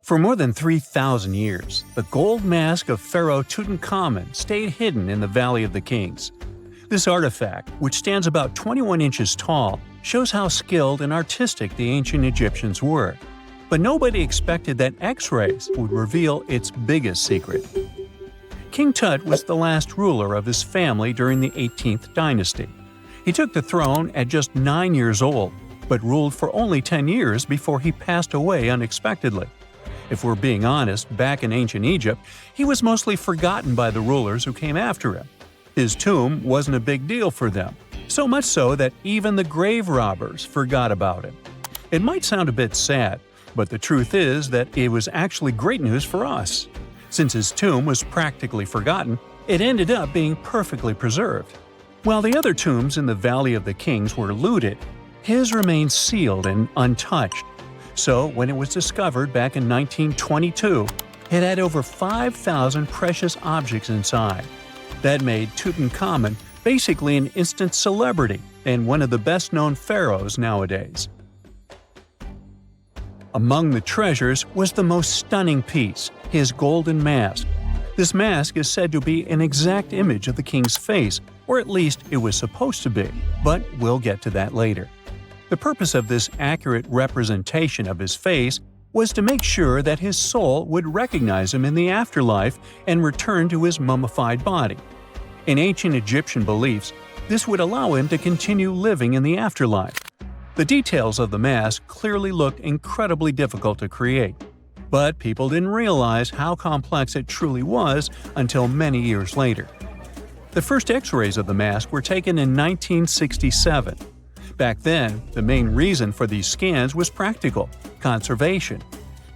For more than 3,000 years, the gold mask of Pharaoh Tutankhamun stayed hidden in the Valley of the Kings. This artifact, which stands about 21 inches tall, shows how skilled and artistic the ancient Egyptians were. But nobody expected that X-rays would reveal its biggest secret. King Tut was the last ruler of his family during the 18th dynasty. He took the throne at just 9 years old, but ruled for only 10 years before he passed away unexpectedly. If we're being honest, back in ancient Egypt, he was mostly forgotten by the rulers who came after him. His tomb wasn't a big deal for them, so much so that even the grave robbers forgot about him. It might sound a bit sad, but the truth is that it was actually great news for us. Since his tomb was practically forgotten, it ended up being perfectly preserved. While the other tombs in the Valley of the Kings were looted, his remained sealed and untouched. So, when it was discovered back in 1922, it had over 5,000 precious objects inside. That made Tutankhamun basically an instant celebrity and one of the best-known pharaohs nowadays. Among the treasures was the most stunning piece, his golden mask. This mask is said to be an exact image of the king's face, or at least it was supposed to be, but we'll get to that later. The purpose of this accurate representation of his face was to make sure that his soul would recognize him in the afterlife and return to his mummified body. In ancient Egyptian beliefs, this would allow him to continue living in the afterlife. The details of the mask clearly looked incredibly difficult to create, but people didn't realize how complex it truly was until many years later. The first X-rays of the mask were taken in 1967. Back then, the main reason for these scans was practical – conservation.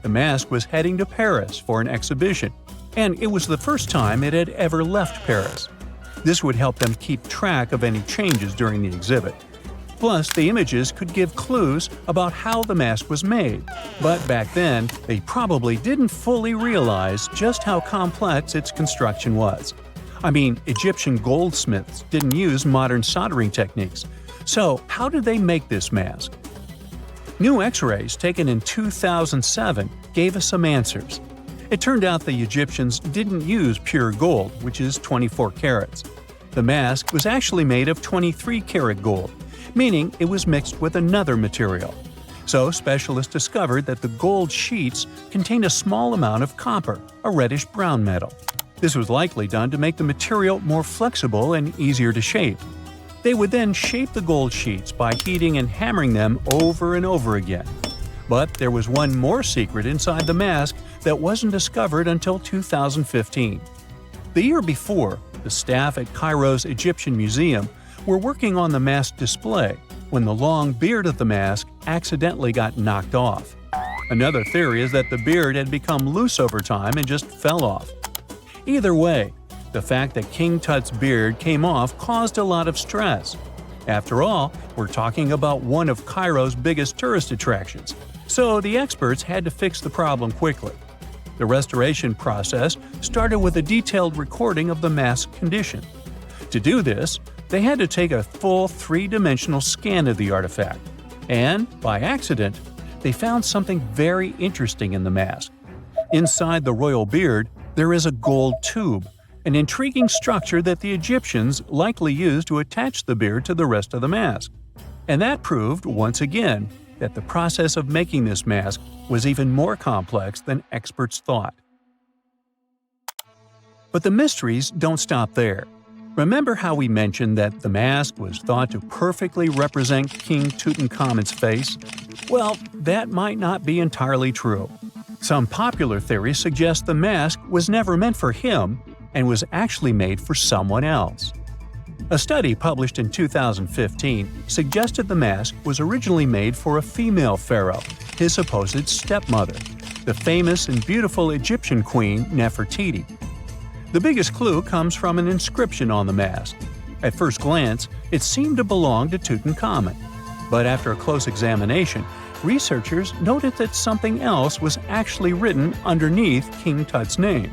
The mask was heading to Paris for an exhibition, and it was the first time it had ever left Paris. This would help them keep track of any changes during the exhibit. Plus, the images could give clues about how the mask was made, but back then, they probably didn't fully realize just how complex its construction was. I mean, Egyptian goldsmiths didn't use modern soldering techniques. So, how did they make this mask? New X-rays taken in 2007 gave us some answers. It turned out the Egyptians didn't use pure gold, which is 24 carats. The mask was actually made of 23-karat gold, meaning it was mixed with another material. So, specialists discovered that the gold sheets contained a small amount of copper, a reddish-brown metal. This was likely done to make the material more flexible and easier to shape. They would then shape the gold sheets by heating and hammering them over and over again. But there was one more secret inside the mask that wasn't discovered until 2015. The year before, the staff at Cairo's Egyptian Museum were working on the mask display when the long beard of the mask accidentally got knocked off. Another theory is that the beard had become loose over time and just fell off. Either way, the fact that King Tut's beard came off caused a lot of stress. After all, we're talking about one of Cairo's biggest tourist attractions, so the experts had to fix the problem quickly. The restoration process started with a detailed recording of the mask's condition. To do this, they had to take a full three-dimensional scan of the artifact. And, by accident, they found something very interesting in the mask. Inside the royal beard, there is a gold tube, an intriguing structure that the Egyptians likely used to attach the beard to the rest of the mask. And that proved, once again, that the process of making this mask was even more complex than experts thought. But the mysteries don't stop there. Remember how we mentioned that the mask was thought to perfectly represent King Tutankhamun's face? Well, that might not be entirely true. Some popular theories suggest the mask was never meant for him and was actually made for someone else. A study published in 2015 suggested the mask was originally made for a female pharaoh, his supposed stepmother, the famous and beautiful Egyptian queen Nefertiti. The biggest clue comes from an inscription on the mask. At first glance, it seemed to belong to Tutankhamun, but after a close examination, researchers noted that something else was actually written underneath King Tut's name.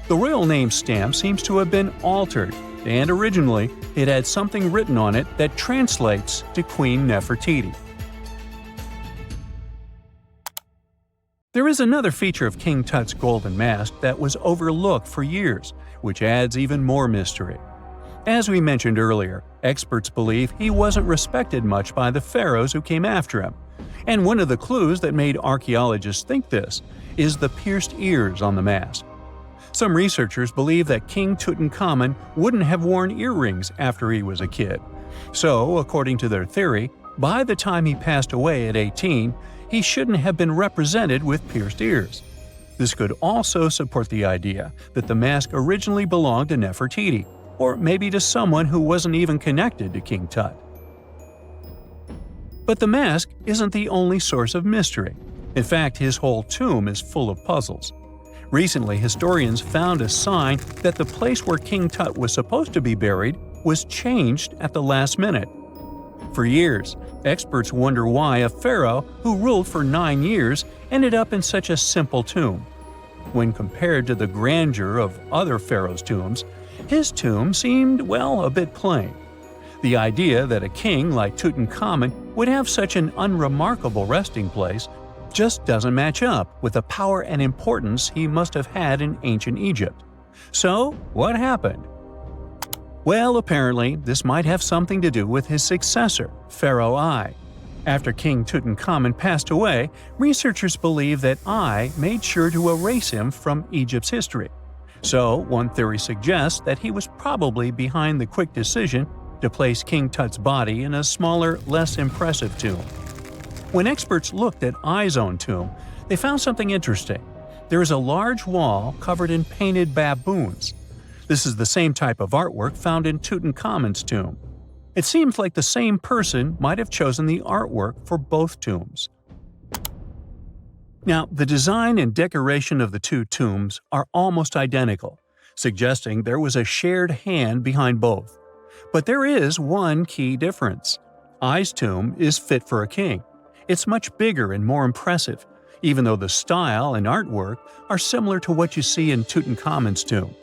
The royal name stamp seems to have been altered, and originally it had something written on it that translates to Queen Nefertiti. There is another feature of King Tut's golden mask that was overlooked for years, which adds even more mystery. As we mentioned earlier, experts believe he wasn't respected much by the pharaohs who came after him. And one of the clues that made archaeologists think this is the pierced ears on the mask. Some researchers believe that King Tutankhamun wouldn't have worn earrings after he was a kid. So, according to their theory, by the time he passed away at 18, he shouldn't have been represented with pierced ears. This could also support the idea that the mask originally belonged to Nefertiti, or maybe to someone who wasn't even connected to King Tut. But the mask isn't the only source of mystery. In fact, his whole tomb is full of puzzles. Recently, historians found a sign that the place where King Tut was supposed to be buried was changed at the last minute. For years, experts wonder why a pharaoh who ruled for 9 years ended up in such a simple tomb. When compared to the grandeur of other pharaohs' tombs, his tomb seemed, well, a bit plain. The idea that a king like Tutankhamun would have such an unremarkable resting place just doesn't match up with the power and importance he must have had in ancient Egypt. So, what happened? Well, apparently, this might have something to do with his successor, Pharaoh I. After King Tutankhamun passed away, researchers believe that I made sure to erase him from Egypt's history. So, one theory suggests that he was probably behind the quick decision to place King Tut's body in a smaller, less impressive tomb. When experts looked at I's own tomb, they found something interesting. There is a large wall covered in painted baboons. This is the same type of artwork found in Tutankhamun's tomb. It seems like the same person might have chosen the artwork for both tombs. Now, the design and decoration of the two tombs are almost identical, suggesting there was a shared hand behind both. But there is one key difference. I's tomb is fit for a king. It's much bigger and more impressive, even though the style and artwork are similar to what you see in Tutankhamun's tomb.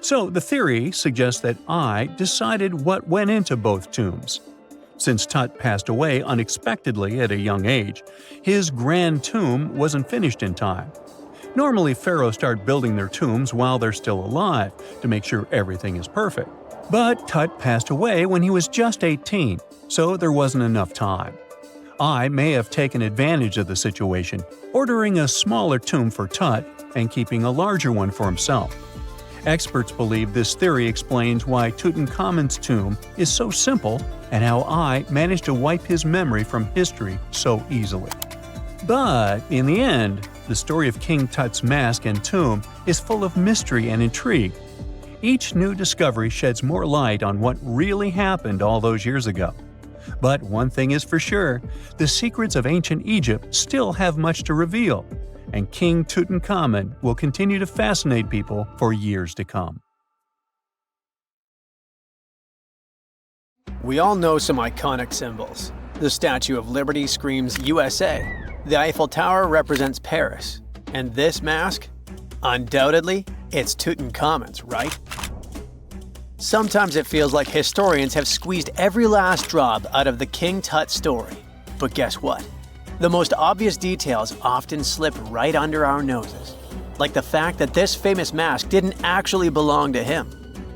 So the theory suggests that I decided what went into both tombs. Since Tut passed away unexpectedly at a young age, his grand tomb wasn't finished in time. Normally, pharaohs start building their tombs while they're still alive to make sure everything is perfect. But Tut passed away when he was just 18, so there wasn't enough time. I may have taken advantage of the situation, ordering a smaller tomb for Tut and keeping a larger one for himself. Experts believe this theory explains why Tutankhamun's tomb is so simple and how I managed to wipe his memory from history so easily. But in the end, the story of King Tut's mask and tomb is full of mystery and intrigue. Each new discovery sheds more light on what really happened all those years ago. But one thing is for sure, the secrets of ancient Egypt still have much to reveal, and King Tutankhamun will continue to fascinate people for years to come. We all know some iconic symbols. The Statue of Liberty screams USA, the Eiffel Tower represents Paris, and this mask? Undoubtedly, it's Tutankhamun's, right? Sometimes it feels like historians have squeezed every last drop out of the King Tut story. But guess what? The most obvious details often slip right under our noses. Like the fact that this famous mask didn't actually belong to him,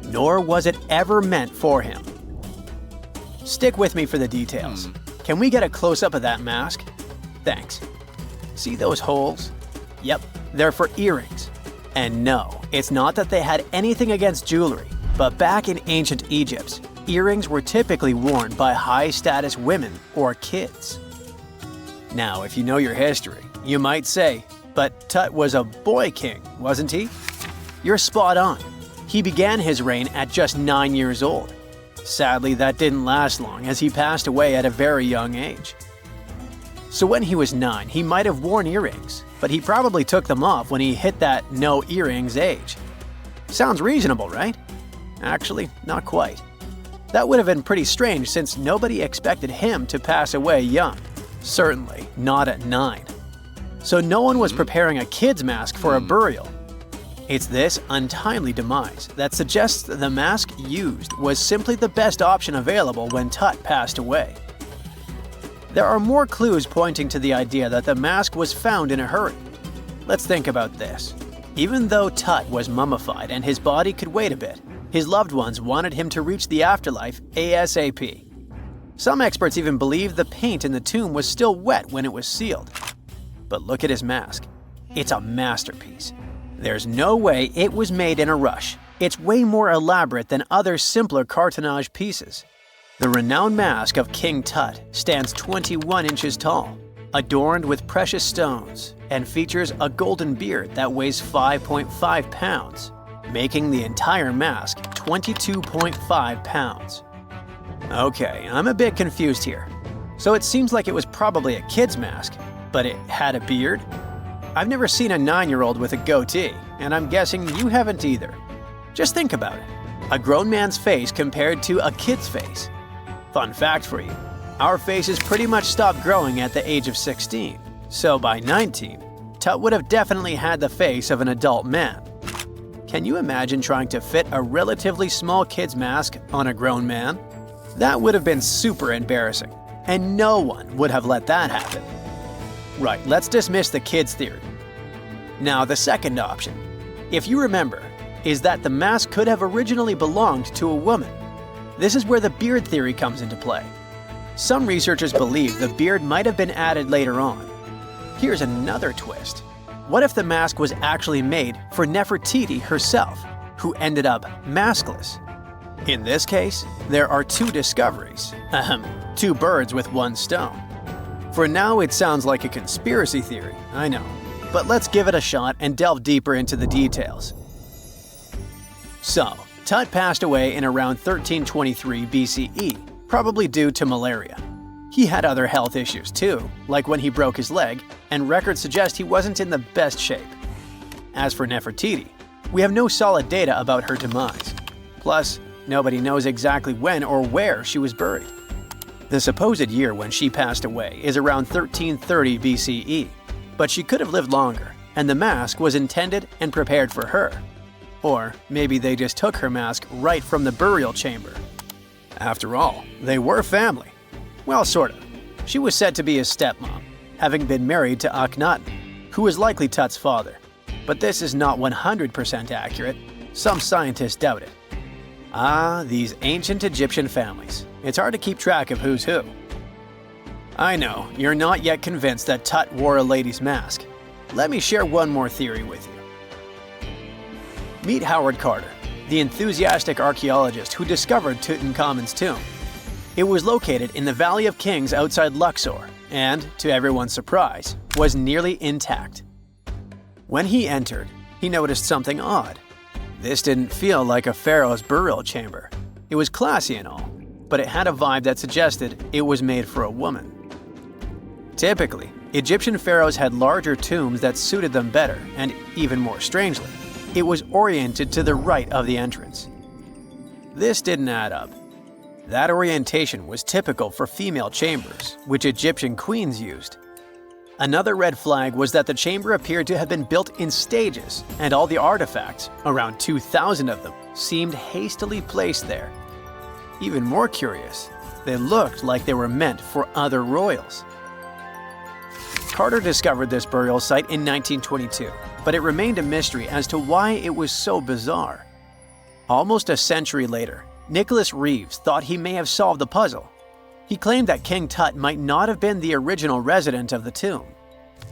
nor was it ever meant for him. Stick with me for the details. Can we get a close-up of that mask? Thanks. See those holes? Yep, they're for earrings. And no, it's not that they had anything against jewelry. But back in ancient Egypt, earrings were typically worn by high-status women or kids. Now, if you know your history, you might say, but Tut was a boy king, wasn't he? You're spot on. He began his reign at just 9 years old. Sadly, that didn't last long as he passed away at a very young age. So when he was 9, he might have worn earrings, but he probably took them off when he hit that no earrings age. Sounds reasonable, right? Actually, not quite. That would have been pretty strange since nobody expected him to pass away young. Certainly not at 9. So no one was preparing a kid's mask for a burial. It's this untimely demise that suggests the mask used was simply the best option available when Tut passed away. There are more clues pointing to the idea that the mask was found in a hurry, Let's think about this. Even though Tut was mummified and his body could wait a bit, his loved ones wanted him to reach the afterlife ASAP. Some experts even believe the paint in the tomb was still wet when it was sealed. But look at his mask. It's a masterpiece. There's no way it was made in a rush. It's way more elaborate than other simpler cartonnage pieces. The renowned mask of King Tut stands 21 inches tall, adorned with precious stones, and features a golden beard that weighs 5.5 pounds, making the entire mask 22.5 pounds. Okay, I'm a bit confused here. So it seems like it was probably a kid's mask, but it had a beard? I've never seen a 9-year-old with a goatee, and I'm guessing you haven't either. Just think about it. A grown man's face compared to a kid's face. Fun fact for you, our faces pretty much stopped growing at the age of 16, so by 19, Tut would have definitely had the face of an adult man. Can you imagine trying to fit a relatively small kid's mask on a grown man? That would have been super embarrassing, and no one would have let that happen. Right, let's dismiss the kid's theory. Now, the second option, if you remember, is that the mask could have originally belonged to a woman. This is where the beard theory comes into play. Some researchers believe the beard might have been added later on. Here's another twist. What if the mask was actually made for Nefertiti herself, who ended up maskless? In this case, there are two discoveries. Two birds with one stone. For now, it sounds like a conspiracy theory, I know. But let's give it a shot and delve deeper into the details. So, Tut passed away in around 1323 BCE, probably due to malaria. He had other health issues too, like when he broke his leg, and records suggest he wasn't in the best shape. As for Nefertiti, we have no solid data about her demise. Plus, nobody knows exactly when or where she was buried. The supposed year when she passed away is around 1330 BCE, but she could have lived longer, and the mask was intended and prepared for her. Or maybe they just took her mask right from the burial chamber. After all, they were family. Well, sort of. She was said to be his stepmom, having been married to Akhenaten, who was likely Tut's father. But this is not 100% accurate. Some scientists doubt it. Ah, these ancient Egyptian families. It's hard to keep track of who's who. I know, you're not yet convinced that Tut wore a lady's mask. Let me share one more theory with you. Meet Howard Carter, the enthusiastic archaeologist who discovered Tutankhamun's tomb. It was located in the Valley of Kings outside Luxor and, to everyone's surprise, was nearly intact. When he entered, he noticed something odd. This didn't feel like a pharaoh's burial chamber. It was classy and all, but it had a vibe that suggested it was made for a woman. Typically, Egyptian pharaohs had larger tombs that suited them better, and even more strangely, it was oriented to the right of the entrance. This didn't add up. That orientation was typical for female chambers, which Egyptian queens used. Another red flag was that the chamber appeared to have been built in stages, and all the artifacts, around 2,000 of them, seemed hastily placed there. Even more curious, they looked like they were meant for other royals. Carter discovered this burial site in 1922, but it remained a mystery as to why it was so bizarre. Almost a century later, Nicholas Reeves thought he may have solved the puzzle. He claimed that King Tut might not have been the original resident of the tomb.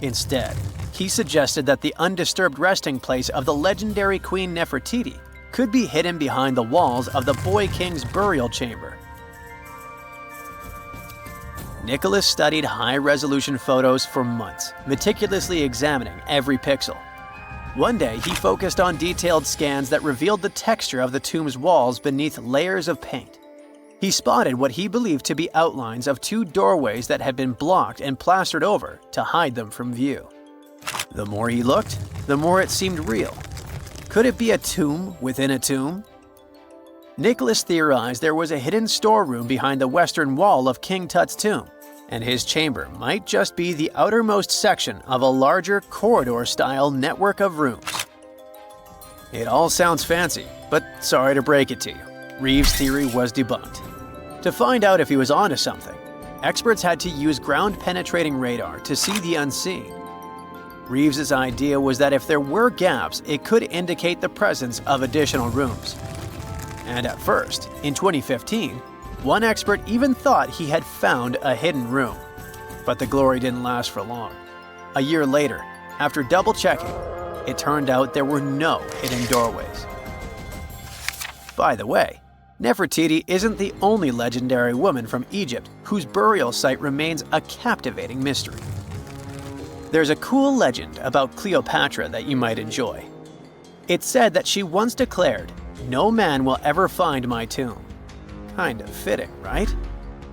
Instead, he suggested that the undisturbed resting place of the legendary Queen Nefertiti could be hidden behind the walls of the boy king's burial chamber. Nicholas studied high-resolution photos for months, meticulously examining every pixel. One day, he focused on detailed scans that revealed the texture of the tomb's walls beneath layers of paint. He spotted what he believed to be outlines of two doorways that had been blocked and plastered over to hide them from view. The more he looked, the more it seemed real. Could it be a tomb within a tomb? Nicholas theorized there was a hidden storeroom behind the western wall of King Tut's tomb, and his chamber might just be the outermost section of a larger corridor-style network of rooms. It all sounds fancy, but sorry to break it to you, Reeves' theory was debunked. To find out if he was onto something, experts had to use ground-penetrating radar to see the unseen. Reeves's idea was that if there were gaps, it could indicate the presence of additional rooms. And at first, in 2015, one expert even thought he had found a hidden room. But the glory didn't last for long. A year later, after double-checking, it turned out there were no hidden doorways. By the way, Nefertiti isn't the only legendary woman from Egypt whose burial site remains a captivating mystery. There's a cool legend about Cleopatra that you might enjoy. It's said that she once declared, "No man will ever find my tomb." Kind of fitting, right?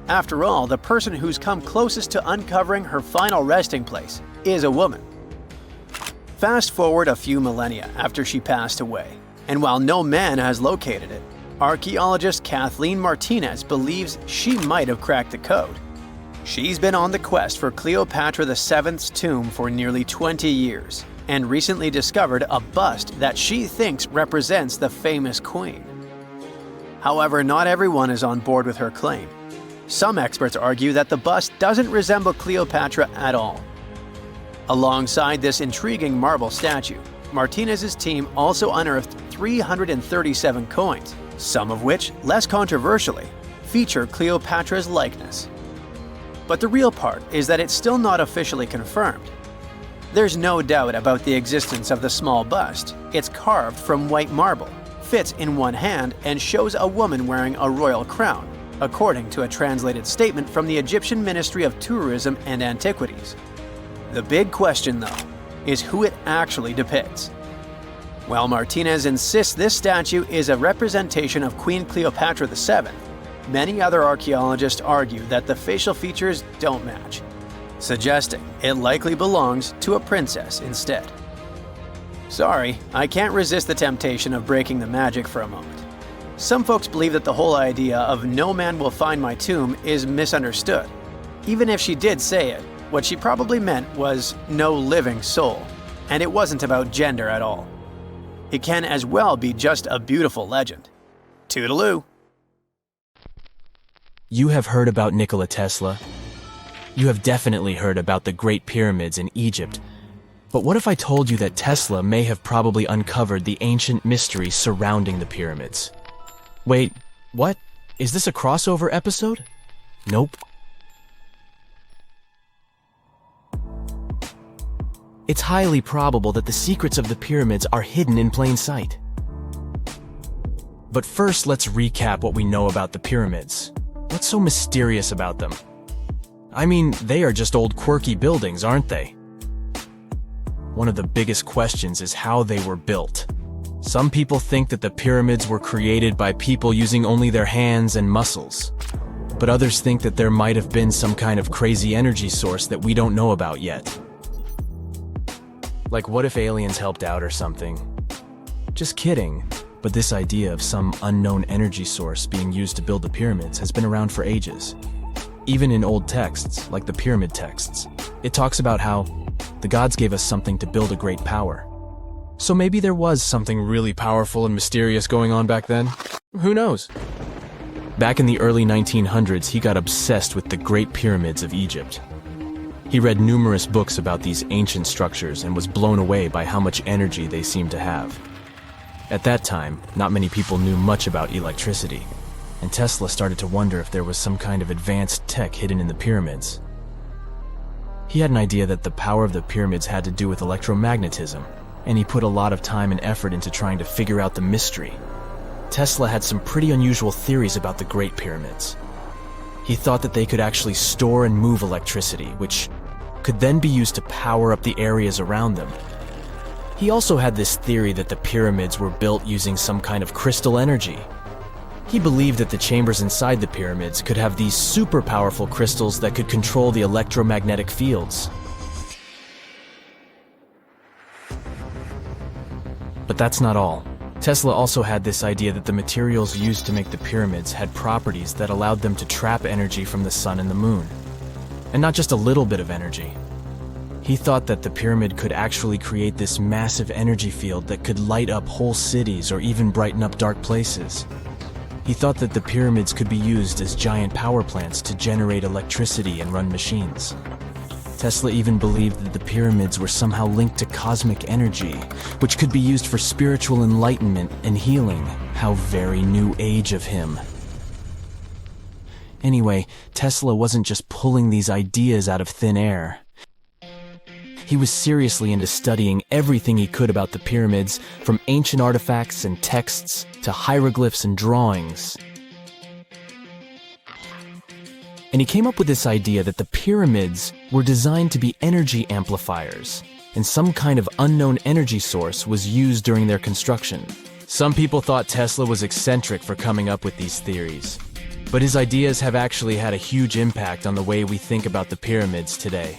After all, the person who's come closest to uncovering her final resting place is a woman. Fast forward a few millennia after she passed away, and while no man has located it, archaeologist Kathleen Martinez believes she might have cracked the code. She's been on the quest for Cleopatra VII's tomb for nearly 20 years, and recently discovered a bust that she thinks represents the famous queen. However, not everyone is on board with her claim. Some experts argue that the bust doesn't resemble Cleopatra at all. Alongside this intriguing marble statue, Martinez's team also unearthed 337 coins, some of which, less controversially, feature Cleopatra's likeness. But the real part is that it's still not officially confirmed. There's no doubt about the existence of the small bust. It's carved from white marble, fits in one hand, and shows a woman wearing a royal crown, according to a translated statement from the Egyptian Ministry of Tourism and Antiquities. The big question, though, is who it actually depicts. While Martinez insists this statue is a representation of Queen Cleopatra VII, many other archaeologists argue that the facial features don't match, suggesting it likely belongs to a princess instead. Sorry, I can't resist the temptation of breaking the magic for a moment. Some folks believe that the whole idea of "no man will find my tomb" is misunderstood. Even if she did say it, what she probably meant was "no living soul," and it wasn't about gender at all. It can as well be just a beautiful legend. Toodaloo! You have heard about Nikola Tesla. You have definitely heard about the Great Pyramids in Egypt. But what if I told you that Tesla may have probably uncovered the ancient mystery surrounding the pyramids? Wait, what? Is this a crossover episode? Nope. It's highly probable that the secrets of the pyramids are hidden in plain sight. But first, let's recap what we know about the pyramids. What's so mysterious about them? I mean, they are just old quirky buildings, aren't they? One of the biggest questions is how they were built. Some people think that the pyramids were created by people using only their hands and muscles. But others think that there might have been some kind of crazy energy source that we don't know about yet. Like, what if aliens helped out or something? Just kidding. But this idea of some unknown energy source being used to build the pyramids has been around for ages. Even in old texts, like the pyramid texts, it talks about how the gods gave us something to build a great power. So maybe there was something really powerful and mysterious going on back then? Who knows? Back in the early 1900s, he got obsessed with the Great Pyramids of Egypt. He read numerous books about these ancient structures and was blown away by how much energy they seemed to have. At that time, not many people knew much about electricity, and Tesla started to wonder if there was some kind of advanced tech hidden in the pyramids. He had an idea that the power of the pyramids had to do with electromagnetism, and he put a lot of time and effort into trying to figure out the mystery. Tesla had some pretty unusual theories about the Great Pyramids. He thought that they could actually store and move electricity, which could then be used to power up the areas around them. He also had this theory that the pyramids were built using some kind of crystal energy. He believed that the chambers inside the pyramids could have these super powerful crystals that could control the electromagnetic fields. But that's not all. Tesla also had this idea that the materials used to make the pyramids had properties that allowed them to trap energy from the sun and the moon. And not just a little bit of energy. He thought that the pyramid could actually create this massive energy field that could light up whole cities or even brighten up dark places. He thought that the pyramids could be used as giant power plants to generate electricity and run machines. Tesla even believed that the pyramids were somehow linked to cosmic energy, which could be used for spiritual enlightenment and healing. How very new age of him. Anyway, Tesla wasn't just pulling these ideas out of thin air. He was seriously into studying everything he could about the pyramids, from ancient artifacts and texts to hieroglyphs and drawings. And he came up with this idea that the pyramids were designed to be energy amplifiers, and some kind of unknown energy source was used during their construction. Some people thought Tesla was eccentric for coming up with these theories, but his ideas have actually had a huge impact on the way we think about the pyramids today.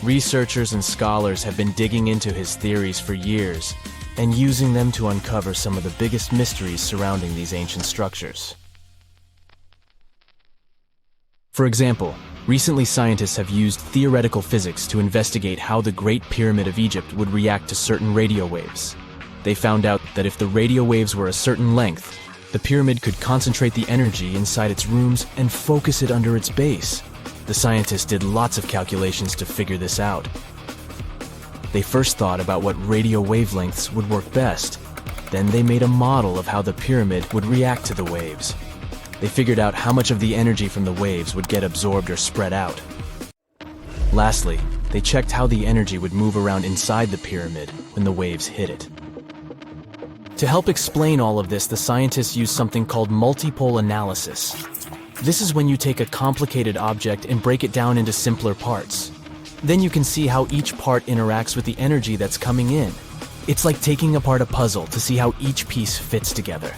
Researchers and scholars have been digging into his theories for years and using them to uncover some of the biggest mysteries surrounding these ancient structures. For example, recently scientists have used theoretical physics to investigate how the Great Pyramid of Egypt would react to certain radio waves. They found out that if the radio waves were a certain length, the pyramid could concentrate the energy inside its rooms and focus it under its base. The scientists did lots of calculations to figure this out. They first thought about what radio wavelengths would work best. Then they made a model of how the pyramid would react to the waves. They figured out how much of the energy from the waves would get absorbed or spread out. Lastly, they checked how the energy would move around inside the pyramid when the waves hit it. To help explain all of this, the scientists used something called multipole analysis. This is when you take a complicated object and break it down into simpler parts. Then you can see how each part interacts with the energy that's coming in. It's like taking apart a puzzle to see how each piece fits together.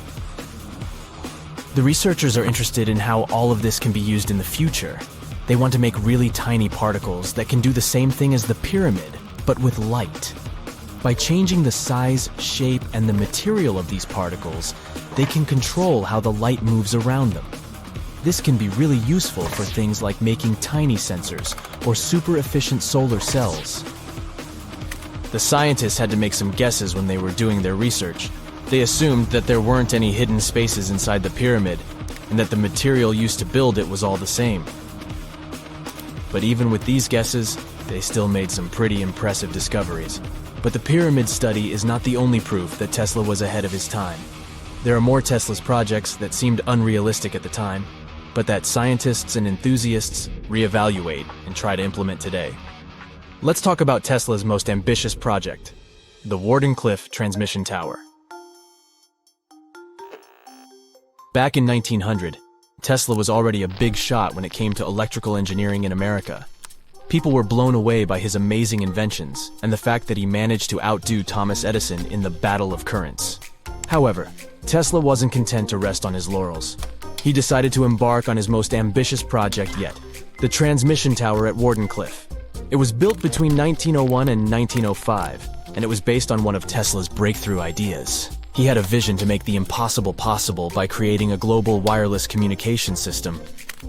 The researchers are interested in how all of this can be used in the future. They want to make really tiny particles that can do the same thing as the pyramid, but with light. By changing the size, shape, and the material of these particles, they can control how the light moves around them. This can be really useful for things like making tiny sensors or super efficient solar cells. The scientists had to make some guesses when they were doing their research. They assumed that there weren't any hidden spaces inside the pyramid, and that the material used to build it was all the same. But even with these guesses, they still made some pretty impressive discoveries. But the pyramid study is not the only proof that Tesla was ahead of his time. There are more Tesla's projects that seemed unrealistic at the time, but that scientists and enthusiasts reevaluate and try to implement today. Let's talk about Tesla's most ambitious project, the Wardenclyffe Transmission Tower. Back in 1900, Tesla was already a big shot when it came to electrical engineering in America. People were blown away by his amazing inventions and the fact that he managed to outdo Thomas Edison in the Battle of Currents. However, Tesla wasn't content to rest on his laurels. He decided to embark on his most ambitious project yet, the transmission tower at Wardenclyffe. It was built between 1901 and 1905, and it was based on one of Tesla's breakthrough ideas. He had a vision to make the impossible possible by creating a global wireless communication system.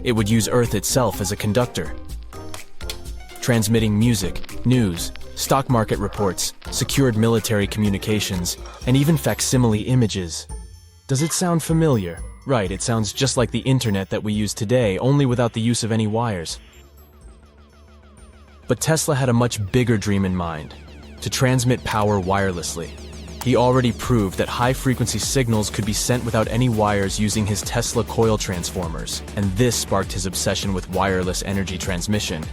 It would use Earth itself as a conductor, transmitting music, news, stock market reports, secured military communications, and even facsimile images. Does it sound familiar? Right, it sounds just like the internet that we use today, only without the use of any wires. But Tesla had a much bigger dream in mind, to transmit power wirelessly. He already proved that high-frequency signals could be sent without any wires using his Tesla coil transformers, and this sparked his obsession with wireless energy transmission.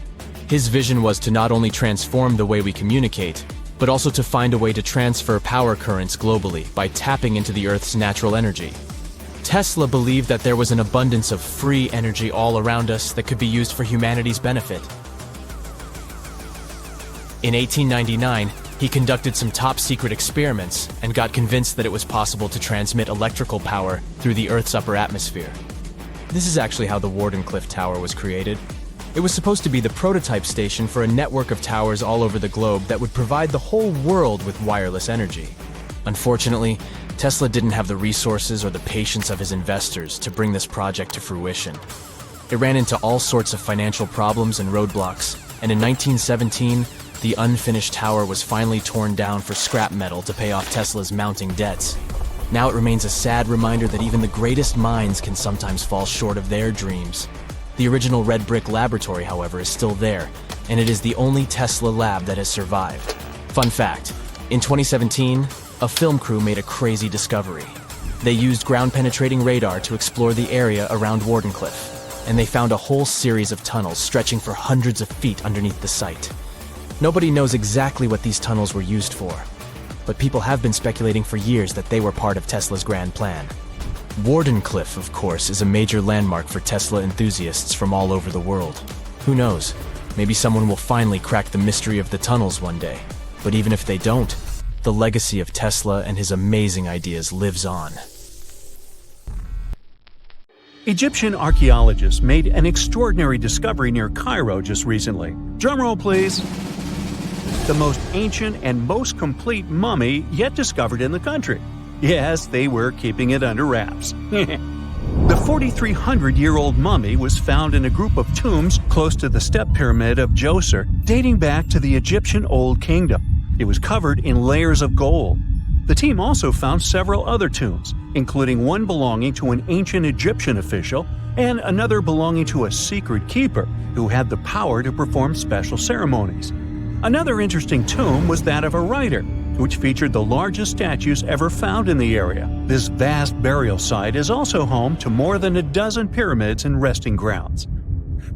His vision was to not only transform the way we communicate, but also to find a way to transfer power currents globally by tapping into the Earth's natural energy. Tesla believed that there was an abundance of free energy all around us that could be used for humanity's benefit. In 1899, he conducted some top-secret experiments and got convinced that it was possible to transmit electrical power through the Earth's upper atmosphere. This is actually how the Wardenclyffe Tower was created. It was supposed to be the prototype station for a network of towers all over the globe that would provide the whole world with wireless energy. Unfortunately, Tesla didn't have the resources or the patience of his investors to bring this project to fruition. It ran into all sorts of financial problems and roadblocks, and in 1917, the unfinished tower was finally torn down for scrap metal to pay off Tesla's mounting debts. Now it remains a sad reminder that even the greatest minds can sometimes fall short of their dreams. The original red brick laboratory, however, is still there, and it is the only Tesla lab that has survived. Fun fact, in 2017, a film crew made a crazy discovery. They used ground-penetrating radar to explore the area around Wardenclyffe, and they found a whole series of tunnels stretching for hundreds of feet underneath the site. Nobody knows exactly what these tunnels were used for, but people have been speculating for years that they were part of Tesla's grand plan. Wardenclyffe, of course, is a major landmark for Tesla enthusiasts from all over the world. Who knows? Maybe someone will finally crack the mystery of the tunnels one day. But even if they don't, the legacy of Tesla and his amazing ideas lives on. Egyptian archaeologists made an extraordinary discovery near Cairo just recently. Drumroll, please. The most ancient and most complete mummy yet discovered in the country. Yes, they were keeping it under wraps. The 4,300-year-old mummy was found in a group of tombs close to the step pyramid of Djoser, dating back to the Egyptian Old Kingdom. It was covered in layers of gold. The team also found several other tombs, including one belonging to an ancient Egyptian official and another belonging to a secret keeper who had the power to perform special ceremonies. Another interesting tomb was that of a writer, which featured the largest statues ever found in the area. This vast burial site is also home to more than a dozen pyramids and resting grounds.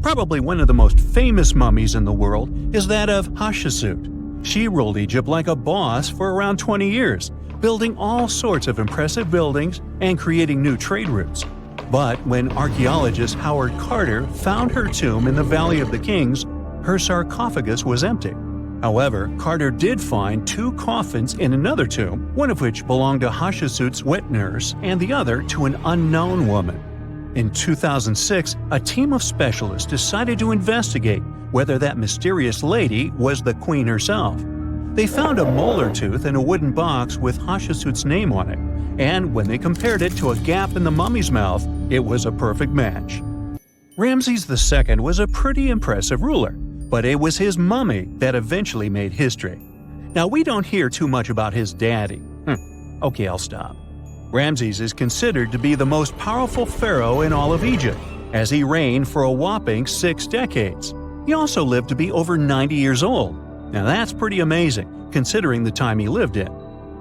Probably one of the most famous mummies in the world is that of Hatshepsut. She ruled Egypt like a boss for around 20 years, building all sorts of impressive buildings and creating new trade routes. But when archaeologist Howard Carter found her tomb in the Valley of the Kings, her sarcophagus was empty. However, Carter did find two coffins in another tomb, one of which belonged to Hatshepsut's wet nurse and the other to an unknown woman. In 2006, a team of specialists decided to investigate whether that mysterious lady was the queen herself. They found a molar tooth in a wooden box with Hatshepsut's name on it, and when they compared it to a gap in the mummy's mouth, it was a perfect match. Ramses II was a pretty impressive ruler, but it was his mummy that eventually made history. Now, we don't hear too much about his daddy. Okay, I'll stop. Ramses is considered to be the most powerful pharaoh in all of Egypt, as he reigned for a whopping 6 decades. He also lived to be over 90 years old. Now that's pretty amazing, considering the time he lived in.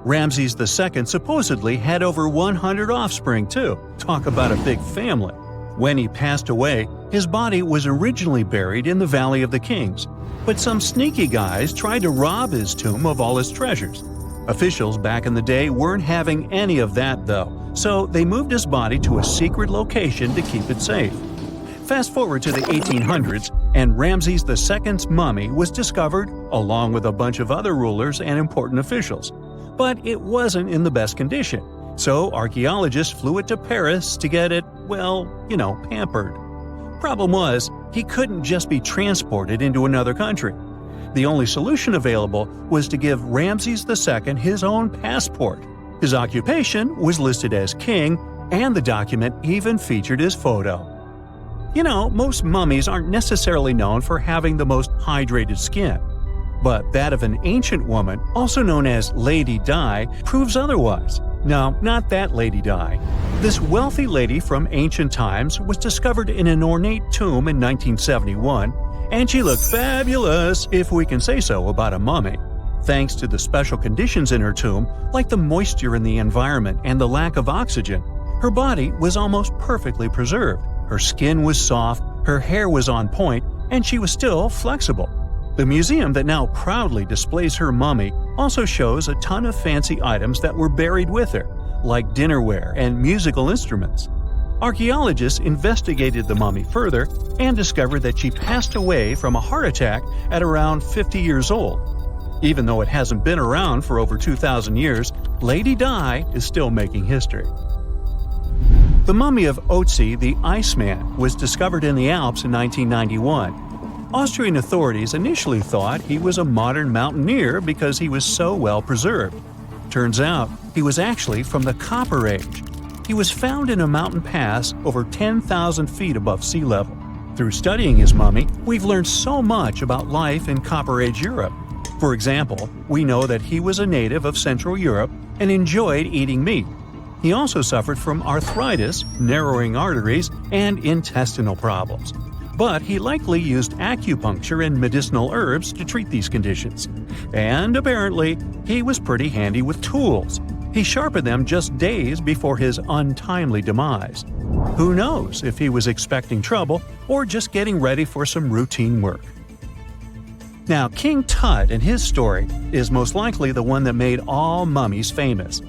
Ramses II supposedly had over 100 offspring too. Talk about a big family. When he passed away, his body was originally buried in the Valley of the Kings, but some sneaky guys tried to rob his tomb of all his treasures. Officials back in the day weren't having any of that though, so they moved his body to a secret location to keep it safe. Fast forward to the 1800s, and Ramses II's mummy was discovered along with a bunch of other rulers and important officials. But it wasn't in the best condition, so archaeologists flew it to Paris to get it, pampered. Problem was, he couldn't just be transported into another country. The only solution available was to give Ramses II his own passport. His occupation was listed as king, and the document even featured his photo. Most mummies aren't necessarily known for having the most hydrated skin. But that of an ancient woman, also known as Lady Di, proves otherwise. No, not that Lady Di. This wealthy lady from ancient times was discovered in an ornate tomb in 1971, and she looked fabulous, if we can say so about a mummy. Thanks to the special conditions in her tomb, like the moisture in the environment and the lack of oxygen, her body was almost perfectly preserved. Her skin was soft, her hair was on point, and she was still flexible. The museum that now proudly displays her mummy also shows a ton of fancy items that were buried with her, like dinnerware and musical instruments. Archaeologists investigated the mummy further and discovered that she passed away from a heart attack at around 50 years old. Even though it hasn't been around for over 2,000 years, Lady Di is still making history. The mummy of Otzi the Iceman was discovered in the Alps in 1991. Austrian authorities initially thought he was a modern mountaineer because he was so well preserved. Turns out, he was actually from the Copper Age. He was found in a mountain pass over 10,000 feet above sea level. Through studying his mummy, we've learned so much about life in Copper Age Europe. For example, we know that he was a native of Central Europe and enjoyed eating meat. He also suffered from arthritis, narrowing arteries, and intestinal problems. but he likely used acupuncture and medicinal herbs to treat these conditions. And apparently, he was pretty handy with tools. He sharpened them just days before his untimely demise. Who knows if he was expecting trouble or just getting ready for some routine work. Now, King Tut and his story is most likely the one that made all mummies famous.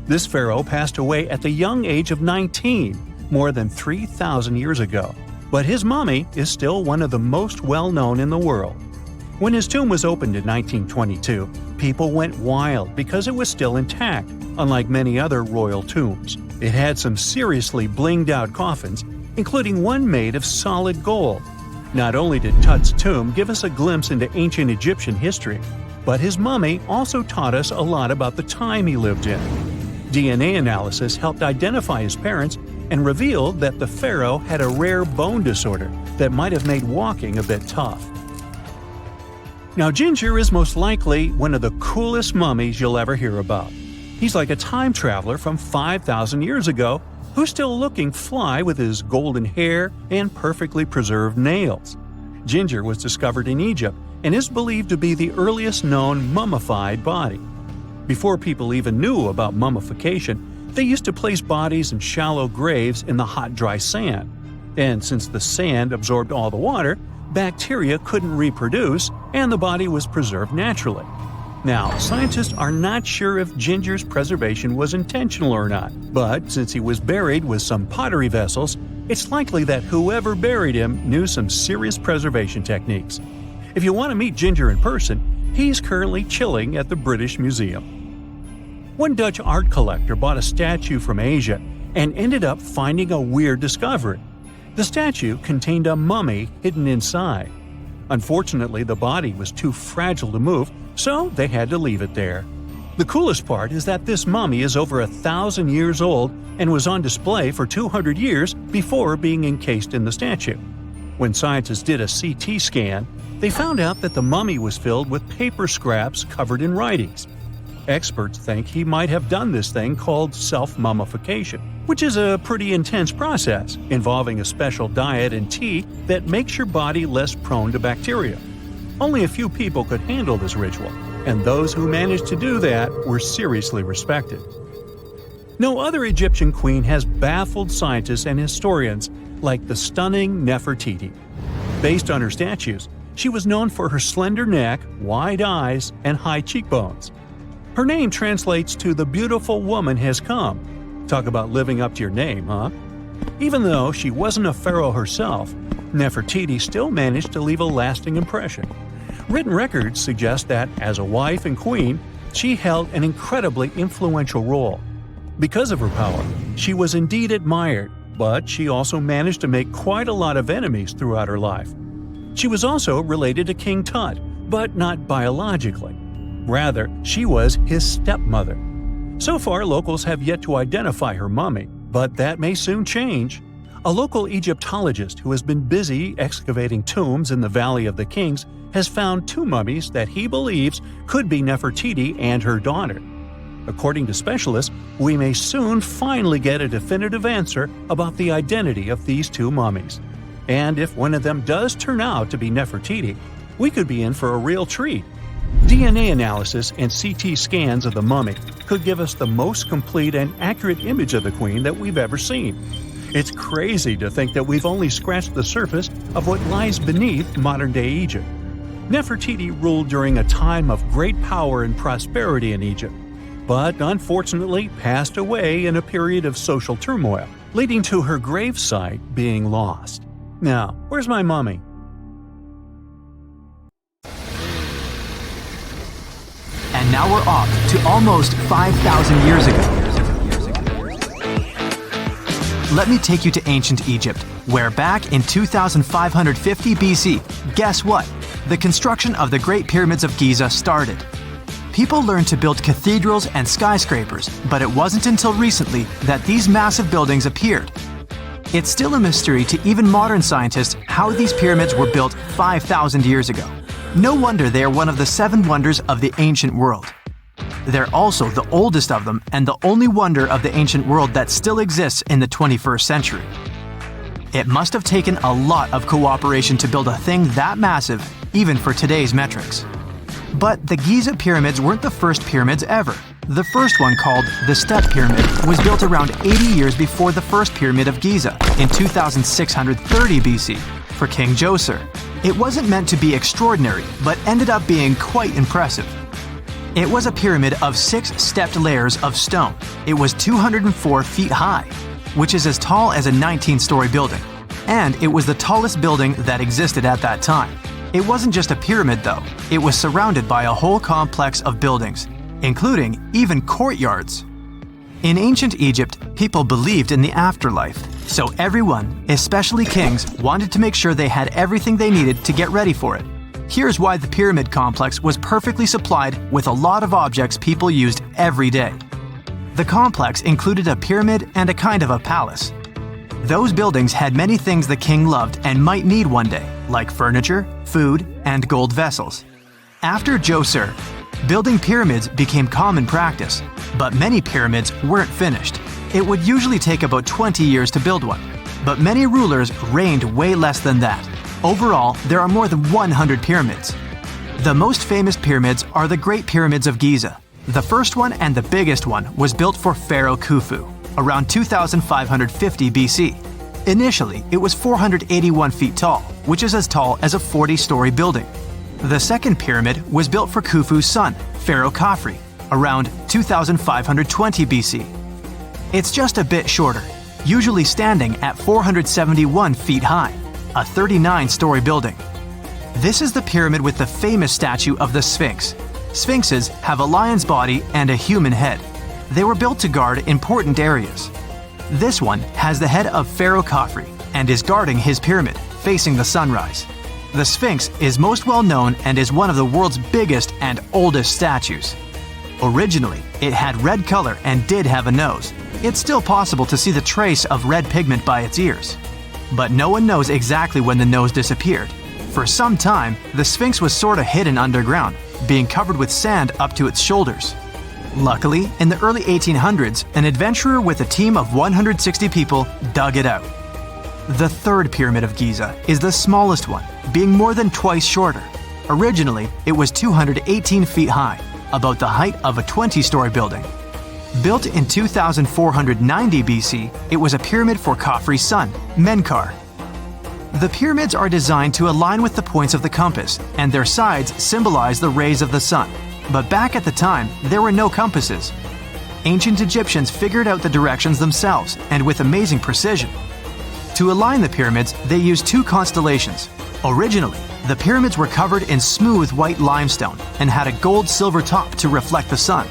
This pharaoh passed away at the young age of 19, more than 3,000 years ago. But his mummy is still one of the most well-known in the world. When his tomb was opened in 1922, people went wild because it was still intact, unlike many other royal tombs. It had some seriously blinged-out coffins, including one made of solid gold. Not only did Tut's tomb give us a glimpse into ancient Egyptian history, but his mummy also taught us a lot about the time he lived in. DNA analysis helped identify his parents and revealed that the pharaoh had a rare bone disorder that might have made walking a bit tough. Now, Ginger is most likely one of the coolest mummies you'll ever hear about. He's like a time traveler from 5,000 years ago who's still looking fly with his golden hair and perfectly preserved nails. Ginger was discovered in Egypt and is believed to be the earliest known mummified body. Before people even knew about mummification, they used to place bodies in shallow graves in the hot, dry sand. And since the sand absorbed all the water, bacteria couldn't reproduce and the body was preserved naturally. Now, scientists are not sure if Ginger's preservation was intentional or not, but since he was buried with some pottery vessels, it's likely that whoever buried him knew some serious preservation techniques. If you want to meet Ginger in person, he's currently chilling at the British Museum. One Dutch art collector bought a statue from Asia and ended up finding a weird discovery. The statue contained a mummy hidden inside. Unfortunately, the body was too fragile to move, so they had to leave it there. The coolest part is that this mummy is over 1,000 years old and was on display for 200 years before being encased in the statue. When scientists did a CT scan, they found out that the mummy was filled with paper scraps covered in writings. Experts think he might have done this thing called self-mummification, which is a pretty intense process involving a special diet and tea that makes your body less prone to bacteria. Only a few people could handle this ritual, and those who managed to do that were seriously respected. No other Egyptian queen has baffled scientists and historians like the stunning Nefertiti. Based on her statues, she was known for her slender neck, wide eyes, and high cheekbones. Her name translates to "the beautiful woman has come." Talk about living up to your name, huh? Even though she wasn't a pharaoh herself, Nefertiti still managed to leave a lasting impression. Written records suggest that, as a wife and queen, she held an incredibly influential role. Because of her power, she was indeed admired, but she also managed to make quite a lot of enemies throughout her life. She was also related to King Tut, but not biologically. Rather, she was his stepmother. So far, locals have yet to identify her mummy, but that may soon change. A local Egyptologist who has been busy excavating tombs in the Valley of the Kings has found two mummies that he believes could be Nefertiti and her daughter. According to specialists, we may soon finally get a definitive answer about the identity of these two mummies. And if one of them does turn out to be Nefertiti, we could be in for a real treat. DNA analysis and CT scans of the mummy could give us the most complete and accurate image of the queen that we've ever seen. It's crazy to think that we've only scratched the surface of what lies beneath modern-day Egypt. Nefertiti ruled during a time of great power and prosperity in Egypt, but unfortunately passed away in a period of social turmoil, leading to her gravesite being lost. Now, where's my mummy? And now we're off to almost 5,000 years ago. Let me take you to ancient Egypt, where back in 2550 BC, guess what? The construction of the Great Pyramids of Giza started. People learned to build cathedrals and skyscrapers, but it wasn't until recently that these massive buildings appeared. It's still a mystery to even modern scientists how these pyramids were built 5,000 years ago. No wonder they are one of the 7 wonders of the ancient world. They're also the oldest of them and the only wonder of the ancient world that still exists in the 21st century. It must have taken a lot of cooperation to build a thing that massive, even for today's metrics. But the Giza pyramids weren't the first pyramids ever. The first one, called the Step Pyramid, was built around 80 years before the first pyramid of Giza in 2630 BC for King Djoser. It wasn't meant to be extraordinary, but ended up being quite impressive. It was a pyramid of 6 stepped layers of stone. It was 204 feet high, which is as tall as a 19-story building. And it was the tallest building that existed at that time. It wasn't just a pyramid though, it was surrounded by a whole complex of buildings, including even courtyards. In ancient Egypt, people believed in the afterlife, so everyone, especially kings, wanted to make sure they had everything they needed to get ready for it. Here's why the pyramid complex was perfectly supplied with a lot of objects people used every day. The complex included a pyramid and a kind of a palace. Those buildings had many things the king loved and might need one day, like furniture, food, and gold vessels. After Djoser, building pyramids became common practice, but many pyramids weren't finished. It would usually take about 20 years to build one, but many rulers reigned way less than that. Overall, there are more than 100 pyramids. The most famous pyramids are the Great Pyramids of Giza. The first one and the biggest one was built for Pharaoh Khufu, around 2550 BC. Initially, it was 481 feet tall, which is as tall as a 40-story building. The second pyramid was built for Khufu's son, Pharaoh Khafre, around 2520 BC. It's just a bit shorter, usually standing at 471 feet high, a 39-story building. This is the pyramid with the famous statue of the Sphinx. Sphinxes have a lion's body and a human head. They were built to guard important areas. This one has the head of Pharaoh Khafre and is guarding his pyramid, facing the sunrise. The Sphinx is most well known and is one of the world's biggest and oldest statues. Originally, it had red color and did have a nose. It's still possible to see the trace of red pigment by its ears. But no one knows exactly when the nose disappeared. For some time, the Sphinx was sort of hidden underground, being covered with sand up to its shoulders. Luckily, in the early 1800s, an adventurer with a team of 160 people dug it out. The third pyramid of Giza is the smallest one, being more than twice shorter. Originally, it was 218 feet high, about the height of a 20-story building. Built in 2490 BC, it was a pyramid for Khafre's son, Menkaure. The pyramids are designed to align with the points of the compass, and their sides symbolize the rays of the sun. But back at the time, there were no compasses. Ancient Egyptians figured out the directions themselves, and with amazing precision. To align the pyramids, they used 2 constellations. Originally, the pyramids were covered in smooth white limestone and had a gold-silver top to reflect the sun.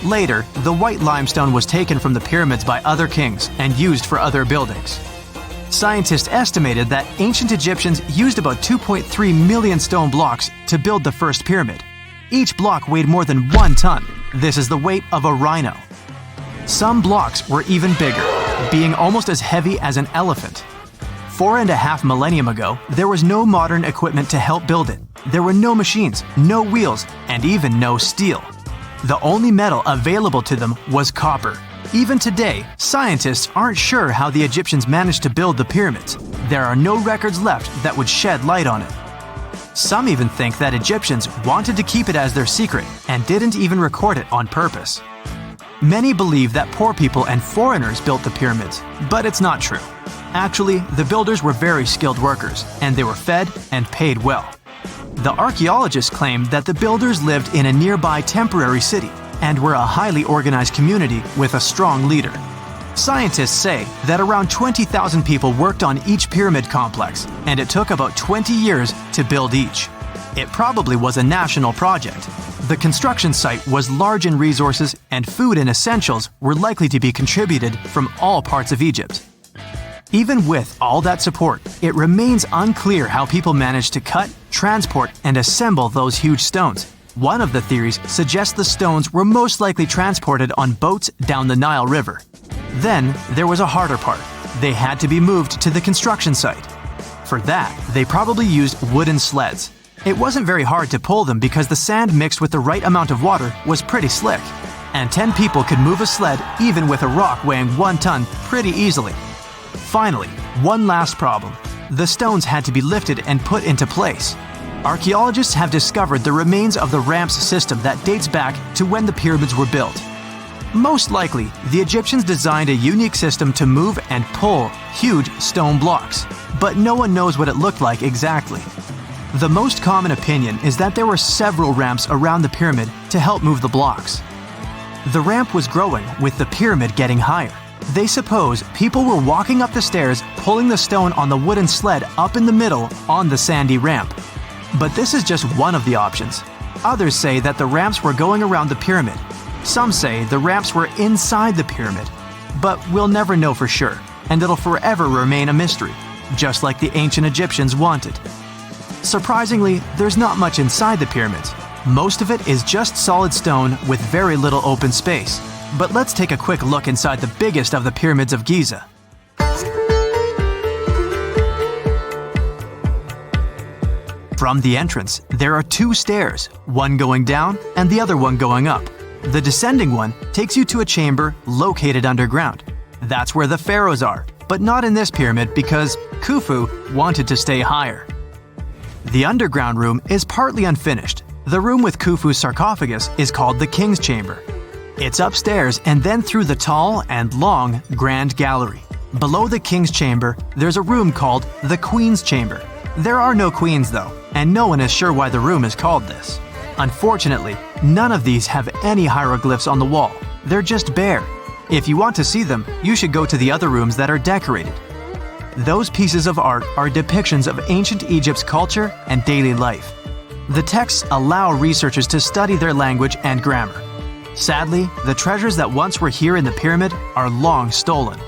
Later, the white limestone was taken from the pyramids by other kings and used for other buildings. Scientists estimated that ancient Egyptians used about 2.3 million stone blocks to build the first pyramid. Each block weighed more than 1 ton. This is the weight of a rhino. Some blocks were even bigger, being almost as heavy as an elephant. 4.5 millennia ago, there was no modern equipment to help build it. There were no machines, no wheels, and even no steel. The only metal available to them was copper. Even today, scientists aren't sure how the Egyptians managed to build the pyramids. There are no records left that would shed light on it. Some even think that Egyptians wanted to keep it as their secret and didn't even record it on purpose. Many believe that poor people and foreigners built the pyramids, but it's not true. Actually, the builders were very skilled workers, and they were fed and paid well. The archaeologists claim that the builders lived in a nearby temporary city and were a highly organized community with a strong leader. Scientists say that around 20,000 people worked on each pyramid complex, and it took about 20 years to build each. It probably was a national project. The construction site was large in resources, and food and essentials were likely to be contributed from all parts of Egypt. Even with all that support, it remains unclear how people managed to cut, transport, and assemble those huge stones. One of the theories suggests the stones were most likely transported on boats down the Nile River. Then, there was a harder part. They had to be moved to the construction site. For that, they probably used wooden sleds. It wasn't very hard to pull them because the sand mixed with the right amount of water was pretty slick. And 10 people could move a sled even with a rock weighing 1 ton pretty easily. Finally, one last problem. The stones had to be lifted and put into place. Archaeologists have discovered the remains of the ramps system that dates back to when the pyramids were built. Most likely, the Egyptians designed a unique system to move and pull huge stone blocks, but no one knows what it looked like exactly. The most common opinion is that there were several ramps around the pyramid to help move the blocks. The ramp was growing with the pyramid getting higher. They suppose people were walking up the stairs, pulling the stone on the wooden sled up in the middle on the sandy ramp. But this is just one of the options. Others say that the ramps were going around the pyramid. Some say the ramps were inside the pyramid. But we'll never know for sure, and it'll forever remain a mystery, just like the ancient Egyptians wanted. Surprisingly, there's not much inside the pyramids. Most of it is just solid stone with very little open space. But let's take a quick look inside the biggest of the pyramids of Giza. From the entrance, there are two stairs, one going down and the other one going up. The descending one takes you to a chamber located underground. That's where the pharaohs are, but not in this pyramid because Khufu wanted to stay higher. The underground room is partly unfinished. The room with Khufu's sarcophagus is called the King's Chamber. It's upstairs and then through the tall and long Grand Gallery. Below the King's Chamber, there's a room called the Queen's Chamber. There are no queens though, and no one is sure why the room is called this. Unfortunately, none of these have any hieroglyphs on the wall. They're just bare. If you want to see them, you should go to the other rooms that are decorated. Those pieces of art are depictions of ancient Egypt's culture and daily life. The texts allow researchers to study their language and grammar. Sadly, the treasures that once were here in the pyramid are long stolen.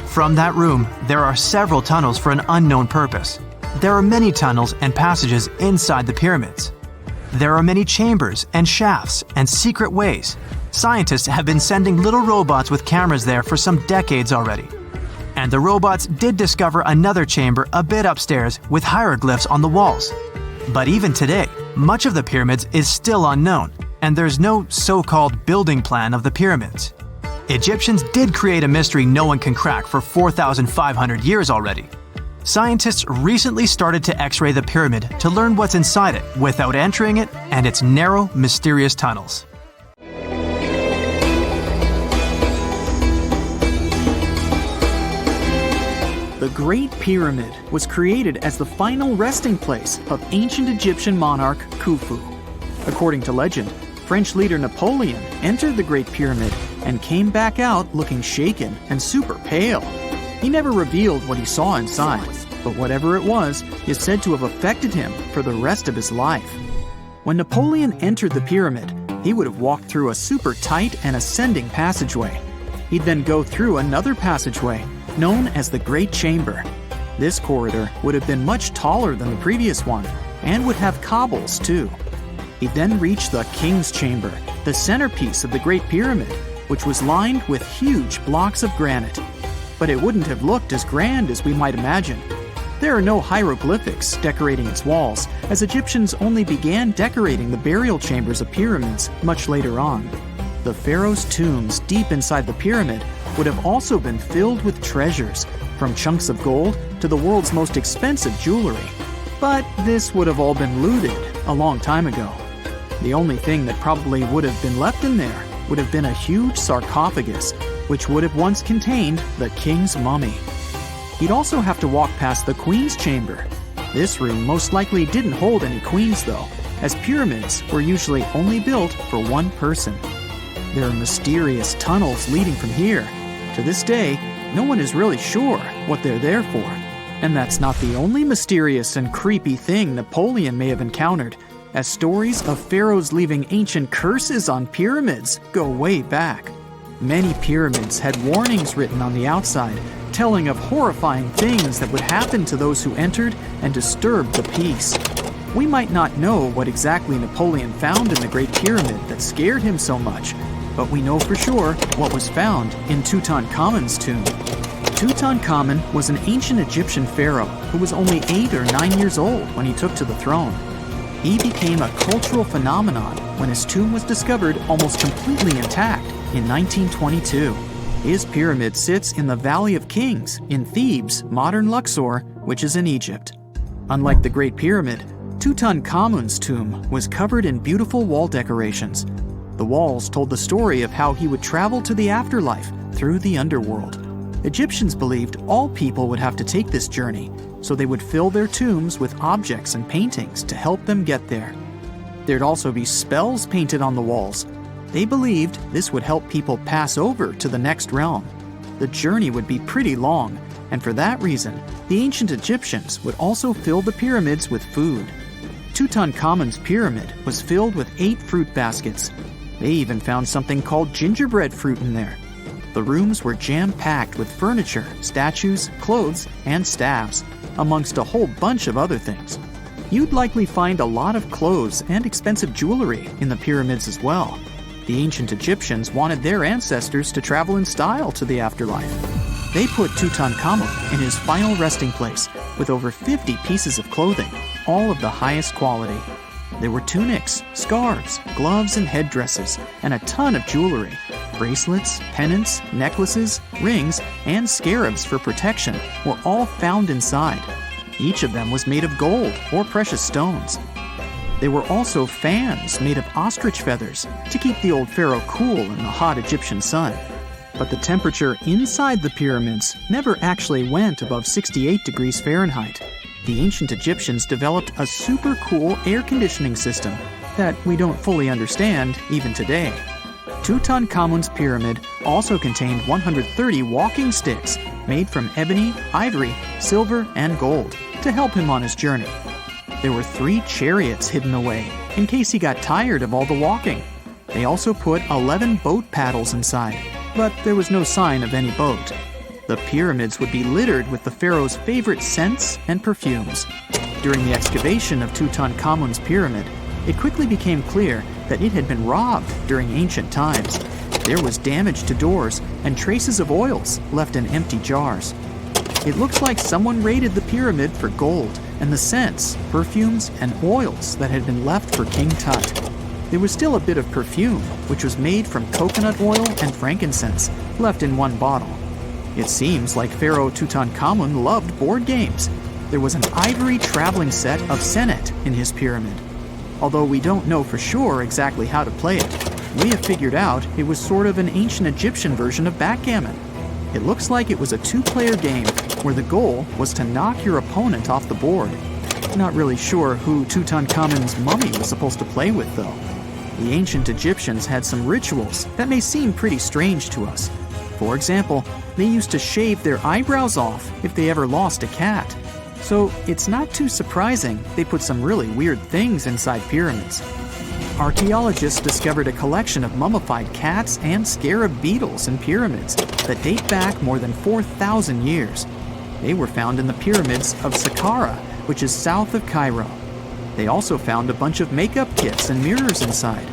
From that room, there are several tunnels for an unknown purpose. There are many tunnels and passages inside the pyramids. There are many chambers and shafts and secret ways. Scientists have been sending little robots with cameras there for some decades already. And the robots did discover another chamber a bit upstairs with hieroglyphs on the walls. But even today, much of the pyramids is still unknown, and there's no so-called building plan of the pyramids. Egyptians did create a mystery no one can crack for 4,500 years already. Scientists recently started to X-ray the pyramid to learn what's inside it without entering it and its narrow, mysterious tunnels. The Great Pyramid was created as the final resting place of ancient Egyptian monarch Khufu. According to legend, French leader Napoleon entered the Great Pyramid and came back out looking shaken and super pale. He never revealed what he saw inside, but whatever it was is said to have affected him for the rest of his life. When Napoleon entered the pyramid, he would have walked through a super tight and ascending passageway. He'd then go through another passageway, known as the Great Chamber. This corridor would have been much taller than the previous one, and would have cobbles too. He'd then reach the King's Chamber, the centerpiece of the Great Pyramid, which was lined with huge blocks of granite. But it wouldn't have looked as grand as we might imagine. There are no hieroglyphics decorating its walls, as Egyptians only began decorating the burial chambers of pyramids much later on. The pharaoh's tombs deep inside the pyramid would have also been filled with treasures, from chunks of gold to the world's most expensive jewelry. But this would have all been looted a long time ago. The only thing that probably would have been left in there would have been a huge sarcophagus, which would have once contained the king's mummy. He'd also have to walk past the Queen's Chamber. This room most likely didn't hold any queens though, as pyramids were usually only built for one person. There are mysterious tunnels leading from here. To this day, no one is really sure what they're there for. And that's not the only mysterious and creepy thing Napoleon may have encountered, as stories of pharaohs leaving ancient curses on pyramids go way back. Many pyramids had warnings written on the outside, telling of horrifying things that would happen to those who entered and disturbed the peace. We might not know what exactly Napoleon found in the Great Pyramid that scared him so much, but we know for sure what was found in Tutankhamun's tomb. Tutankhamun was an ancient Egyptian pharaoh who was only 8 or 9 years old when he took to the throne. He became a cultural phenomenon when his tomb was discovered almost completely intact in 1922. His pyramid sits in the Valley of Kings in Thebes, modern Luxor, which is in Egypt. Unlike the Great Pyramid, Tutankhamun's tomb was covered in beautiful wall decorations. The walls told the story of how he would travel to the afterlife through the underworld. Egyptians believed all people would have to take this journey, so they would fill their tombs with objects and paintings to help them get there. There'd also be spells painted on the walls. They believed this would help people pass over to the next realm. The journey would be pretty long, and for that reason, the ancient Egyptians would also fill the pyramids with food. Tutankhamun's pyramid was filled with 8 fruit baskets. They even found something called gingerbread fruit in there. The rooms were jam-packed with furniture, statues, clothes, and staffs, amongst a whole bunch of other things. You'd likely find a lot of clothes and expensive jewelry in the pyramids as well. The ancient Egyptians wanted their ancestors to travel in style to the afterlife. They put Tutankhamun in his final resting place with over 50 pieces of clothing, all of the highest quality. There were tunics, scarves, gloves, and headdresses, and a ton of jewelry. Bracelets, pendants, necklaces, rings, and scarabs for protection were all found inside. Each of them was made of gold or precious stones. There were also fans made of ostrich feathers to keep the old pharaoh cool in the hot Egyptian sun. But the temperature inside the pyramids never actually went above 68 degrees Fahrenheit. The ancient Egyptians developed a super cool air conditioning system that we don't fully understand even today. Tutankhamun's pyramid also contained 130 walking sticks made from ebony, ivory, silver, and gold to help him on his journey. There were 3 chariots hidden away in case he got tired of all the walking. They also put 11 boat paddles inside, but there was no sign of any boat. The pyramids would be littered with the pharaoh's favorite scents and perfumes. During the excavation of Tutankhamun's pyramid, it quickly became clear that it had been robbed during ancient times. There was damage to doors and traces of oils left in empty jars. It looks like someone raided the pyramid for gold and the scents, perfumes, and oils that had been left for King Tut. There was still a bit of perfume, which was made from coconut oil and frankincense, left in one bottle. It seems like Pharaoh Tutankhamun loved board games. There was an ivory traveling set of senet in his pyramid. Although we don't know for sure exactly how to play it, we have figured out it was sort of an ancient Egyptian version of backgammon. It looks like it was a 2-player game where the goal was to knock your opponent off the board. Not really sure who Tutankhamun's mummy was supposed to play with, though. The ancient Egyptians had some rituals that may seem pretty strange to us. For example, they used to shave their eyebrows off if they ever lost a cat. So it's not too surprising they put some really weird things inside pyramids. Archaeologists discovered a collection of mummified cats and scarab beetles in pyramids that date back more than 4,000 years. They were found in the pyramids of Saqqara, which is south of Cairo. They also found a bunch of makeup kits and mirrors inside.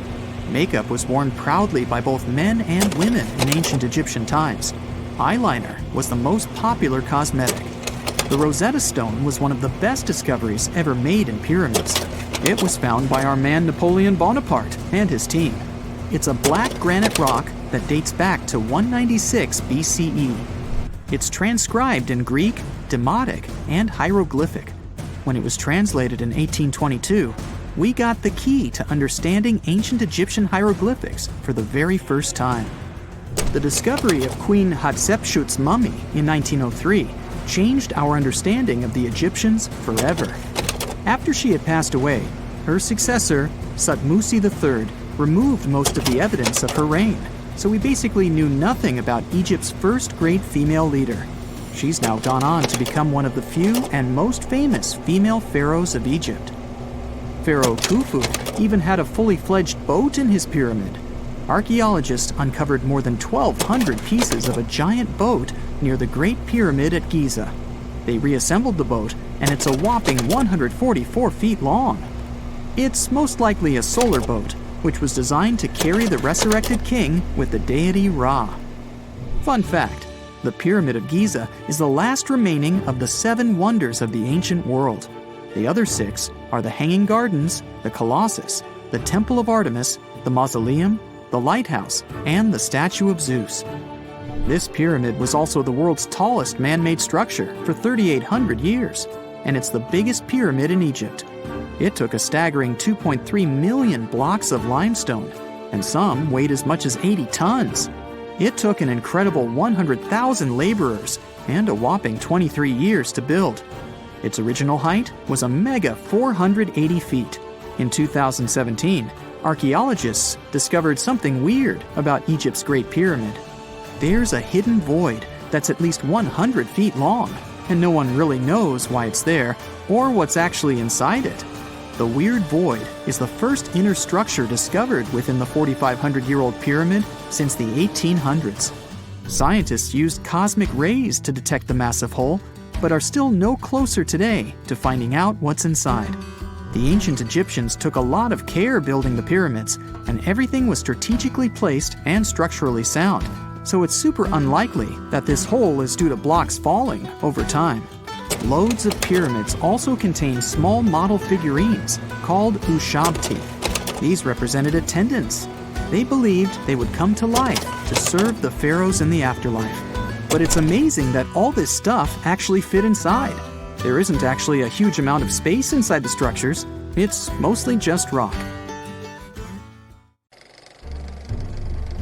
Makeup was worn proudly by both men and women in ancient Egyptian times. Eyeliner was the most popular cosmetic. The Rosetta Stone was one of the best discoveries ever made in pyramids. It was found by our man Napoleon Bonaparte and his team. It's a black granite rock that dates back to 196 BCE. It's transcribed in Greek, Demotic, and hieroglyphic. When it was translated in 1822, we got the key to understanding ancient Egyptian hieroglyphics for the very first time. The discovery of Queen Hatshepsut's mummy in 1903 changed our understanding of the Egyptians forever. After she had passed away, her successor, Thutmose III, removed most of the evidence of her reign, so we basically knew nothing about Egypt's first great female leader. She's now gone on to become one of the few and most famous female pharaohs of Egypt. Pharaoh Khufu even had a fully fledged boat in his pyramid. Archaeologists uncovered more than 1,200 pieces of a giant boat near the Great Pyramid at Giza. They reassembled the boat, and it's a whopping 144 feet long. It's most likely a solar boat, which was designed to carry the resurrected king with the deity Ra. Fun fact, the Pyramid of Giza is the last remaining of the 7 wonders of the ancient world. The other 6 are the Hanging Gardens, the Colossus, the Temple of Artemis, the Mausoleum, the Lighthouse, and the Statue of Zeus. This pyramid was also the world's tallest man-made structure for 3,800 years, and it's the biggest pyramid in Egypt. It took a staggering 2.3 million blocks of limestone, and some weighed as much as 80 tons. It took an incredible 100,000 laborers and a whopping 23 years to build. Its original height was a mega 480 feet. In 2017, archaeologists discovered something weird about Egypt's Great Pyramid. There's a hidden void that's at least 100 feet long, and no one really knows why it's there or what's actually inside it. The weird void is the first inner structure discovered within the 4,500-year-old pyramid since the 1800s. Scientists used cosmic rays to detect the massive hole, but are still no closer today to finding out what's inside. The ancient Egyptians took a lot of care building the pyramids, and everything was strategically placed and structurally sound, so it's super unlikely that this hole is due to blocks falling over time. Loads of pyramids also contain small model figurines called ushabti. These represented attendants. They believed they would come to life to serve the pharaohs in the afterlife. But it's amazing that all this stuff actually fit inside. There isn't actually a huge amount of space inside the structures. It's mostly just rock.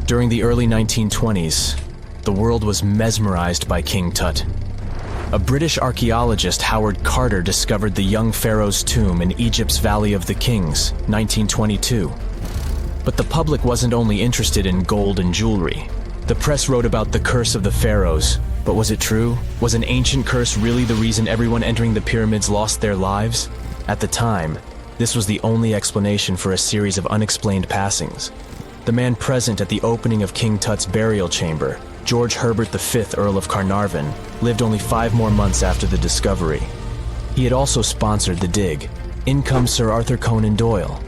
During the early 1920s, the world was mesmerized by King Tut. A British archaeologist, Howard Carter, discovered the young pharaoh's tomb in Egypt's Valley of the Kings, 1922. But the public wasn't only interested in gold and jewelry. The press wrote about the curse of the pharaohs, but was it true? Was an ancient curse really the reason everyone entering the pyramids lost their lives? At the time, this was the only explanation for a series of unexplained passings. The man present at the opening of King Tut's burial chamber, George Herbert V, Earl of Carnarvon, lived only 5 more months after the discovery. He had also sponsored the dig. In comes Sir Arthur Conan Doyle.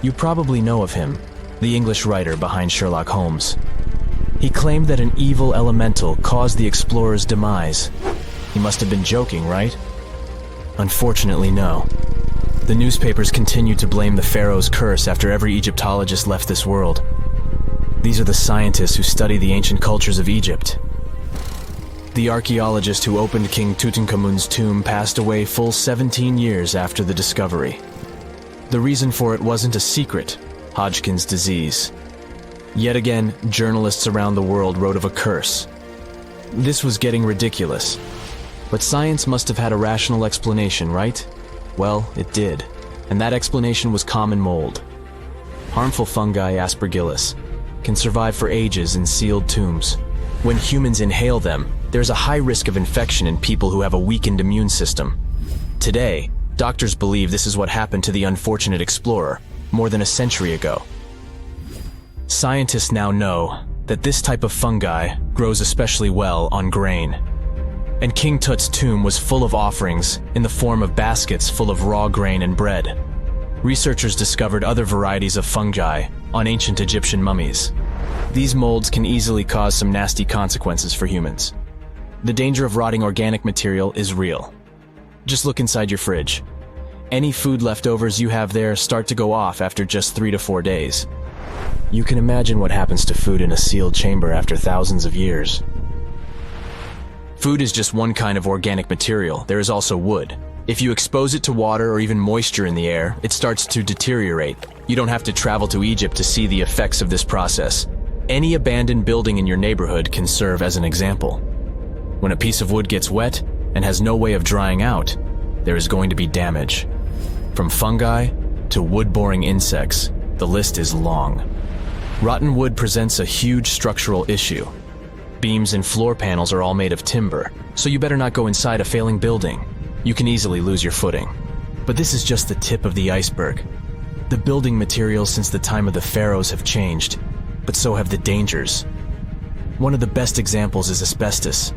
You probably know of him, the English writer behind Sherlock Holmes. He claimed that an evil elemental caused the explorer's demise. He must have been joking, right? Unfortunately, no. The newspapers continued to blame the pharaoh's curse after every Egyptologist left this world. These are the scientists who study the ancient cultures of Egypt. The archaeologist who opened King Tutankhamun's tomb passed away full 17 years after the discovery. The reason for it wasn't a secret: Hodgkin's disease. Yet again, journalists around the world wrote of a curse. This was getting ridiculous. But science must have had a rational explanation, right? Well, it did. And that explanation was common mold. Harmful fungi, Aspergillus, can survive for ages in sealed tombs. When humans inhale them, there's a high risk of infection in people who have a weakened immune system. Today, doctors believe this is what happened to the unfortunate explorer more than a century ago. Scientists now know that this type of fungi grows especially well on grain. And King Tut's tomb was full of offerings in the form of baskets full of raw grain and bread. Researchers discovered other varieties of fungi on ancient Egyptian mummies. These molds can easily cause some nasty consequences for humans. The danger of rotting organic material is real. Just look inside your fridge. Any food leftovers you have there start to go off after just 3 to 4 days. You can imagine what happens to food in a sealed chamber after thousands of years. Food is just one kind of organic material. There is also wood. If you expose it to water or even moisture in the air, it starts to deteriorate. You don't have to travel to Egypt to see the effects of this process. Any abandoned building in your neighborhood can serve as an example. When a piece of wood gets wet and has no way of drying out, there is going to be damage. From fungi to wood-boring insects, the list is long. Rotten wood presents a huge structural issue. Beams and floor panels are all made of timber, so you better not go inside a failing building. You can easily lose your footing. But this is just the tip of the iceberg. The building materials since the time of the pharaohs have changed, but so have the dangers. One of the best examples is asbestos.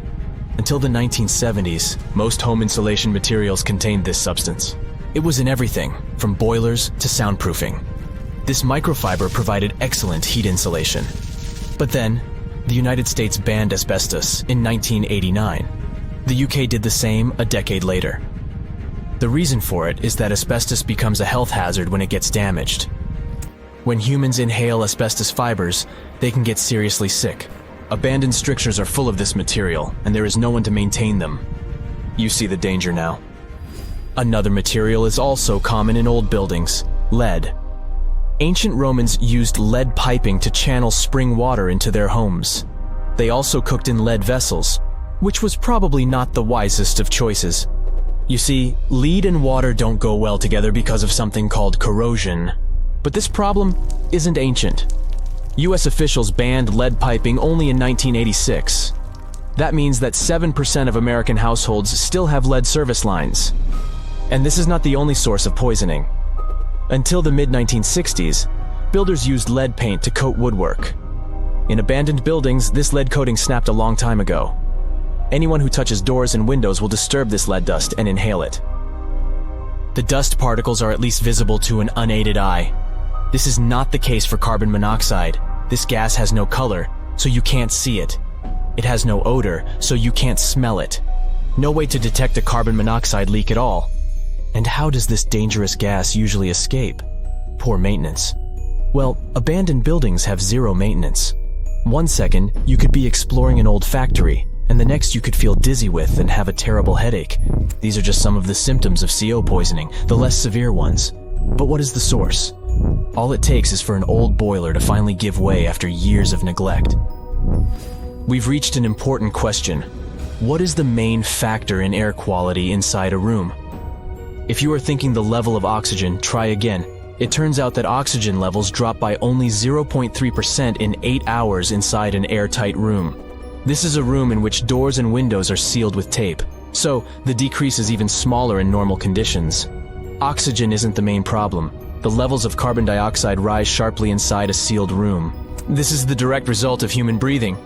Until the 1970s, most home insulation materials contained this substance. It was in everything, from boilers to soundproofing. This microfiber provided excellent heat insulation. But then, the United States banned asbestos in 1989. The UK did the same a decade later. The reason for it is that asbestos becomes a health hazard when it gets damaged. When humans inhale asbestos fibers, they can get seriously sick. Abandoned strictures are full of this material, and there is no one to maintain them. You see the danger now. Another material is also common in old buildings: lead. Ancient Romans used lead piping to channel spring water into their homes. They also cooked in lead vessels, which was probably not the wisest of choices. You see, lead and water don't go well together because of something called corrosion. But this problem isn't ancient. US officials banned lead piping only in 1986. That means that 7% of American households still have lead service lines. And this is not the only source of poisoning. Until the mid-1960s, builders used lead paint to coat woodwork. In abandoned buildings, this lead coating snapped a long time ago. Anyone who touches doors and windows will disturb this lead dust and inhale it. The dust particles are at least visible to an unaided eye. This is not the case for carbon monoxide. This gas has no color, so you can't see it. It has no odor, so you can't smell it. No way to detect a carbon monoxide leak at all. And how does this dangerous gas usually escape? Poor maintenance. Well, abandoned buildings have zero maintenance. 1 second, you could be exploring an old factory, and the next you could feel dizzy with and have a terrible headache. These are just some of the symptoms of CO poisoning, the less severe ones. But what is the source? All it takes is for an old boiler to finally give way after years of neglect. We've reached an important question. What is the main factor in air quality inside a room? If you are thinking the level of oxygen, try again. It turns out that oxygen levels drop by only 0.3% in 8 hours inside an airtight room. This is a room in which doors and windows are sealed with tape, so the decrease is even smaller in normal conditions. Oxygen isn't the main problem. The levels of carbon dioxide rise sharply inside a sealed room. This is the direct result of human breathing.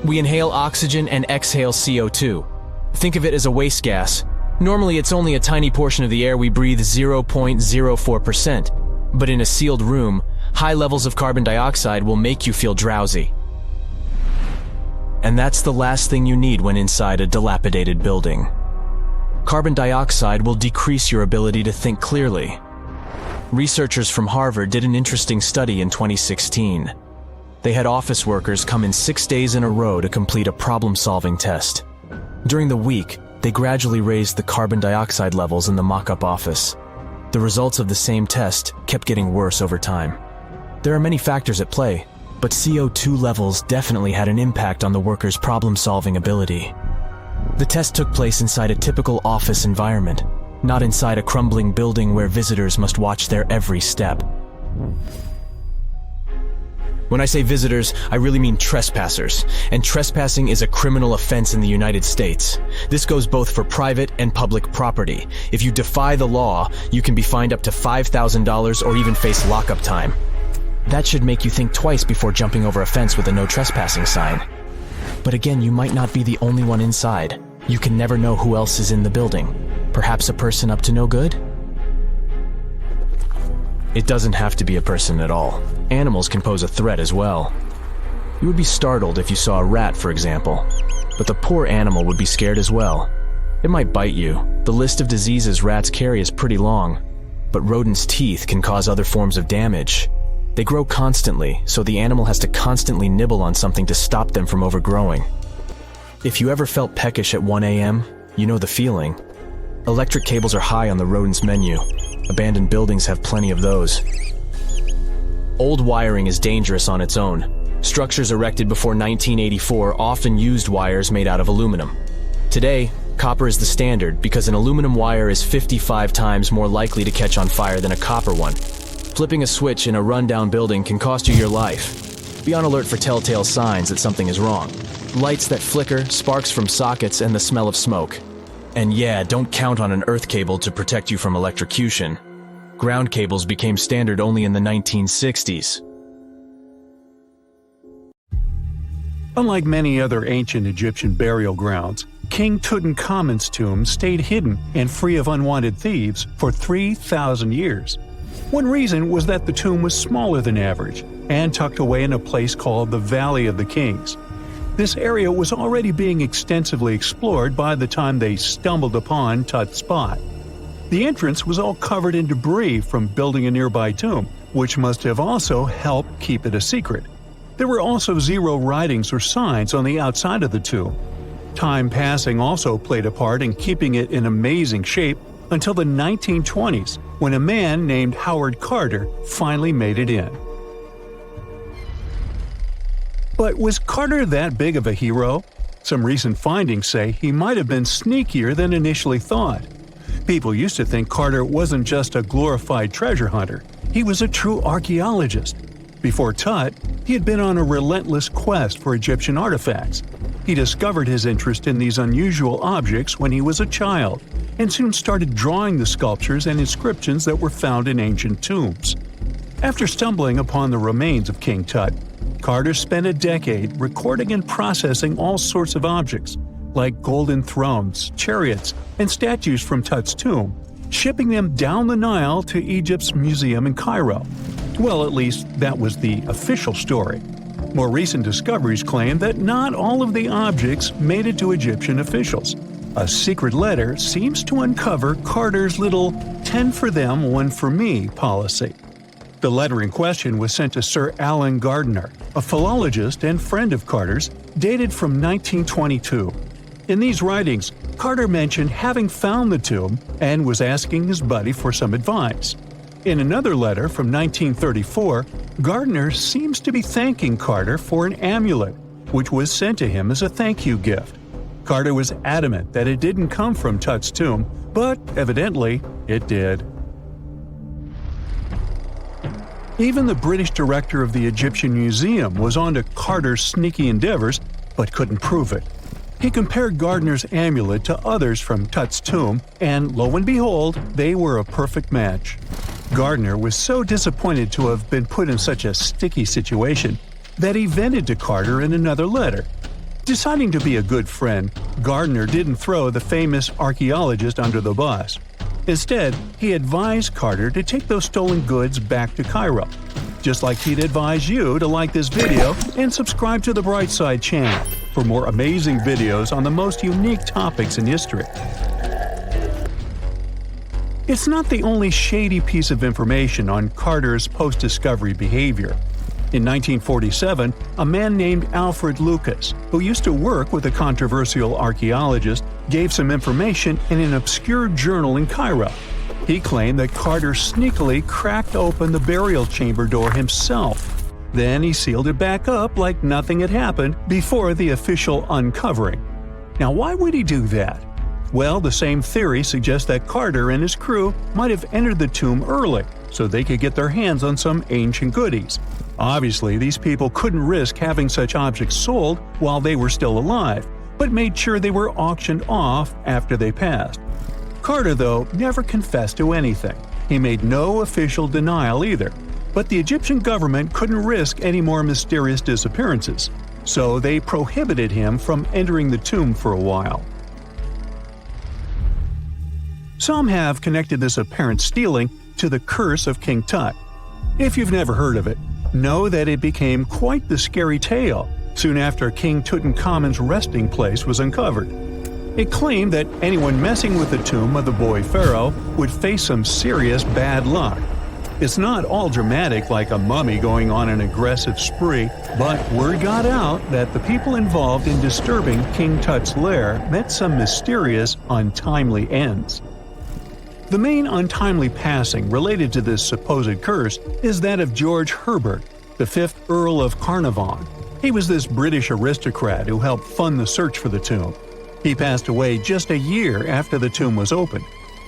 We inhale oxygen and exhale CO2. Think of it as a waste gas. Normally it's only a tiny portion of the air we breathe, 0.04%. But in a sealed room, high levels of carbon dioxide will make you feel drowsy. And that's the last thing you need when inside a dilapidated building. Carbon dioxide will decrease your ability to think clearly. Researchers from Harvard did an interesting study in 2016. They had office workers come in 6 days in a row to complete a problem-solving test. During the week, they gradually raised the carbon dioxide levels in the mock-up office. The results of the same test kept getting worse over time. There are many factors at play, but CO2 levels definitely had an impact on the workers' problem-solving ability. The test took place inside a typical office environment, not inside a crumbling building where visitors must watch their every step. When I say visitors, I really mean trespassers, and trespassing is a criminal offense in the United States. This goes both for private and public property. If you defy the law, you can be fined up to $5,000 or even face lockup time. That should make you think twice before jumping over a fence with a no trespassing sign. But again, you might not be the only one inside. You can never know who else is in the building. Perhaps a person up to no good? It doesn't have to be a person at all. Animals can pose a threat as well. You would be startled if you saw a rat, for example. But the poor animal would be scared as well. It might bite you. The list of diseases rats carry is pretty long. But rodents' teeth can cause other forms of damage. They grow constantly, so the animal has to constantly nibble on something to stop them from overgrowing. If you ever felt peckish at 1 a.m., you know the feeling. Electric cables are high on the rodents' menu. Abandoned buildings have plenty of those. Old wiring is dangerous on its own. Structures erected before 1984 often used wires made out of aluminum. Today, copper is the standard because an aluminum wire is 55 times more likely to catch on fire than a copper one. Flipping a switch in a rundown building can cost you your life. Be on alert for telltale signs that something is wrong. Lights that flicker, sparks from sockets, and the smell of smoke. And yeah, don't count on an earth cable to protect you from electrocution. Ground cables became standard only in the 1960s. Unlike many other ancient Egyptian burial grounds, King Tutankhamun's tomb stayed hidden and free of unwanted thieves for 3,000 years. One reason was that the tomb was smaller than average and tucked away in a place called the Valley of the Kings. This area was already being extensively explored by the time they stumbled upon Tut's spot. The entrance was all covered in debris from building a nearby tomb, which must have also helped keep it a secret. There were also 0 writings or signs on the outside of the tomb. Time passing also played a part in keeping it in amazing shape until the 1920s, when a man named Howard Carter finally made it in. But was Carter that big of a hero? Some recent findings say he might have been sneakier than initially thought. People used to think Carter wasn't just a glorified treasure hunter, he was a true archaeologist. Before Tut, he had been on a relentless quest for Egyptian artifacts. He discovered his interest in these unusual objects when he was a child, and soon started drawing the sculptures and inscriptions that were found in ancient tombs. After stumbling upon the remains of King Tut, Carter spent a decade recording and processing all sorts of objects, like golden thrones, chariots, and statues from Tut's tomb, shipping them down the Nile to Egypt's museum in Cairo. Well, at least that was the official story. More recent discoveries claim that not all of the objects made it to Egyptian officials. A secret letter seems to uncover Carter's little 10 for them, 1 for me policy. The letter in question was sent to Sir Alan Gardner, a philologist and friend of Carter's, dated from 1922. In these writings, Carter mentioned having found the tomb and was asking his buddy for some advice. In another letter from 1934, Gardner seems to be thanking Carter for an amulet, which was sent to him as a thank you gift. Carter was adamant that it didn't come from Tut's tomb, but evidently it did. Even the British director of the Egyptian Museum was onto Carter's sneaky endeavors, but couldn't prove it. He compared Gardner's amulet to others from Tut's tomb, and lo and behold, they were a perfect match. Gardner was so disappointed to have been put in such a sticky situation that he vented to Carter in another letter. Deciding to be a good friend, Gardner didn't throw the famous archaeologist under the bus. Instead, he advised Carter to take those stolen goods back to Cairo, just like he'd advise you to like this video and subscribe to the Brightside channel for more amazing videos on the most unique topics in history. It's not the only shady piece of information on Carter's post-discovery behavior. In 1947, a man named Alfred Lucas, who used to work with a controversial archaeologist, gave some information in an obscure journal in Cairo. He claimed that Carter sneakily cracked open the burial chamber door himself. Then he sealed it back up like nothing had happened before the official uncovering. Now, why would he do that? Well, the same theory suggests that Carter and his crew might have entered the tomb early so they could get their hands on some ancient goodies. Obviously, these people couldn't risk having such objects sold while they were still alive, but made sure they were auctioned off after they passed. Carter, though, never confessed to anything. He made no official denial either, but the Egyptian government couldn't risk any more mysterious disappearances, so they prohibited him from entering the tomb for a while. Some have connected this apparent stealing to the curse of King Tut. If you've never heard of it, know that it became quite the scary tale soon after King Tutankhamun's resting place was uncovered. It claimed that anyone messing with the tomb of the boy pharaoh would face some serious bad luck. It's not all dramatic like a mummy going on an aggressive spree, but word got out that the people involved in disturbing King Tut's lair met some mysterious, untimely ends. The main untimely passing related to this supposed curse is that of George Herbert, the 5th Earl of Carnarvon. He was this British aristocrat who helped fund the search for the tomb. He passed away just a year after the tomb was opened.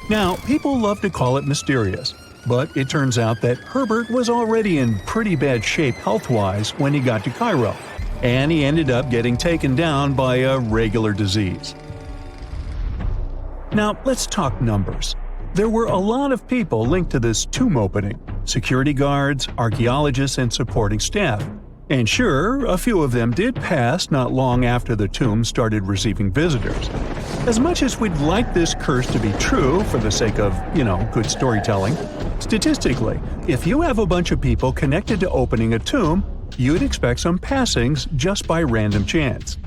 Now, people love to call it mysterious, but it turns out that Herbert was already in pretty bad shape health-wise when he got to Cairo, and he ended up getting taken down by a regular disease. Now, let's talk numbers. There were a lot of people linked to this tomb opening – security guards, archaeologists, and supporting staff. And sure, a few of them did pass not long after the tomb started receiving visitors. As much as we'd like this curse to be true for the sake of, good storytelling, statistically, if you have a bunch of people connected to opening a tomb, you'd expect some passings just by random chance.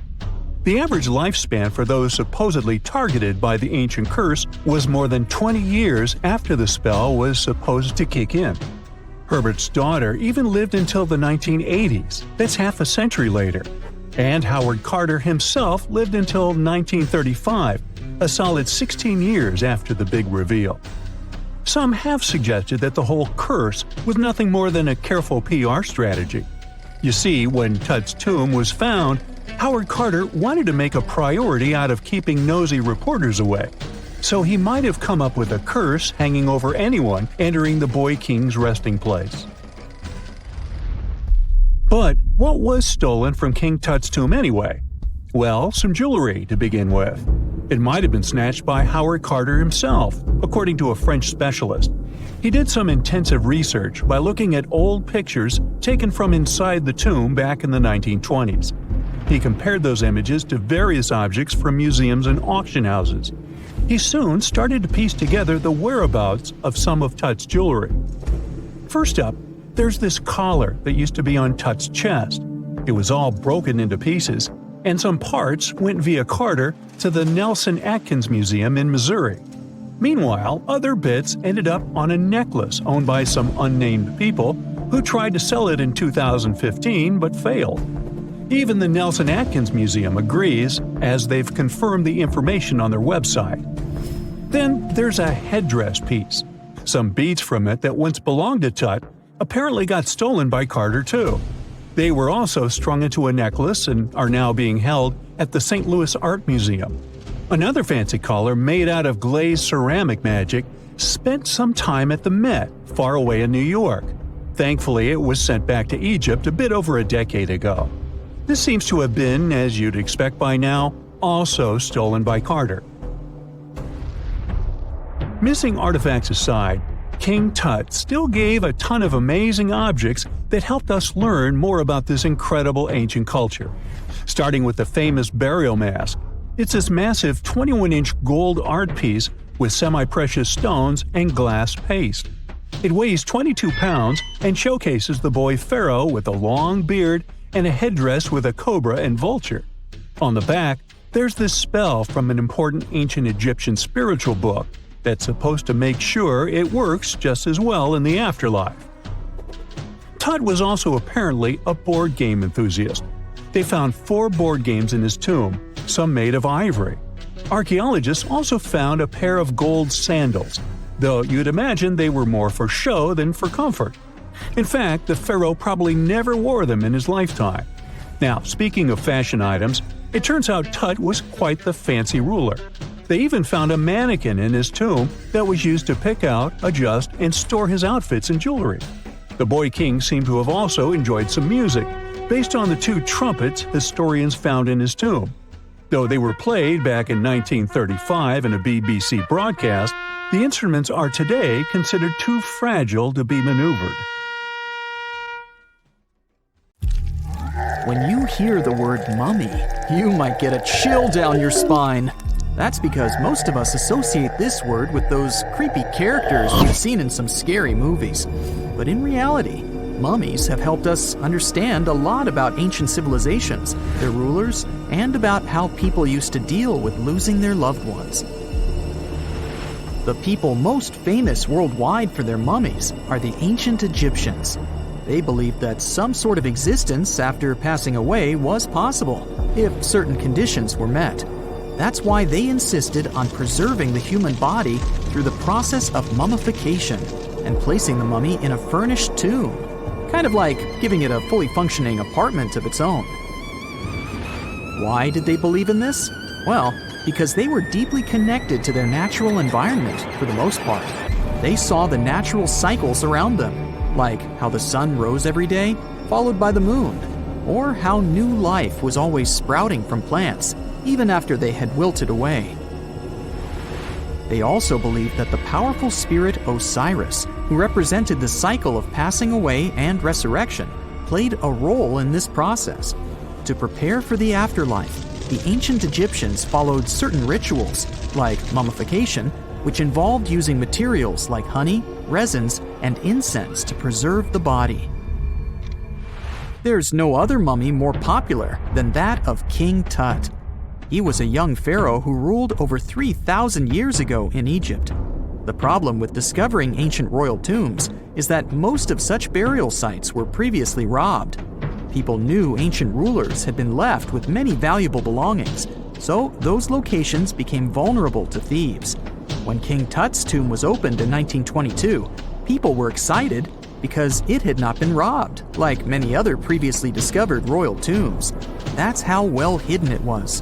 The average lifespan for those supposedly targeted by the ancient curse was more than 20 years after the spell was supposed to kick in. Herbert's daughter even lived until the 1980s, that's half a century later. And Howard Carter himself lived until 1935, a solid 16 years after the big reveal. Some have suggested that the whole curse was nothing more than a careful PR strategy. You see, when Tut's tomb was found, Howard Carter wanted to make a priority out of keeping nosy reporters away. So he might have come up with a curse hanging over anyone entering the boy king's resting place. But what was stolen from King Tut's tomb anyway? Well, some jewelry to begin with. It might have been snatched by Howard Carter himself, according to a French specialist. He did some intensive research by looking at old pictures taken from inside the tomb back in the 1920s. He compared those images to various objects from museums and auction houses. He soon started to piece together the whereabouts of some of Tut's jewelry. First up, there's this collar that used to be on Tut's chest. It was all broken into pieces, and some parts went via Carter to the Nelson Atkins Museum in Missouri. Meanwhile, other bits ended up on a necklace owned by some unnamed people who tried to sell it in 2015 but failed. Even the Nelson Atkins Museum agrees, as they've confirmed the information on their website. Then there's a headdress piece. Some beads from it that once belonged to Tut apparently got stolen by Carter too. They were also strung into a necklace and are now being held at the St. Louis Art Museum. Another fancy collar made out of glazed ceramic magic spent some time at the Met, far away in New York. Thankfully, it was sent back to Egypt a bit over a decade ago. This seems to have been, as you'd expect by now, also stolen by Carter. Missing artifacts aside, King Tut still gave a ton of amazing objects that helped us learn more about this incredible ancient culture. Starting with the famous burial mask. It's this massive 21-inch gold art piece with semi-precious stones and glass paste. It weighs 22 pounds and showcases the boy pharaoh with a long beard and a headdress with a cobra and vulture. On the back, there's this spell from an important ancient Egyptian spiritual book that's supposed to make sure it works just as well in the afterlife. Tut was also apparently a board game enthusiast. They found 4 board games in his tomb, some made of ivory. Archaeologists also found a pair of gold sandals, though you'd imagine they were more for show than for comfort. In fact, the pharaoh probably never wore them in his lifetime. Now, speaking of fashion items, it turns out Tut was quite the fancy ruler. They even found a mannequin in his tomb that was used to pick out, adjust, and store his outfits and jewelry. The boy king seemed to have also enjoyed some music, based on the 2 trumpets historians found in his tomb. Though they were played back in 1935 in a BBC broadcast, the instruments are today considered too fragile to be maneuvered. When you hear the word mummy, you might get a chill down your spine. That's because most of us associate this word with those creepy characters we've seen in some scary movies. But in reality, mummies have helped us understand a lot about ancient civilizations, their rulers, and about how people used to deal with losing their loved ones. The people most famous worldwide for their mummies are the ancient Egyptians. They believed that some sort of existence after passing away was possible, if certain conditions were met. That's why they insisted on preserving the human body through the process of mummification and placing the mummy in a furnished tomb, kind of like giving it a fully functioning apartment of its own. Why did they believe in this? Well, because they were deeply connected to their natural environment for the most part. They saw the natural cycles around them, like how the sun rose every day, followed by the moon, or how new life was always sprouting from plants, even after they had wilted away. They also believed that the powerful spirit Osiris, who represented the cycle of passing away and resurrection, played a role in this process. To prepare for the afterlife, the ancient Egyptians followed certain rituals, like mummification, which involved using materials like honey, resins, and incense to preserve the body. There's no other mummy more popular than that of King Tut. He was a young pharaoh who ruled over 3,000 years ago in Egypt. The problem with discovering ancient royal tombs is that most of such burial sites were previously robbed. People knew ancient rulers had been left with many valuable belongings, so those locations became vulnerable to thieves. When King Tut's tomb was opened in 1922, people were excited because it had not been robbed, like many other previously discovered royal tombs. That's how well hidden it was.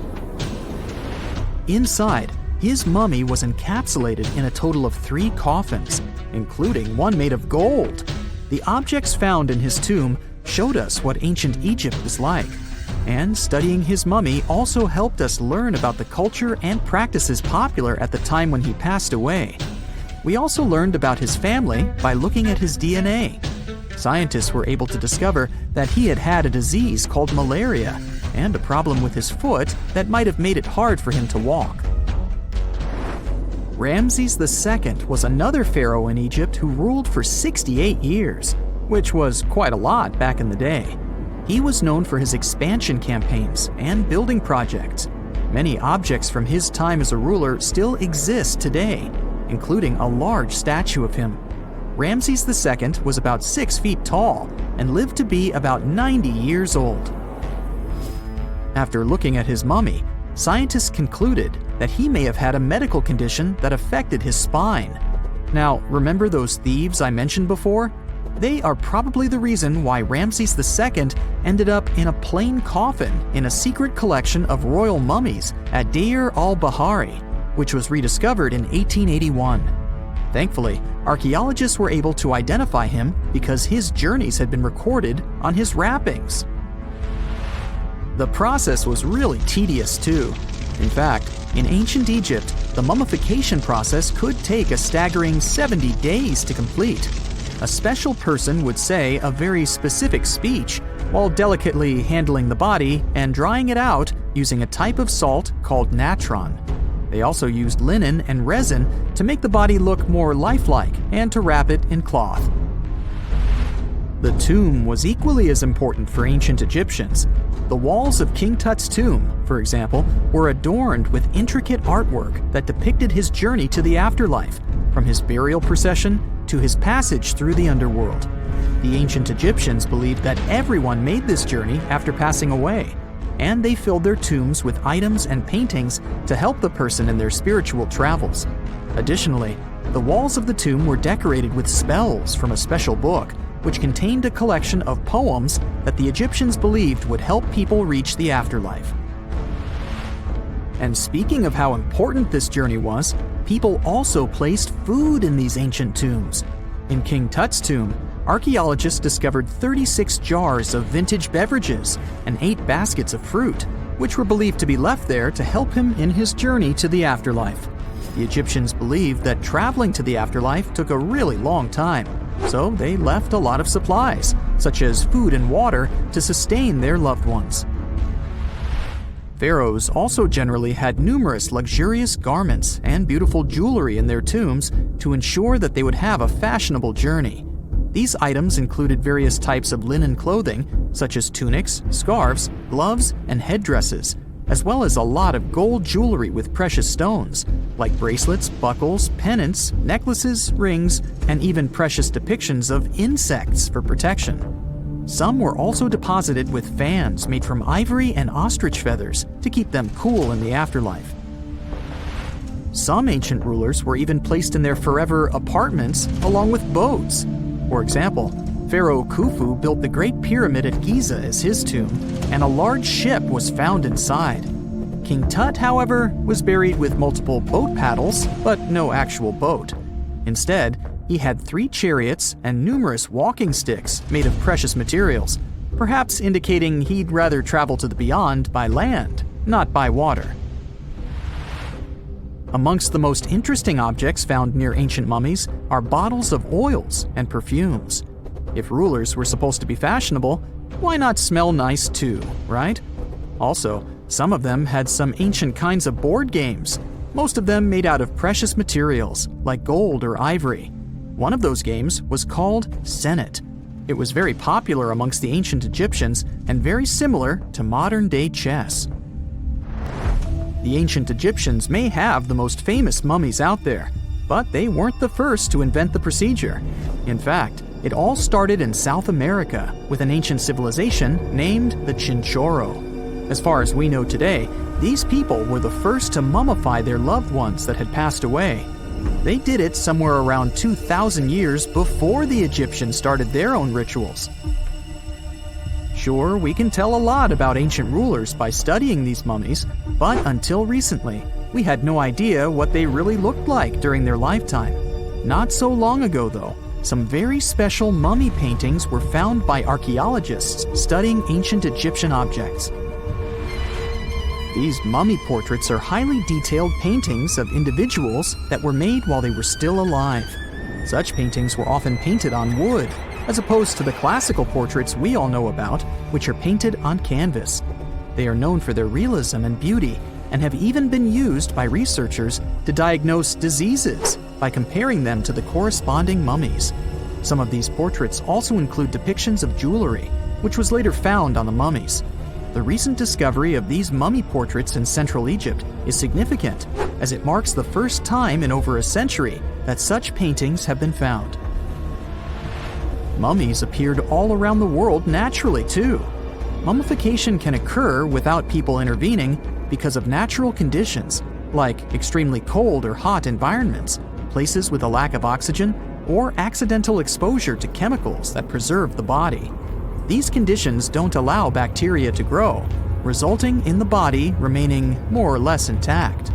Inside, his mummy was encapsulated in a total of 3 coffins, including one made of gold. The objects found in his tomb showed us what ancient Egypt was like, and studying his mummy also helped us learn about the culture and practices popular at the time when he passed away. We also learned about his family by looking at his DNA. Scientists were able to discover that he had had a disease called malaria and a problem with his foot that might have made it hard for him to walk. Ramses II was another pharaoh in Egypt who ruled for 68 years, which was quite a lot back in the day. He was known for his expansion campaigns and building projects. Many objects from his time as a ruler still exist today, including a large statue of him. Ramses II was about 6 feet tall and lived to be about 90 years old. After looking at his mummy, scientists concluded that he may have had a medical condition that affected his spine. Now, remember those thieves I mentioned before? They are probably the reason why Ramses II ended up in a plain coffin in a secret collection of royal mummies at Deir al-Bahari, which was rediscovered in 1881. Thankfully, archaeologists were able to identify him because his journeys had been recorded on his wrappings. The process was really tedious too. In fact, in ancient Egypt, the mummification process could take a staggering 70 days to complete. A special person would say a very specific speech while delicately handling the body and drying it out using a type of salt called natron. They also used linen and resin to make the body look more lifelike and to wrap it in cloth. The tomb was equally as important for ancient Egyptians. The walls of King Tut's tomb, for example, were adorned with intricate artwork that depicted his journey to the afterlife, from his burial procession to his passage through the underworld. The ancient Egyptians believed that everyone made this journey after passing away, and they filled their tombs with items and paintings to help the person in their spiritual travels. Additionally, the walls of the tomb were decorated with spells from a special book, which contained a collection of poems that the Egyptians believed would help people reach the afterlife. And speaking of how important this journey was, people also placed food in these ancient tombs. In King Tut's tomb, archaeologists discovered 36 jars of vintage beverages and 8 baskets of fruit, which were believed to be left there to help him in his journey to the afterlife. The Egyptians believed that traveling to the afterlife took a really long time, so they left a lot of supplies, such as food and water, to sustain their loved ones. Pharaohs also generally had numerous luxurious garments and beautiful jewelry in their tombs to ensure that they would have a fashionable journey. These items included various types of linen clothing, such as tunics, scarves, gloves, and headdresses, as well as a lot of gold jewelry with precious stones, like bracelets, buckles, pendants, necklaces, rings, and even precious depictions of insects for protection. Some were also deposited with fans made from ivory and ostrich feathers to keep them cool in the afterlife. Some ancient rulers were even placed in their forever apartments along with boats. For example, Pharaoh Khufu built the Great Pyramid at Giza as his tomb, and a large ship was found inside. King Tut, however, was buried with multiple boat paddles, but no actual boat. Instead, he had 3 chariots and numerous walking sticks made of precious materials, perhaps indicating he'd rather travel to the beyond by land, not by water. Amongst the most interesting objects found near ancient mummies are bottles of oils and perfumes. If rulers were supposed to be fashionable, why not smell nice too, right? Also, some of them had some ancient kinds of board games, most of them made out of precious materials like gold or ivory. One of those games was called Senet. It was very popular amongst the ancient Egyptians and very similar to modern-day chess. The ancient Egyptians may have the most famous mummies out there, But they weren't the first to invent the procedure. In fact, it all started in South America with an ancient civilization named the Chinchorro. As far as we know today, these people were the first to mummify their loved ones that had passed away. They did it somewhere around 2,000 years before the Egyptians started their own rituals. Sure, we can tell a lot about ancient rulers by studying these mummies, but until recently, we had no idea what they really looked like during their lifetime. Not so long ago, though, some very special mummy paintings were found by archaeologists studying ancient Egyptian objects. These mummy portraits are highly detailed paintings of individuals that were made while they were still alive. Such paintings were often painted on wood, as opposed to the classical portraits we all know about, which are painted on canvas. They are known for their realism and beauty, and have even been used by researchers to diagnose diseases by comparing them to the corresponding mummies. Some of these portraits also include depictions of jewelry, which was later found on the mummies. The recent discovery of these mummy portraits in Central Egypt is significant, as it marks the first time in over a century that such paintings have been found. Mummies appeared all around the world naturally, too. Mummification can occur without people intervening because of natural conditions, like extremely cold or hot environments, places with a lack of oxygen, or accidental exposure to chemicals that preserve the body. These conditions don't allow bacteria to grow, resulting in the body remaining more or less intact.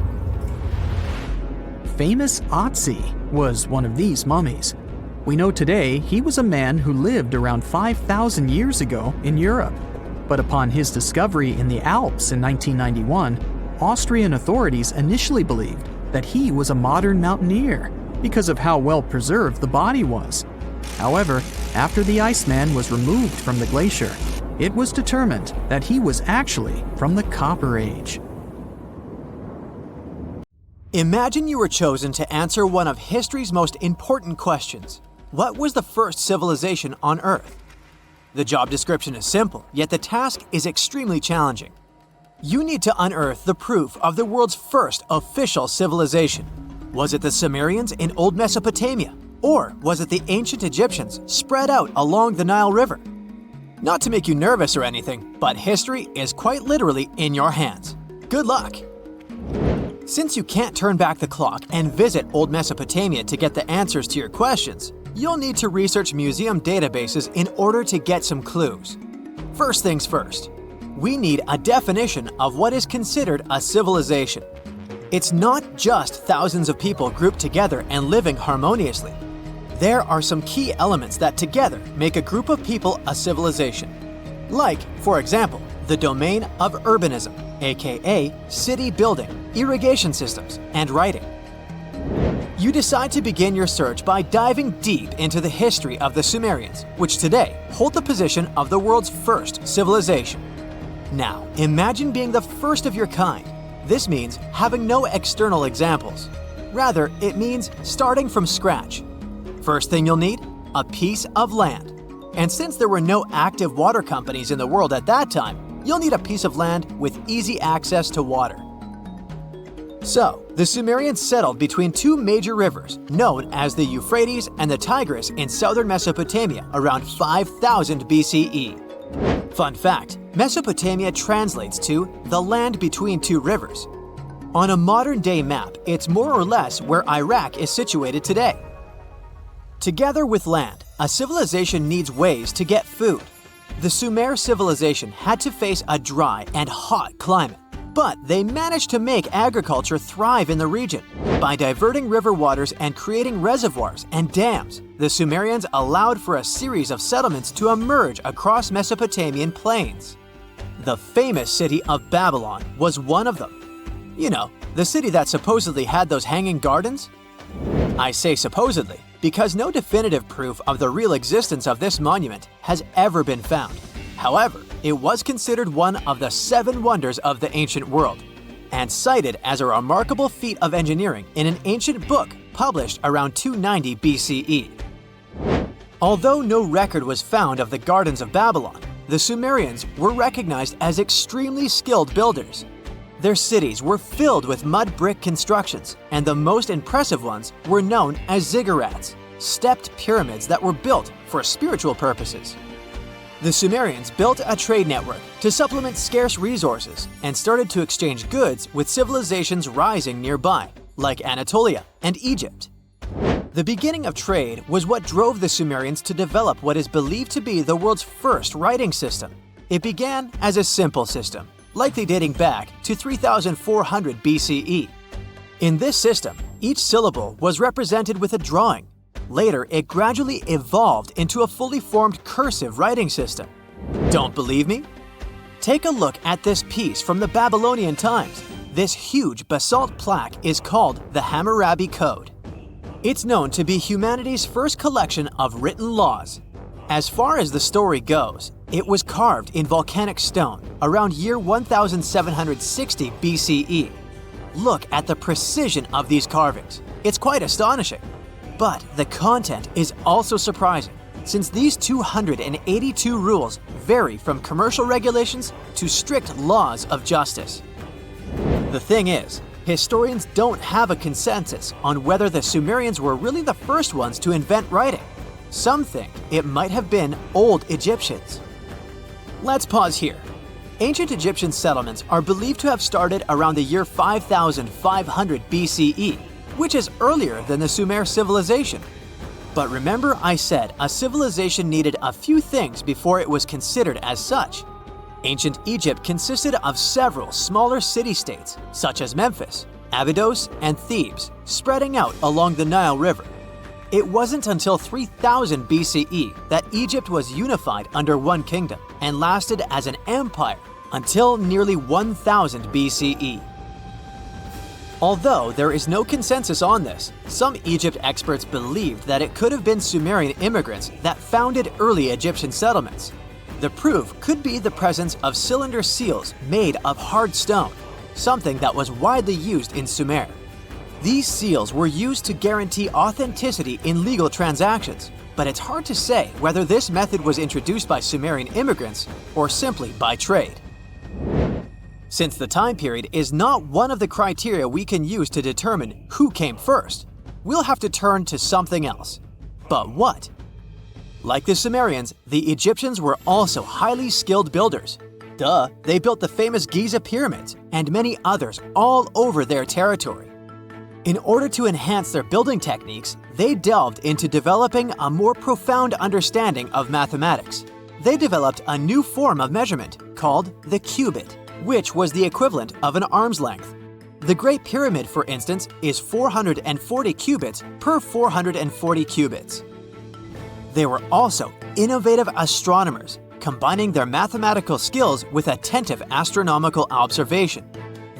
Famous Otzi was one of these mummies. We know today he was a man who lived around 5,000 years ago in Europe. But upon his discovery in the Alps in 1991, Austrian authorities initially believed that he was a modern mountaineer because of how well preserved the body was. However, after the Iceman was removed from the glacier, it was determined that he was actually from the Copper Age. Imagine you were chosen to answer one of history's most important questions. What was the first civilization on Earth? The job description is simple, yet the task is extremely challenging. You need to unearth the proof of the world's first official civilization. Was it the Sumerians in Old Mesopotamia? Or was it the ancient Egyptians spread out along the Nile River? Not to make you nervous or anything, but history is quite literally in your hands. Good luck! Since you can't turn back the clock and visit Old Mesopotamia to get the answers to your questions, you'll need to research museum databases in order to get some clues. First things first, we need a definition of what is considered a civilization. It's not just thousands of people grouped together and living harmoniously. There are some key elements that together make a group of people a civilization. Like, for example, the domain of urbanism, aka city building, irrigation systems, and writing. You decide to begin your search by diving deep into the history of the Sumerians, which today hold the position of the world's first civilization. Now, imagine being the first of your kind. This means having no external examples. Rather, it means starting from scratch. First thing you'll need, a piece of land. And since there were no active water companies in the world at that time, you'll need a piece of land with easy access to water. So, the Sumerians settled between two major rivers, known as the Euphrates and the Tigris in southern Mesopotamia around 5000 BCE. Fun fact, Mesopotamia translates to the land between two rivers. On a modern-day map, it's more or less where Iraq is situated today. Together with land, a civilization needs ways to get food. The Sumer civilization had to face a dry and hot climate, but they managed to make agriculture thrive in the region. By diverting river waters and creating reservoirs and dams, the Sumerians allowed for a series of settlements to emerge across Mesopotamian plains. The famous city of Babylon was one of them. You know, the city that supposedly had those hanging gardens? I say supposedly because no definitive proof of the real existence of this monument has ever been found. However, it was considered one of the 7 wonders of the ancient world, and cited as a remarkable feat of engineering in an ancient book published around 290 BCE. Although no record was found of the Gardens of Babylon, the Sumerians were recognized as extremely skilled builders. Their cities were filled with mud brick constructions, and the most impressive ones were known as ziggurats, stepped pyramids that were built for spiritual purposes. The Sumerians built a trade network to supplement scarce resources and started to exchange goods with civilizations rising nearby, like Anatolia and Egypt. The beginning of trade was what drove the Sumerians to develop what is believed to be the world's first writing system. It began as a simple system, likely dating back to 3400 BCE. In this system, each syllable was represented with a drawing. Later, it gradually evolved into a fully formed cursive writing system. Don't believe me? Take a look at this piece from the Babylonian times. This huge basalt plaque is called the Hammurabi Code. It's known to be humanity's first collection of written laws. As far as the story goes, it was carved in volcanic stone around year 1760 BCE. Look at the precision of these carvings. It's quite astonishing. But the content is also surprising, since these 282 rules vary from commercial regulations to strict laws of justice. The thing is, historians don't have a consensus on whether the Sumerians were really the first ones to invent writing. Some think it might have been old Egyptians. Let's pause here. Ancient Egyptian settlements are believed to have started around the year 5500 BCE, which is earlier than the Sumer civilization. But remember I said a civilization needed a few things before it was considered as such. Ancient Egypt consisted of several smaller city-states, such as Memphis, Abydos, and Thebes, spreading out along the Nile River. It wasn't until 3000 BCE that Egypt was unified under one kingdom and lasted as an empire until nearly 1000 BCE. Although there is no consensus on this, some Egypt experts believed that it could have been Sumerian immigrants that founded early Egyptian settlements. The proof could be the presence of cylinder seals made of hard stone, something that was widely used in Sumer. These seals were used to guarantee authenticity in legal transactions, but it's hard to say whether this method was introduced by Sumerian immigrants or simply by trade. Since the time period is not one of the criteria we can use to determine who came first, we'll have to turn to something else. But what? Like the Sumerians, the Egyptians were also highly skilled builders. Duh, they built the famous Giza pyramids and many others all over their territory. In order to enhance their building techniques, they delved into developing a more profound understanding of mathematics. They developed a new form of measurement called the cubit, which was the equivalent of an arm's length. The Great Pyramid, for instance, is 440 cubits per 440 cubits. They were also innovative astronomers, combining their mathematical skills with attentive astronomical observation.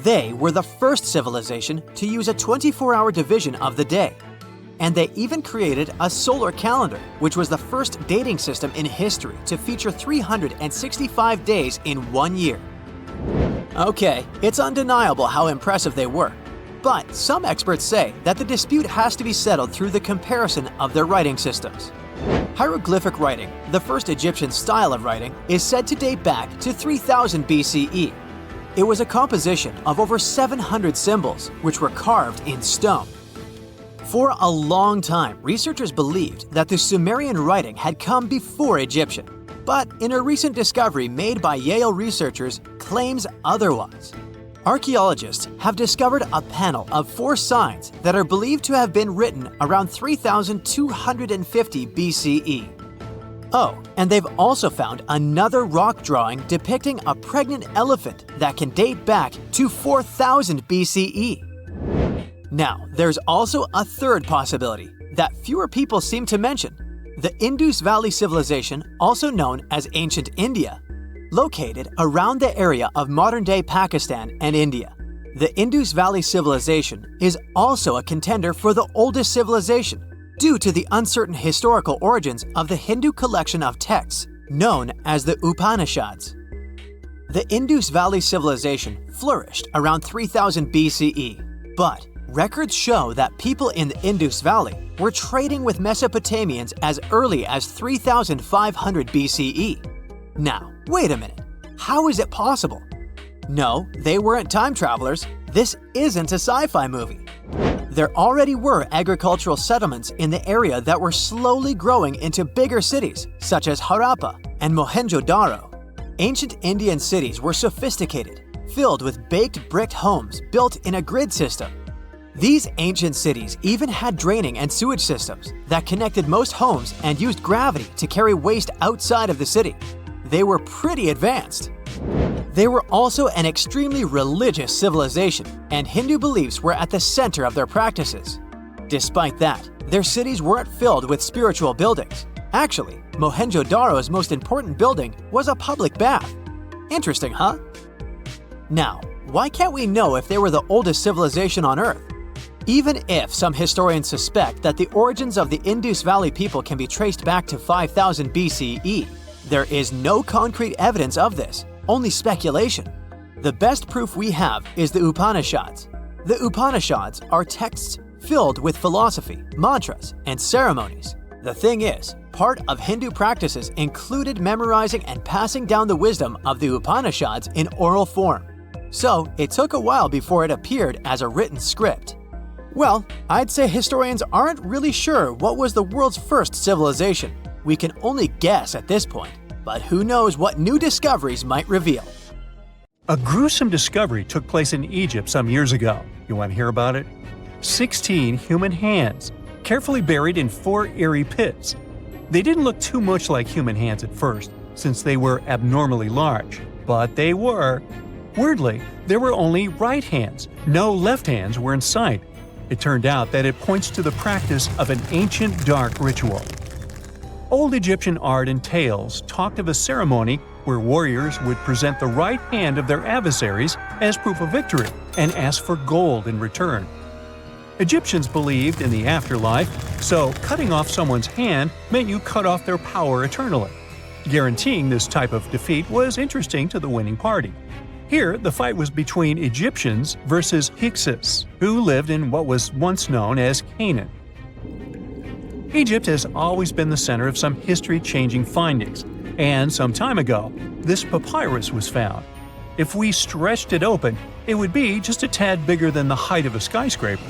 They were the first civilization to use a 24-hour division of the day. And they even created a solar calendar, which was the first dating system in history to feature 365 days in 1 year. Okay, it's undeniable how impressive they were. But some experts say that the dispute has to be settled through the comparison of their writing systems. Hieroglyphic writing, the first Egyptian style of writing, is said to date back to 3000 BCE. It was a composition of over 700 symbols, which were carved in stone. For a long time, researchers believed that the Sumerian writing had come before Egyptian. But in a recent discovery made by Yale researchers claims otherwise. Archaeologists have discovered a panel of 4 signs that are believed to have been written around 3250 BCE. Oh, and they've also found another rock drawing depicting a pregnant elephant that can date back to 4000 BCE. Now, there's also a third possibility that fewer people seem to mention. The Indus Valley Civilization, also known as Ancient India, located around the area of modern-day Pakistan and India. The Indus Valley Civilization is also a contender for the oldest civilization due to the uncertain historical origins of the Hindu collection of texts known as the Upanishads. The Indus Valley Civilization flourished around 3000 BCE, but records show that people in the Indus Valley were trading with Mesopotamians as early as 3500 BCE. Now, wait a minute. How is it possible? No, they weren't time travelers. This isn't a sci-fi movie. There already were agricultural settlements in the area that were slowly growing into bigger cities, such as Harappa and Mohenjo-Daro. Ancient Indian cities were sophisticated, filled with baked brick homes built in a grid system. These ancient cities even had draining and sewage systems that connected most homes and used gravity to carry waste outside of the city. They were pretty advanced. They were also an extremely religious civilization, and Hindu beliefs were at the center of their practices. Despite that, their cities weren't filled with spiritual buildings. Actually, Mohenjo-Daro's most important building was a public bath. Interesting, huh? Now, why can't we know if they were the oldest civilization on Earth? Even if some historians suspect that the origins of the Indus Valley people can be traced back to 5000 BCE, there is no concrete evidence of this, only speculation. The best proof we have is the Upanishads. The Upanishads are texts filled with philosophy, mantras, and ceremonies. The thing is, part of Hindu practices included memorizing and passing down the wisdom of the Upanishads in oral form. So, it took a while before it appeared as a written script. Well, I'd say historians aren't really sure what was the world's first civilization. We can only guess at this point, but who knows what new discoveries might reveal. A gruesome discovery took place in Egypt some years ago. You want to hear about it? 16 human hands, carefully buried in 4 eerie pits. They didn't look too much like human hands at first, since they were abnormally large, but they were. Weirdly, there were only right hands. No left hands were in sight. It turned out that it points to the practice of an ancient dark ritual. Old Egyptian art and tales talked of a ceremony where warriors would present the right hand of their adversaries as proof of victory and ask for gold in return. Egyptians believed in the afterlife, so cutting off someone's hand meant you cut off their power eternally. Guaranteeing this type of defeat was interesting to the winning party. Here, the fight was between Egyptians versus Hyksos, who lived in what was once known as Canaan. Egypt has always been the center of some history-changing findings, and some time ago, this papyrus was found. If we stretched it open, it would be just a tad bigger than the height of a skyscraper.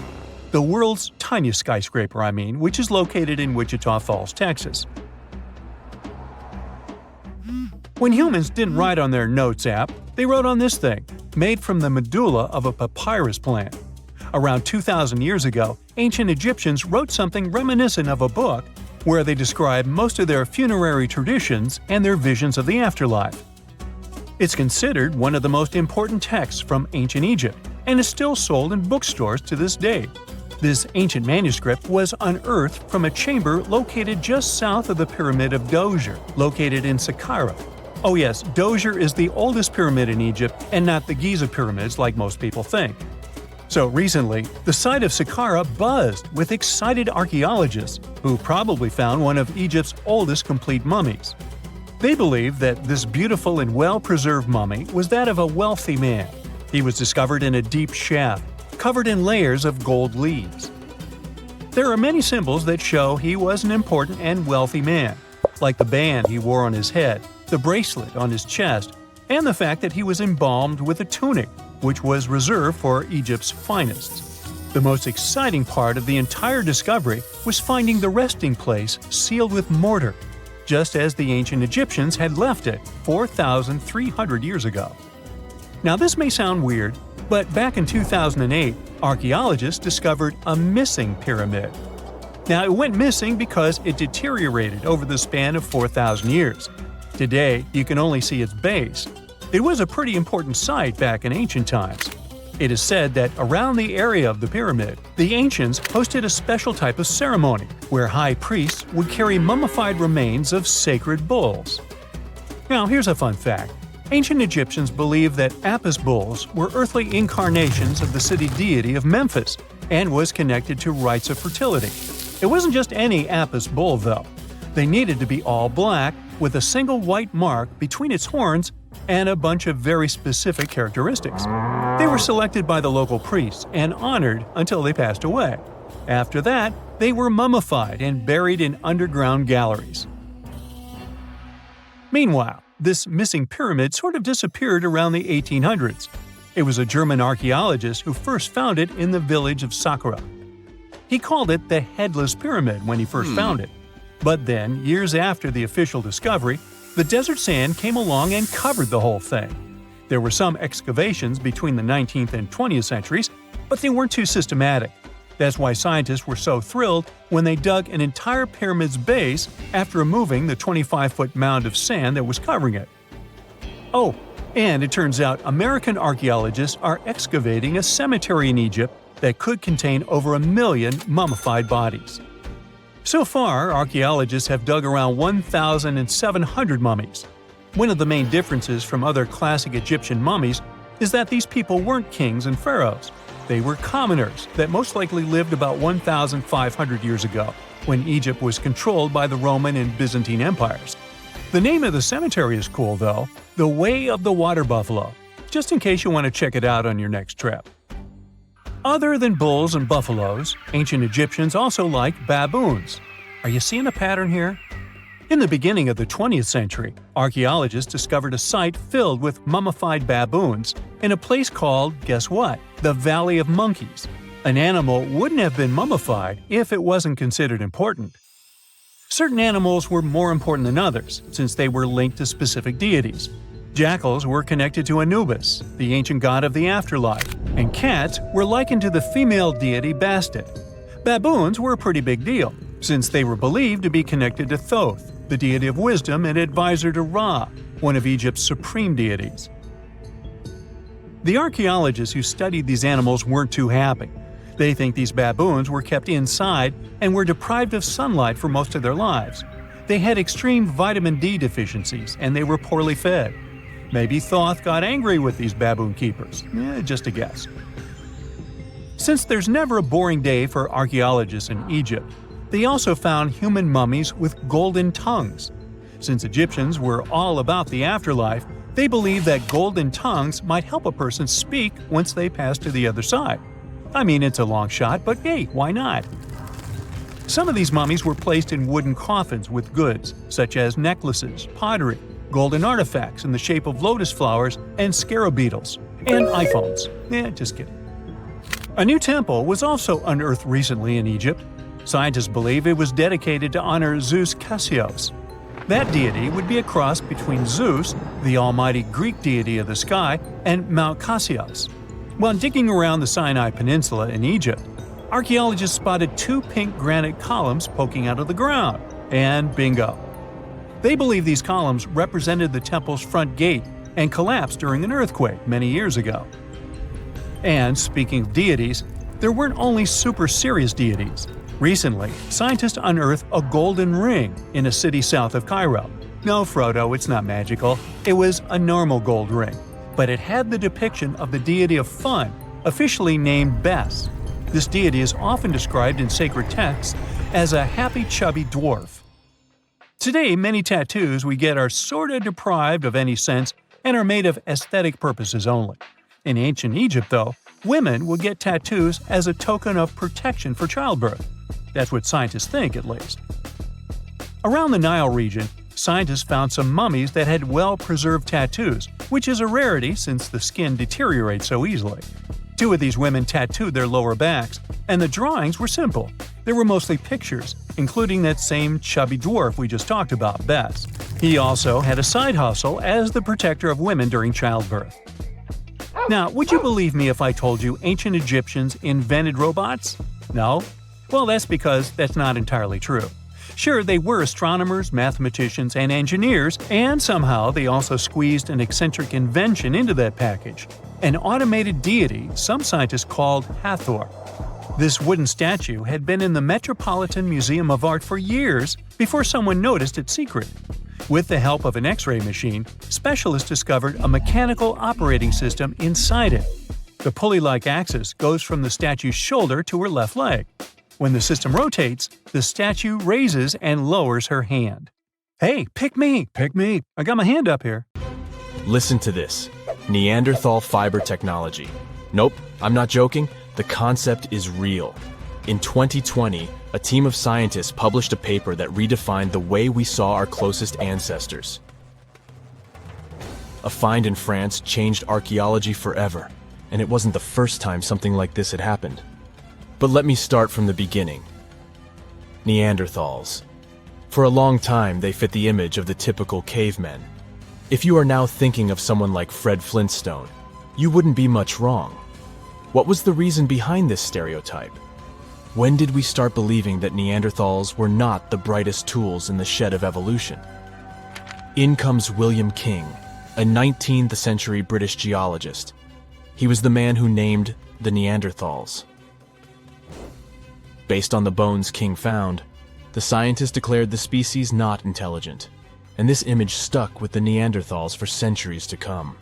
The world's tiniest skyscraper, which is located in Wichita Falls, Texas. When humans didn't write on their notes app, they wrote on this thing, made from the medulla of a papyrus plant. Around 2,000 years ago, ancient Egyptians wrote something reminiscent of a book where they describe most of their funerary traditions and their visions of the afterlife. It's considered one of the most important texts from ancient Egypt and is still sold in bookstores to this day. This ancient manuscript was unearthed from a chamber located just south of the Pyramid of Djoser, located in Saqqara. Oh yes, Djoser is the oldest pyramid in Egypt and not the Giza pyramids like most people think. So recently, the site of Saqqara buzzed with excited archaeologists who probably found one of Egypt's oldest complete mummies. They believe that this beautiful and well-preserved mummy was that of a wealthy man. He was discovered in a deep shaft, covered in layers of gold leaves. There are many symbols that show he was an important and wealthy man, like the band he wore on his head, the bracelet on his chest, and the fact that he was embalmed with a tunic, which was reserved for Egypt's finest. The most exciting part of the entire discovery was finding the resting place sealed with mortar, just as the ancient Egyptians had left it 4,300 years ago. Now this may sound weird, but back in 2008, archaeologists discovered a missing pyramid. Now it went missing because it deteriorated over the span of 4,000 years. Today, you can only see its base. It was a pretty important site back in ancient times. It is said that around the area of the pyramid, the ancients hosted a special type of ceremony where high priests would carry mummified remains of sacred bulls. Now here's a fun fact. Ancient Egyptians believed that Apis bulls were earthly incarnations of the city deity of Memphis and was connected to rites of fertility. It wasn't just any Apis bull though. They needed to be all black with a single white mark between its horns and a bunch of very specific characteristics. They were selected by the local priests and honored until they passed away. After that, they were mummified and buried in underground galleries. Meanwhile, This missing pyramid sort of disappeared around the 1800s. It was a German archaeologist who first found it in the village of Sakura. He called it the Headless Pyramid when he first found it. But then, years after the official discovery, the desert sand came along and covered the whole thing. There were some excavations between the 19th and 20th centuries, but they weren't too systematic. That's why scientists were so thrilled when they dug an entire pyramid's base after removing the 25-foot mound of sand that was covering it. Oh, and it turns out American archaeologists are excavating a cemetery in Egypt that could contain over 1 million mummified bodies. So far, archaeologists have dug around 1,700 mummies. One of the main differences from other classic Egyptian mummies is that these people weren't kings and pharaohs. They were commoners that most likely lived about 1,500 years ago, when Egypt was controlled by the Roman and Byzantine empires. The name of the cemetery is cool, though, the Way of the Water Buffalo, just in case you want to check it out on your next trip. Other than bulls and buffaloes, ancient Egyptians also liked baboons. Are you seeing a pattern here? In the beginning of the 20th century, archaeologists discovered a site filled with mummified baboons in a place called, guess what? The Valley of Monkeys. An animal wouldn't have been mummified if it wasn't considered important. Certain animals were more important than others, since they were linked to specific deities. Jackals were connected to Anubis, the ancient god of the afterlife, and cats were likened to the female deity Bastet. Baboons were a pretty big deal, since they were believed to be connected to Thoth, the deity of wisdom and advisor to Ra, one of Egypt's supreme deities. The archaeologists who studied these animals weren't too happy. They think these baboons were kept inside and were deprived of sunlight for most of their lives. They had extreme vitamin D deficiencies and they were poorly fed. Maybe Thoth got angry with these baboon keepers. Just a guess. Since there's never a boring day for archaeologists in Egypt, they also found human mummies with golden tongues. Since Egyptians were all about the afterlife, they believed that golden tongues might help a person speak once they pass to the other side. I mean, it's a long shot, but hey, why not? Some of these mummies were placed in wooden coffins with goods, such as necklaces, pottery, golden artifacts in the shape of lotus flowers and scarab beetles, and iPhones. Just kidding. A new temple was also unearthed recently in Egypt. Scientists believe it was dedicated to honor Zeus Cassios. That deity would be a cross between Zeus, the almighty Greek deity of the sky, and Mount Cassios. While digging around the Sinai Peninsula in Egypt, archaeologists spotted 2 pink granite columns poking out of the ground, and bingo. They believe these columns represented the temple's front gate and collapsed during an earthquake many years ago. And speaking of deities, there weren't only super serious deities. Recently, scientists unearthed a golden ring in a city south of Cairo. No, Frodo, it's not magical. It was a normal gold ring, but it had the depiction of the deity of fun, officially named Bes. This deity is often described in sacred texts as a happy chubby dwarf. Today, many tattoos we get are sorta deprived of any sense and are made of aesthetic purposes only. In ancient Egypt, though, women would get tattoos as a token of protection for childbirth. That's what scientists think, at least. Around the Nile region, scientists found some mummies that had well-preserved tattoos, which is a rarity since the skin deteriorates so easily. 2 of these women tattooed their lower backs, and the drawings were simple. They were mostly pictures, including that same chubby dwarf we just talked about, Bes. He also had a side hustle as the protector of women during childbirth. Now, would you believe me if I told you ancient Egyptians invented robots? No? Well, that's because that's not entirely true. Sure, they were astronomers, mathematicians, and engineers, and somehow they also squeezed an eccentric invention into that package, an automated deity some scientists called Hathor. This wooden statue had been in the Metropolitan Museum of Art for years before someone noticed its secret. With the help of an X-ray machine, specialists discovered a mechanical operating system inside it. The pulley-like axis goes from the statue's shoulder to her left leg. When the system rotates, the statue raises and lowers her hand. Hey, pick me! Pick me! I got my hand up here. Listen to this. Neanderthal fiber technology. Nope, I'm not joking. The concept is real. In 2020, a team of scientists published a paper that redefined the way we saw our closest ancestors. A find in France changed archaeology forever, and it wasn't the first time something like this had happened. But let me start from the beginning. Neanderthals. For a long time, they fit the image of the typical cavemen. If you are now thinking of someone like Fred Flintstone, you wouldn't be much wrong. What was the reason behind this stereotype? When did we start believing that Neanderthals were not the brightest tools in the shed of evolution? In comes William King, a 19th century British geologist. He was the man who named the Neanderthals. Based on the bones King found, the scientist declared the species not intelligent, and this image stuck with the Neanderthals for centuries to come.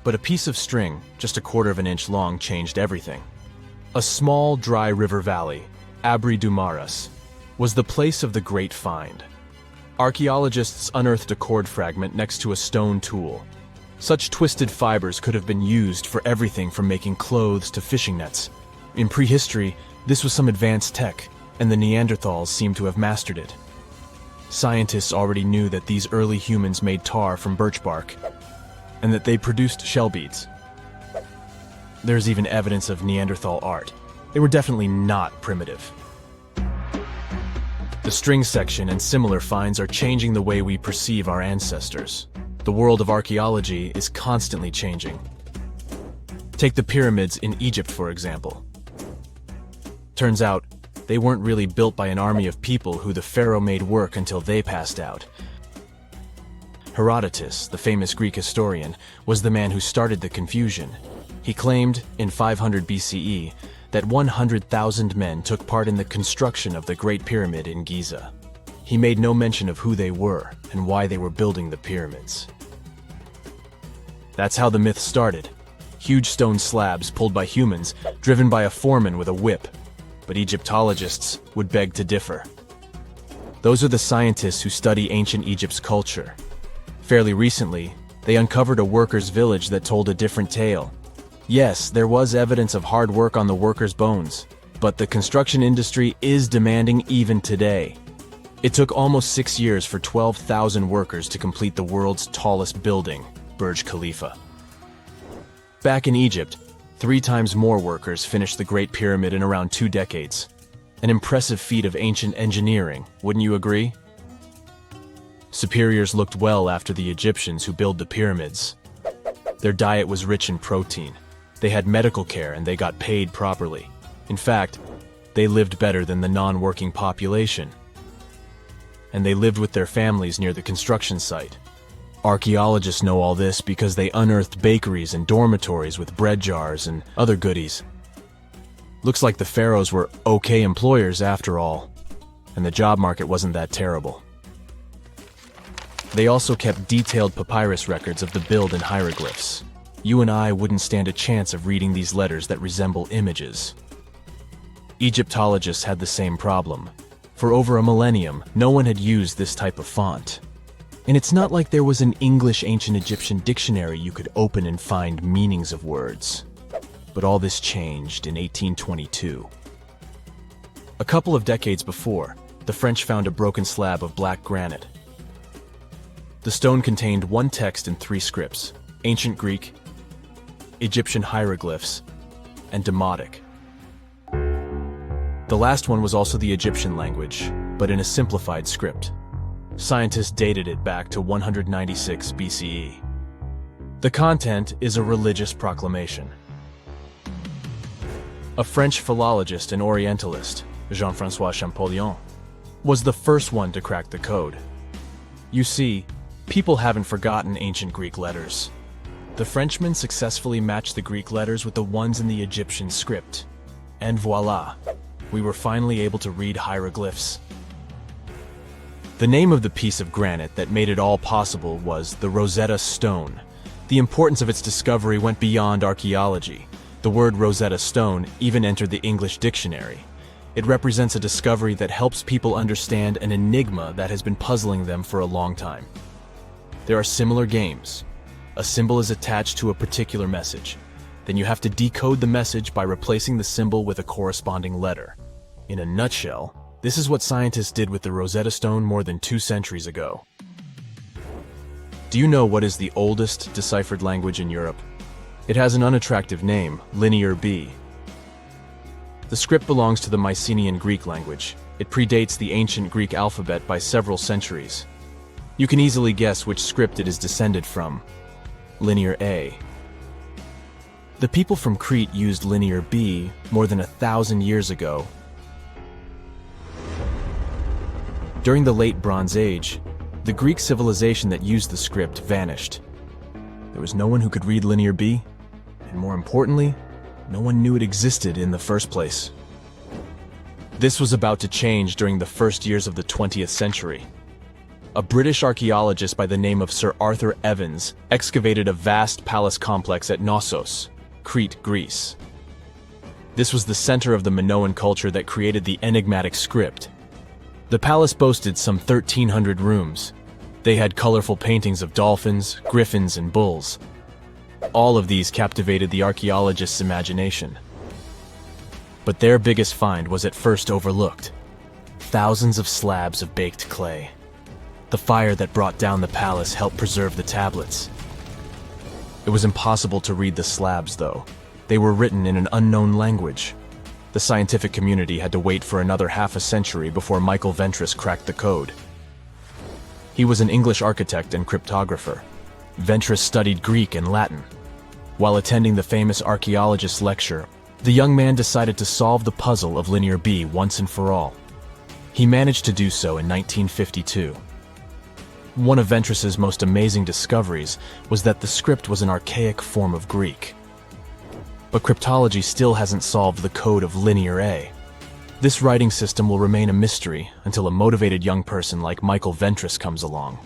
But a piece of string, just 1/4 of an inch long, changed everything. A small, dry river valley, Abri du Maras, was the place of the great find. Archaeologists unearthed a cord fragment next to a stone tool. Such twisted fibers could have been used for everything from making clothes to fishing nets. In prehistory, this was some advanced tech, and the Neanderthals seemed to have mastered it. Scientists already knew that these early humans made tar from birch bark, and that they produced shell beads. There's even evidence of Neanderthal art. They were definitely not primitive. The string section and similar finds are changing the way we perceive our ancestors. The world of archaeology is constantly changing. Take the pyramids in Egypt, for example. Turns out, they weren't really built by an army of people who the pharaoh made work until they passed out. Herodotus, the famous Greek historian, was the man who started the confusion. He claimed, in 500 BCE, that 100,000 men took part in the construction of the Great Pyramid in Giza. He made no mention of who they were and why they were building the pyramids. That's how the myth started. Huge stone slabs pulled by humans, driven by a foreman with a whip. But Egyptologists would beg to differ. Those are the scientists who study ancient Egypt's culture. Fairly recently, they uncovered a workers' village that told a different tale. Yes, there was evidence of hard work on the workers' bones, but the construction industry is demanding even today. It took almost 6 years for 12,000 workers to complete the world's tallest building, Burj Khalifa. Back in Egypt, 3 times more workers finished the Great Pyramid in around 2 decades. An impressive feat of ancient engineering, wouldn't you agree? Superiors looked well after the Egyptians who built the pyramids. Their diet was rich in protein. They had medical care and they got paid properly. In fact, they lived better than the non-working population. And they lived with their families near the construction site. Archaeologists know all this because they unearthed bakeries and dormitories with bread jars and other goodies. Looks like the pharaohs were okay employers after all, and the job market wasn't that terrible. They also kept detailed papyrus records of the build and hieroglyphs. You and I wouldn't stand a chance of reading these letters that resemble images. Egyptologists had the same problem. For over a millennium, no one had used this type of font. And it's not like there was an English ancient Egyptian dictionary you could open and find meanings of words. But all this changed in 1822. A couple of decades before, the French found a broken slab of black granite. The stone contained one text in 3 scripts: Ancient Greek, Egyptian hieroglyphs, and Demotic. The last one was also the Egyptian language, but in a simplified script. Scientists dated it back to 196 BCE. The content is a religious proclamation. A French philologist and Orientalist, Jean-François Champollion, was the first one to crack the code. You see, people haven't forgotten ancient Greek letters. The Frenchman successfully matched the Greek letters with the ones in the Egyptian script. And voila, we were finally able to read hieroglyphs. The name of the piece of granite that made it all possible was the Rosetta Stone. The importance of its discovery went beyond archaeology. The word Rosetta Stone even entered the English dictionary. It represents a discovery that helps people understand an enigma that has been puzzling them for a long time. There are similar games. A symbol is attached to a particular message. Then you have to decode the message by replacing the symbol with a corresponding letter. In a nutshell, this is what scientists did with the Rosetta Stone more than 2 centuries ago. Do you know what is the oldest deciphered language in Europe? It has an unattractive name, Linear B. The script belongs to the Mycenaean Greek language. It predates the ancient Greek alphabet by several centuries. You can easily guess which script it is descended from. Linear A. The people from Crete used Linear B more than 1,000 years ago. During the Late Bronze Age, the Greek civilization that used the script vanished. There was no one who could read Linear B, and more importantly, no one knew it existed in the first place. This was about to change during the first years of the 20th century. A British archaeologist by the name of Sir Arthur Evans excavated a vast palace complex at Knossos, Crete, Greece. This was the center of the Minoan culture that created the enigmatic script. The palace boasted some 1,300 rooms. They had colorful paintings of dolphins, griffins, and bulls. All of these captivated the archaeologist's imagination. But their biggest find was at first overlooked. Thousands of slabs of baked clay. The fire that brought down the palace helped preserve the tablets. It was impossible to read the slabs, though. They were written in an unknown language. The scientific community had to wait for another half a century before Michael Ventris cracked the code. He was an English architect and cryptographer. Ventris studied Greek and Latin. While attending the famous archaeologist's lecture, the young man decided to solve the puzzle of Linear B once and for all. He managed to do so in 1952. One of Ventris's most amazing discoveries was that the script was an archaic form of Greek. But cryptology still hasn't solved the code of Linear A. This writing system will remain a mystery until a motivated young person like Michael Ventris comes along.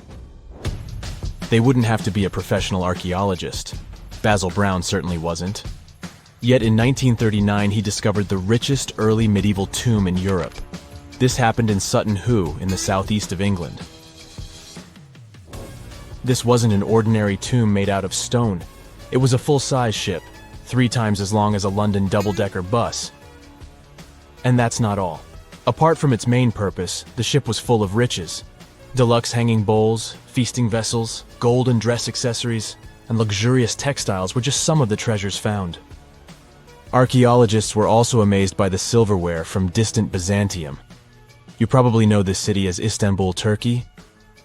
They wouldn't have to be a professional archaeologist. Basil Brown certainly wasn't. Yet in 1939 he discovered the richest early medieval tomb in Europe. This happened in Sutton Hoo in the southeast of England. This wasn't an ordinary tomb made out of stone. It was a full-size ship, 3 times as long as a London double-decker bus. And that's not all. Apart from its main purpose, the ship was full of riches. Deluxe hanging bowls, feasting vessels, gold and dress accessories, and luxurious textiles were just some of the treasures found. Archaeologists were also amazed by the silverware from distant Byzantium. You probably know this city as Istanbul, Turkey.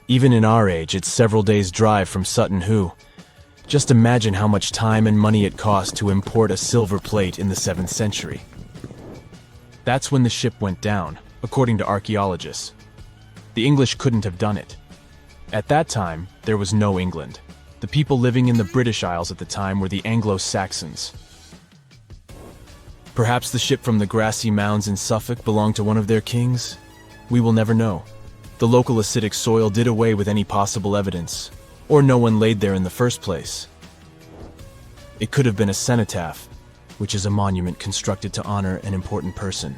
Even in our age, it's several days' drive from Sutton Hoo. Just imagine how much time and money it cost to import a silver plate in the 7th century. That's when the ship went down, according to archaeologists. The English couldn't have done it. At that time, there was no England. The people living in the British Isles at the time were the Anglo-Saxons. Perhaps the ship from the grassy mounds in Suffolk belonged to one of their kings? We will never know. The local acidic soil did away with any possible evidence, or no one laid there in the first place. It could have been a cenotaph, which is a monument constructed to honor an important person.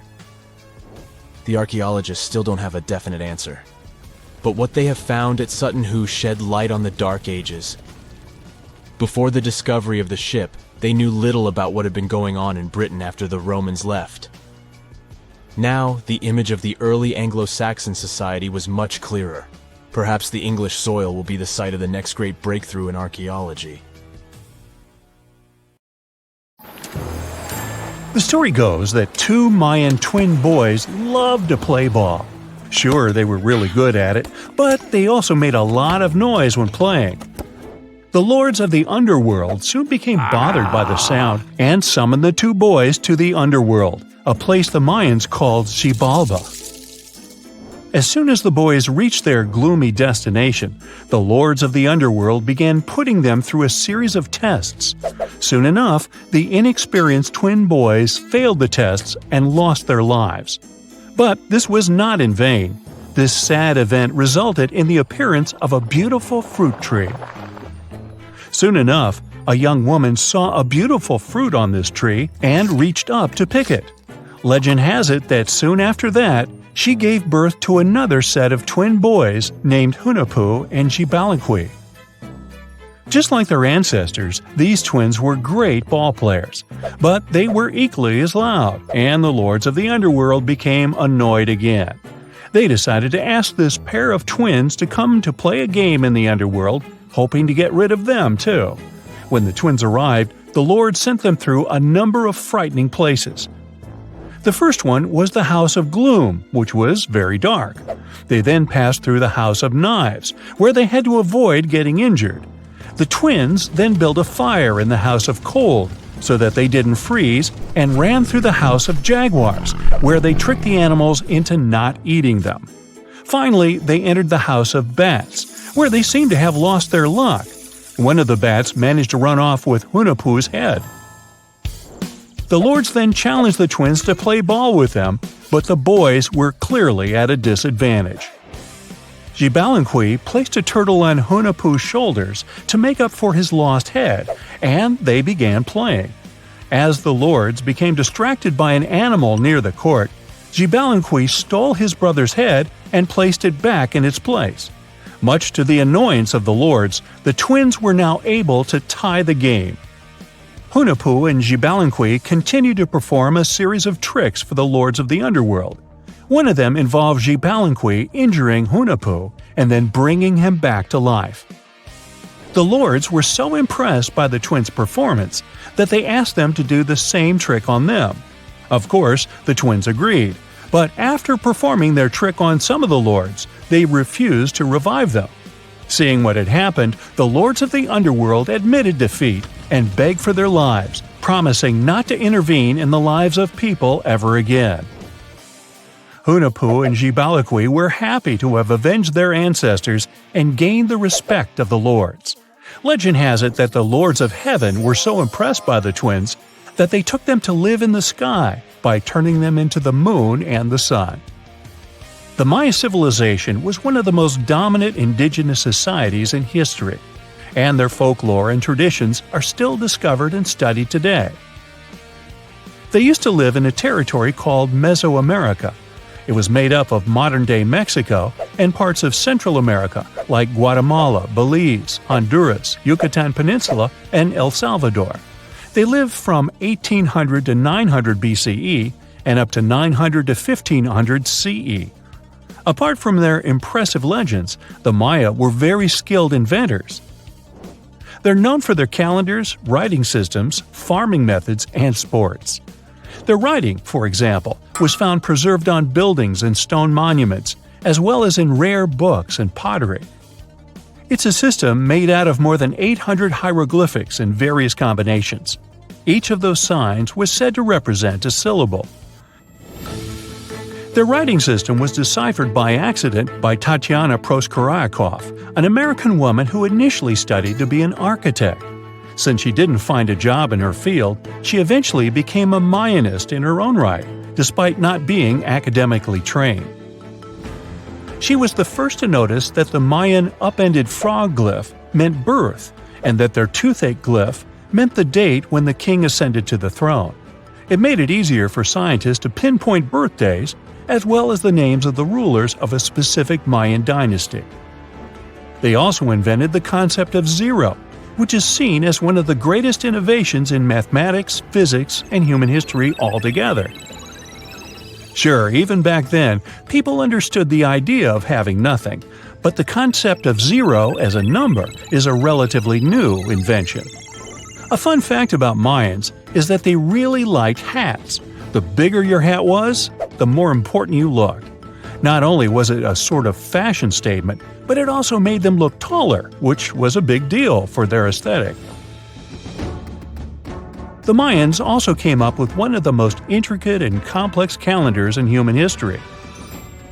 The archaeologists still don't have a definite answer. But what they have found at Sutton Hoo shed light on the Dark Ages. Before the discovery of the ship, they knew little about what had been going on in Britain after the Romans left. Now, the image of the early Anglo-Saxon society was much clearer. Perhaps the English soil will be the site of the next great breakthrough in archaeology. The story goes that 2 Mayan twin boys loved to play ball. Sure, they were really good at it, but they also made a lot of noise when playing. The lords of the underworld soon became bothered by the sound and summoned the 2 boys to the underworld, a place the Mayans called Xibalba. As soon as the boys reached their gloomy destination, the lords of the underworld began putting them through a series of tests. Soon enough, the inexperienced twin boys failed the tests and lost their lives. But this was not in vain. This sad event resulted in the appearance of a beautiful fruit tree. Soon enough, a young woman saw a beautiful fruit on this tree and reached up to pick it. Legend has it that soon after that, she gave birth to another set of twin boys named Hunahpu and Xibalba. Just like their ancestors, these twins were great ball players, but they were equally as loud, and the lords of the underworld became annoyed again. They decided to ask this pair of twins to come to play a game in the underworld, hoping to get rid of them too. When the twins arrived, the Lord sent them through a number of frightening places. The first one was the House of Gloom, which was very dark. They then passed through the House of Knives, where they had to avoid getting injured. The twins then built a fire in the House of Cold, so that they didn't freeze, and ran through the House of Jaguars, where they tricked the animals into not eating them. Finally, they entered the House of Bats, where they seemed to have lost their luck. One of the bats managed to run off with Hunahpu's head. The lords then challenged the twins to play ball with them, but the boys were clearly at a disadvantage. Xibalanqui placed a turtle on Hunahpu's shoulders to make up for his lost head, and they began playing. As the lords became distracted by an animal near the court, Xibalanqui stole his brother's head and placed it back in its place. Much to the annoyance of the lords, the twins were now able to tie the game. Hunahpu and Xibalanqui continued to perform a series of tricks for the lords of the underworld. One of them involved Xibalanqui injuring Hunahpu and then bringing him back to life. The lords were so impressed by the twins' performance that they asked them to do the same trick on them. Of course, the twins agreed, but after performing their trick on some of the lords, they refused to revive them. Seeing what had happened, the lords of the underworld admitted defeat and begged for their lives, promising not to intervene in the lives of people ever again. Hunahpu and Xibalanqui were happy to have avenged their ancestors and gained the respect of the lords. Legend has it that the lords of heaven were so impressed by the twins that they took them to live in the sky by turning them into the moon and the sun. The Maya civilization was one of the most dominant indigenous societies in history, and their folklore and traditions are still discovered and studied today. They used to live in a territory called Mesoamerica. It was made up of modern-day Mexico and parts of Central America like Guatemala, Belize, Honduras, Yucatan Peninsula, and El Salvador. They lived from 1800 to 900 BCE and up to 900 to 1500 CE. Apart from their impressive legends, the Maya were very skilled inventors. They're known for their calendars, writing systems, farming methods, and sports. Their writing, for example, was found preserved on buildings and stone monuments, as well as in rare books and pottery. It's a system made out of more than 800 hieroglyphics in various combinations. Each of those signs was said to represent a syllable. Their writing system was deciphered by accident by Tatiana Proskorakov, an American woman who initially studied to be an architect. Since she didn't find a job in her field, she eventually became a Mayanist in her own right, despite not being academically trained. She was the first to notice that the Mayan upended frog glyph meant birth, and that their toothache glyph meant the date when the king ascended to the throne. It made it easier for scientists to pinpoint birthdays, as well as the names of the rulers of a specific Mayan dynasty. They also invented the concept of zero, which is seen as one of the greatest innovations in mathematics, physics, and human history altogether. Sure, even back then, people understood the idea of having nothing, but the concept of zero as a number is a relatively new invention. A fun fact about Mayans is that they really liked hats. The bigger your hat was, the more important you looked. Not only was it a sort of fashion statement, but it also made them look taller, which was a big deal for their aesthetic. The Mayans also came up with one of the most intricate and complex calendars in human history.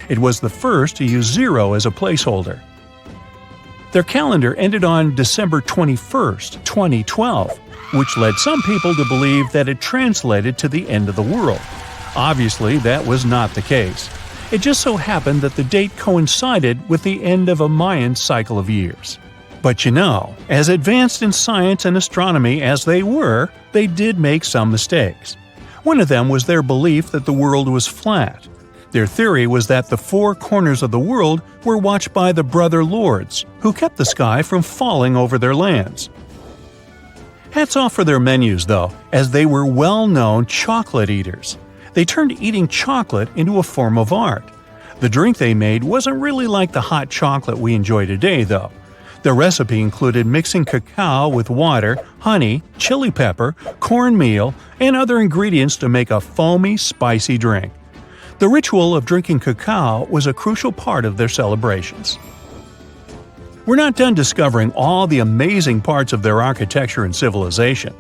It was the first to use zero as a placeholder. Their calendar ended on December 21st, 2012, which led some people to believe that it translated to the end of the world. Obviously, that was not the case. It just so happened that the date coincided with the end of a Mayan cycle of years. But you know, as advanced in science and astronomy as they were, they did make some mistakes. One of them was their belief that the world was flat. Their theory was that the four corners of the world were watched by the brother lords, who kept the sky from falling over their lands. Hats off for their menus, though, as they were well-known chocolate eaters. They turned eating chocolate into a form of art. The drink they made wasn't really like the hot chocolate we enjoy today, though. The recipe included mixing cacao with water, honey, chili pepper, cornmeal, and other ingredients to make a foamy, spicy drink. The ritual of drinking cacao was a crucial part of their celebrations. We're not done discovering all the amazing parts of their architecture and civilization.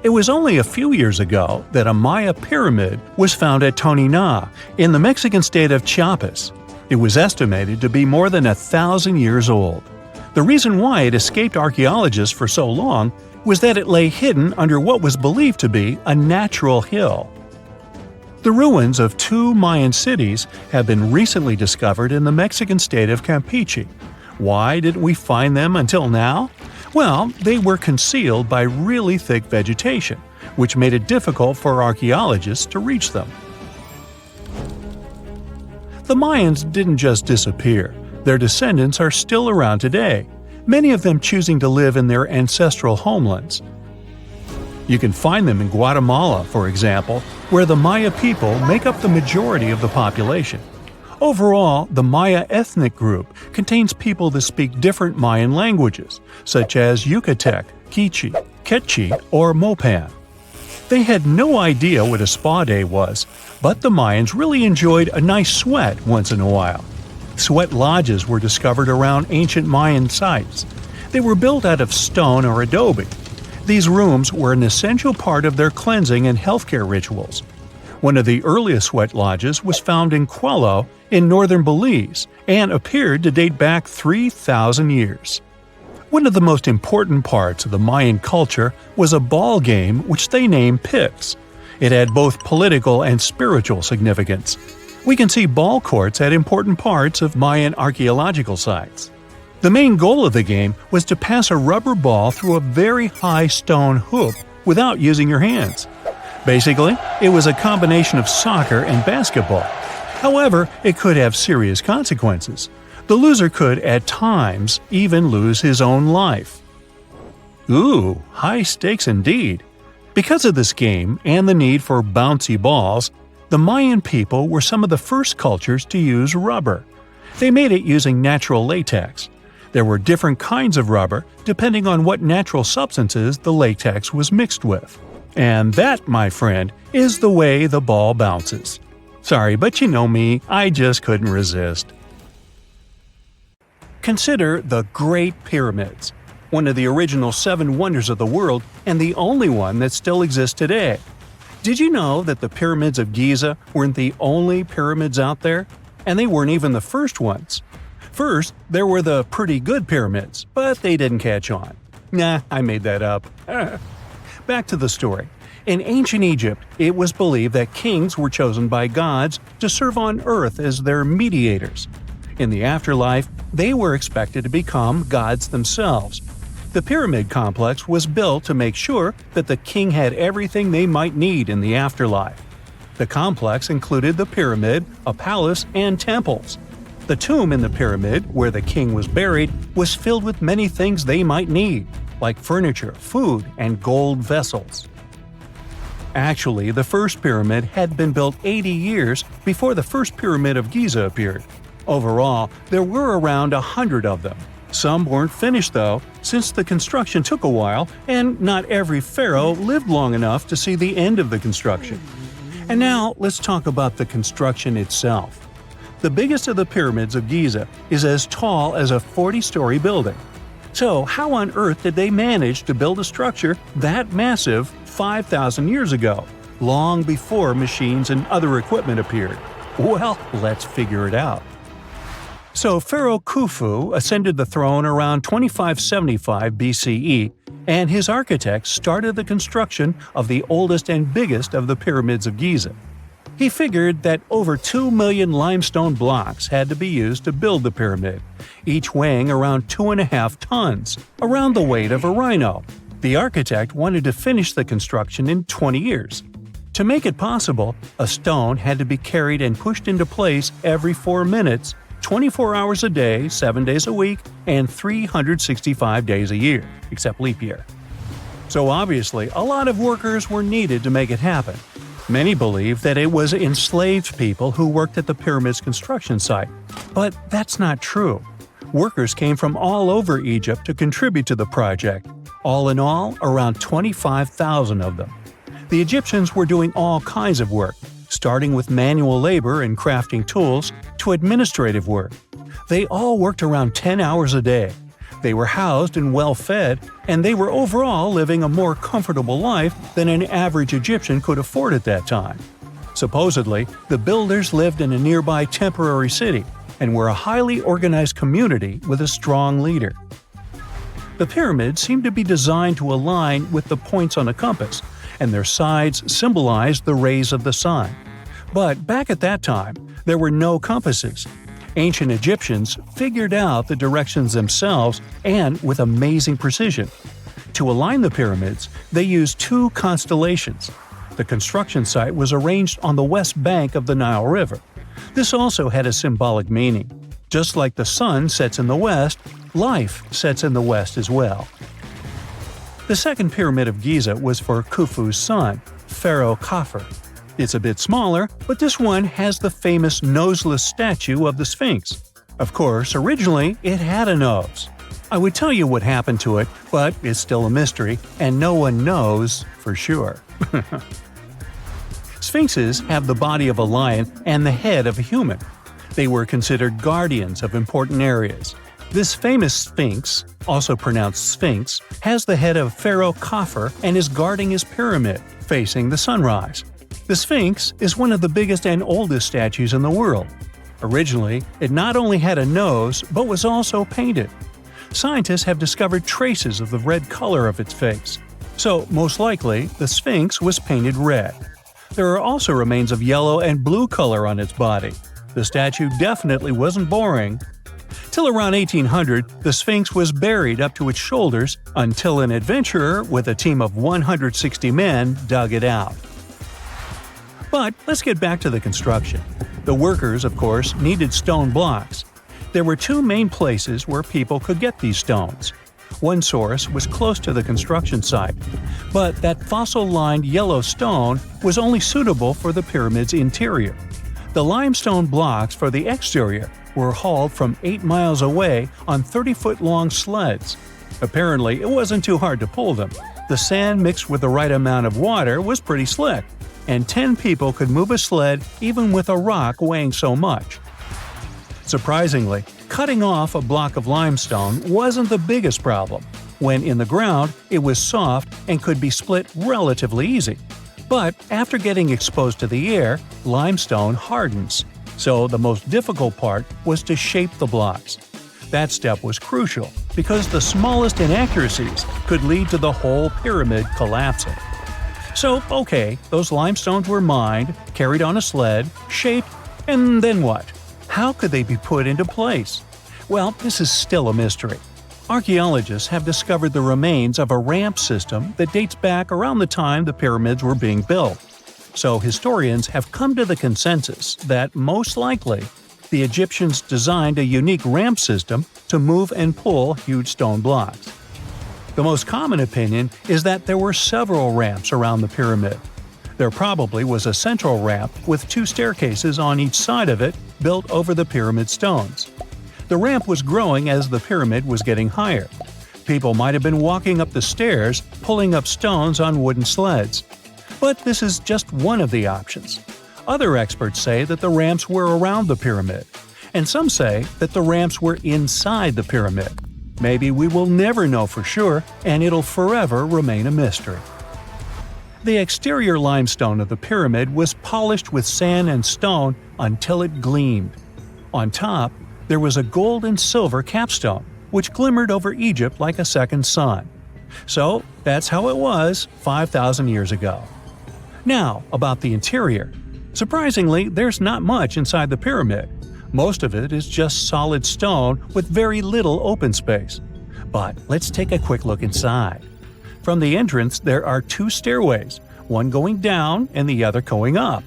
It was only a few years ago that a Maya pyramid was found at Tonina, in the Mexican state of Chiapas. It was estimated to be more than 1,000 years old. The reason why it escaped archaeologists for so long was that it lay hidden under what was believed to be a natural hill. The ruins of 2 Mayan cities have been recently discovered in the Mexican state of Campeche. Why didn't we find them until now? Well, they were concealed by really thick vegetation, which made it difficult for archaeologists to reach them. The Mayans didn't just disappear. Their descendants are still around today, many of them choosing to live in their ancestral homelands. You can find them in Guatemala, for example, where the Maya people make up the majority of the population. Overall, the Maya ethnic group contains people that speak different Mayan languages, such as Yucatec, Quiche, Quechua, or Mopan. They had no idea what a spa day was, but the Mayans really enjoyed a nice sweat once in a while. Sweat lodges were discovered around ancient Mayan sites. They were built out of stone or adobe. These rooms were an essential part of their cleansing and healthcare rituals. One of the earliest sweat lodges was found in Quello in northern Belize and appeared to date back 3,000 years. One of the most important parts of the Mayan culture was a ball game which they named Pix. It had both political and spiritual significance. We can see ball courts at important parts of Mayan archaeological sites. The main goal of the game was to pass a rubber ball through a very high stone hoop without using your hands. Basically, it was a combination of soccer and basketball. However, it could have serious consequences. The loser could, at times, even lose his own life. Ooh, high stakes indeed. Because of this game and the need for bouncy balls, the Mayan people were some of the first cultures to use rubber. They made it using natural latex. There were different kinds of rubber depending on what natural substances the latex was mixed with. And that, my friend, is the way the ball bounces. Sorry, but you know me, I just couldn't resist. Consider the Great Pyramids, one of the original 7 wonders of the world and the only one that still exists today. Did you know that the pyramids of Giza weren't the only pyramids out there? And they weren't even the first ones. First, there were the pretty good pyramids, but they didn't catch on. Nah, I made that up. Back to the story. In ancient Egypt, it was believed that kings were chosen by gods to serve on earth as their mediators. In the afterlife, they were expected to become gods themselves. The pyramid complex was built to make sure that the king had everything they might need in the afterlife. The complex included the pyramid, a palace, and temples. The tomb in the pyramid, where the king was buried, was filled with many things they might need, like furniture, food, and gold vessels. Actually, the first pyramid had been built 80 years before the first pyramid of Giza appeared. Overall, there were around 100 of them. Some weren't finished though, since the construction took a while and not every pharaoh lived long enough to see the end of the construction. And now let's talk about the construction itself. The biggest of the pyramids of Giza is as tall as a 40-story building. So how on earth did they manage to build a structure that massive 5,000 years ago, long before machines and other equipment appeared? Well, let's figure it out. So Pharaoh Khufu ascended the throne around 2575 BCE, and his architects started the construction of the oldest and biggest of the pyramids of Giza. He figured that over 2 million limestone blocks had to be used to build the pyramid, each weighing around 2.5 tons, around the weight of a rhino. The architect wanted to finish the construction in 20 years. To make it possible, a stone had to be carried and pushed into place every 4 minutes, 24 hours a day, 7 days a week, and 365 days a year, except leap year. So obviously, a lot of workers were needed to make it happen. Many believe that it was enslaved people who worked at the pyramid's construction site, but that's not true. Workers came from all over Egypt to contribute to the project. All in all, around 25,000 of them. The Egyptians were doing all kinds of work, starting with manual labor and crafting tools to administrative work. They all worked around 10 hours a day. They were housed and well fed, and they were overall living a more comfortable life than an average Egyptian could afford at that time. Supposedly, the builders lived in a nearby temporary city and were a highly organized community with a strong leader. The pyramids seemed to be designed to align with the points on a compass, and their sides symbolized the rays of the sun. But back at that time, there were no compasses. Ancient Egyptians figured out the directions themselves and with amazing precision. To align the pyramids, they used two constellations. The construction site was arranged on the west bank of the Nile River. This also had a symbolic meaning. Just like the sun sets in the west, life sets in the west as well. The second pyramid of Giza was for Khufu's son, Pharaoh Khafre. It's a bit smaller, but this one has the famous noseless statue of the Sphinx. Of course, originally it had a nose. I would tell you what happened to it, but it's still a mystery, and no one knows for sure. Sphinxes have the body of a lion and the head of a human. They were considered guardians of important areas. This famous Sphinx, also pronounced Sphinx, has the head of Pharaoh Khafre and is guarding his pyramid, facing the sunrise. The Sphinx is one of the biggest and oldest statues in the world. Originally, it not only had a nose, but was also painted. Scientists have discovered traces of the red color of its face. So, most likely, the Sphinx was painted red. There are also remains of yellow and blue color on its body. The statue definitely wasn't boring. Till around 1800, the Sphinx was buried up to its shoulders until an adventurer with a team of 160 men dug it out. But let's get back to the construction. The workers, of course, needed stone blocks. There were two main places where people could get these stones. One source was close to the construction site, but that fossil-lined yellow stone was only suitable for the pyramid's interior. The limestone blocks for the exterior were hauled from 8 miles away on 30-foot-long sleds. Apparently, it wasn't too hard to pull them. The sand mixed with the right amount of water was pretty slick, and 10 people could move a sled even with a rock weighing so much. Surprisingly, cutting off a block of limestone wasn't the biggest problem. When in the ground, it was soft and could be split relatively easy. But after getting exposed to the air, limestone hardens. So the most difficult part was to shape the blocks. That step was crucial because the smallest inaccuracies could lead to the whole pyramid collapsing. So, okay, those limestones were mined, carried on a sled, shaped, and then what? How could they be put into place? Well, this is still a mystery. Archaeologists have discovered the remains of a ramp system that dates back around the time the pyramids were being built. So historians have come to the consensus that, most likely, the Egyptians designed a unique ramp system to move and pull huge stone blocks. The most common opinion is that there were several ramps around the pyramid. There probably was a central ramp with 2 staircases on each side of it built over the pyramid stones. The ramp was growing as the pyramid was getting higher. People might have been walking up the stairs, pulling up stones on wooden sleds. But this is just one of the options. Other experts say that the ramps were around the pyramid, and some say that the ramps were inside the pyramid. Maybe we will never know for sure, and it'll forever remain a mystery. The exterior limestone of the pyramid was polished with sand and stone until it gleamed. On top, there was a gold and silver capstone, which glimmered over Egypt like a second sun. So, that's how it was 5,000 years ago. Now, about the interior. Surprisingly, there's not much inside the pyramid. Most of it is just solid stone with very little open space. But let's take a quick look inside. From the entrance, there are 2 stairways, one going down and the other going up.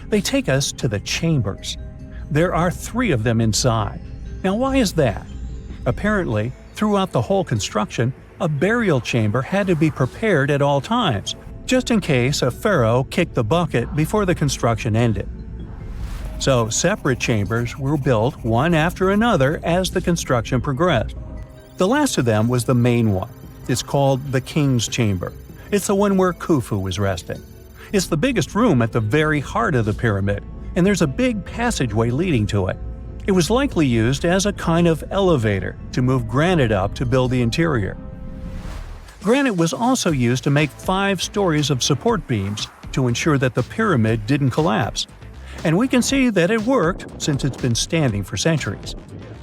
They take us to the chambers. There are 3 of them inside. Now, why is that? Apparently, throughout the whole construction, a burial chamber had to be prepared at all times, just in case a pharaoh kicked the bucket before the construction ended. So separate chambers were built one after another as the construction progressed. The last of them was the main one. It's called the King's Chamber. It's the one where Khufu was resting. It's the biggest room at the very heart of the pyramid, and there's a big passageway leading to it. It was likely used as a kind of elevator to move granite up to build the interior. Granite was also used to make 5 stories of support beams to ensure that the pyramid didn't collapse. And we can see that it worked since it's been standing for centuries.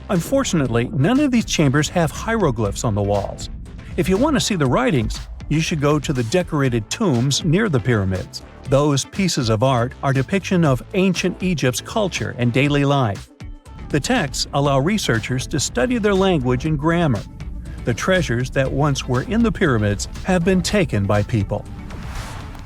Unfortunately, none of these chambers have hieroglyphs on the walls. If you want to see the writings, you should go to the decorated tombs near the pyramids. Those pieces of art are depiction of ancient Egypt's culture and daily life. The texts allow researchers to study their language and grammar. The treasures that once were in the pyramids have been taken by people.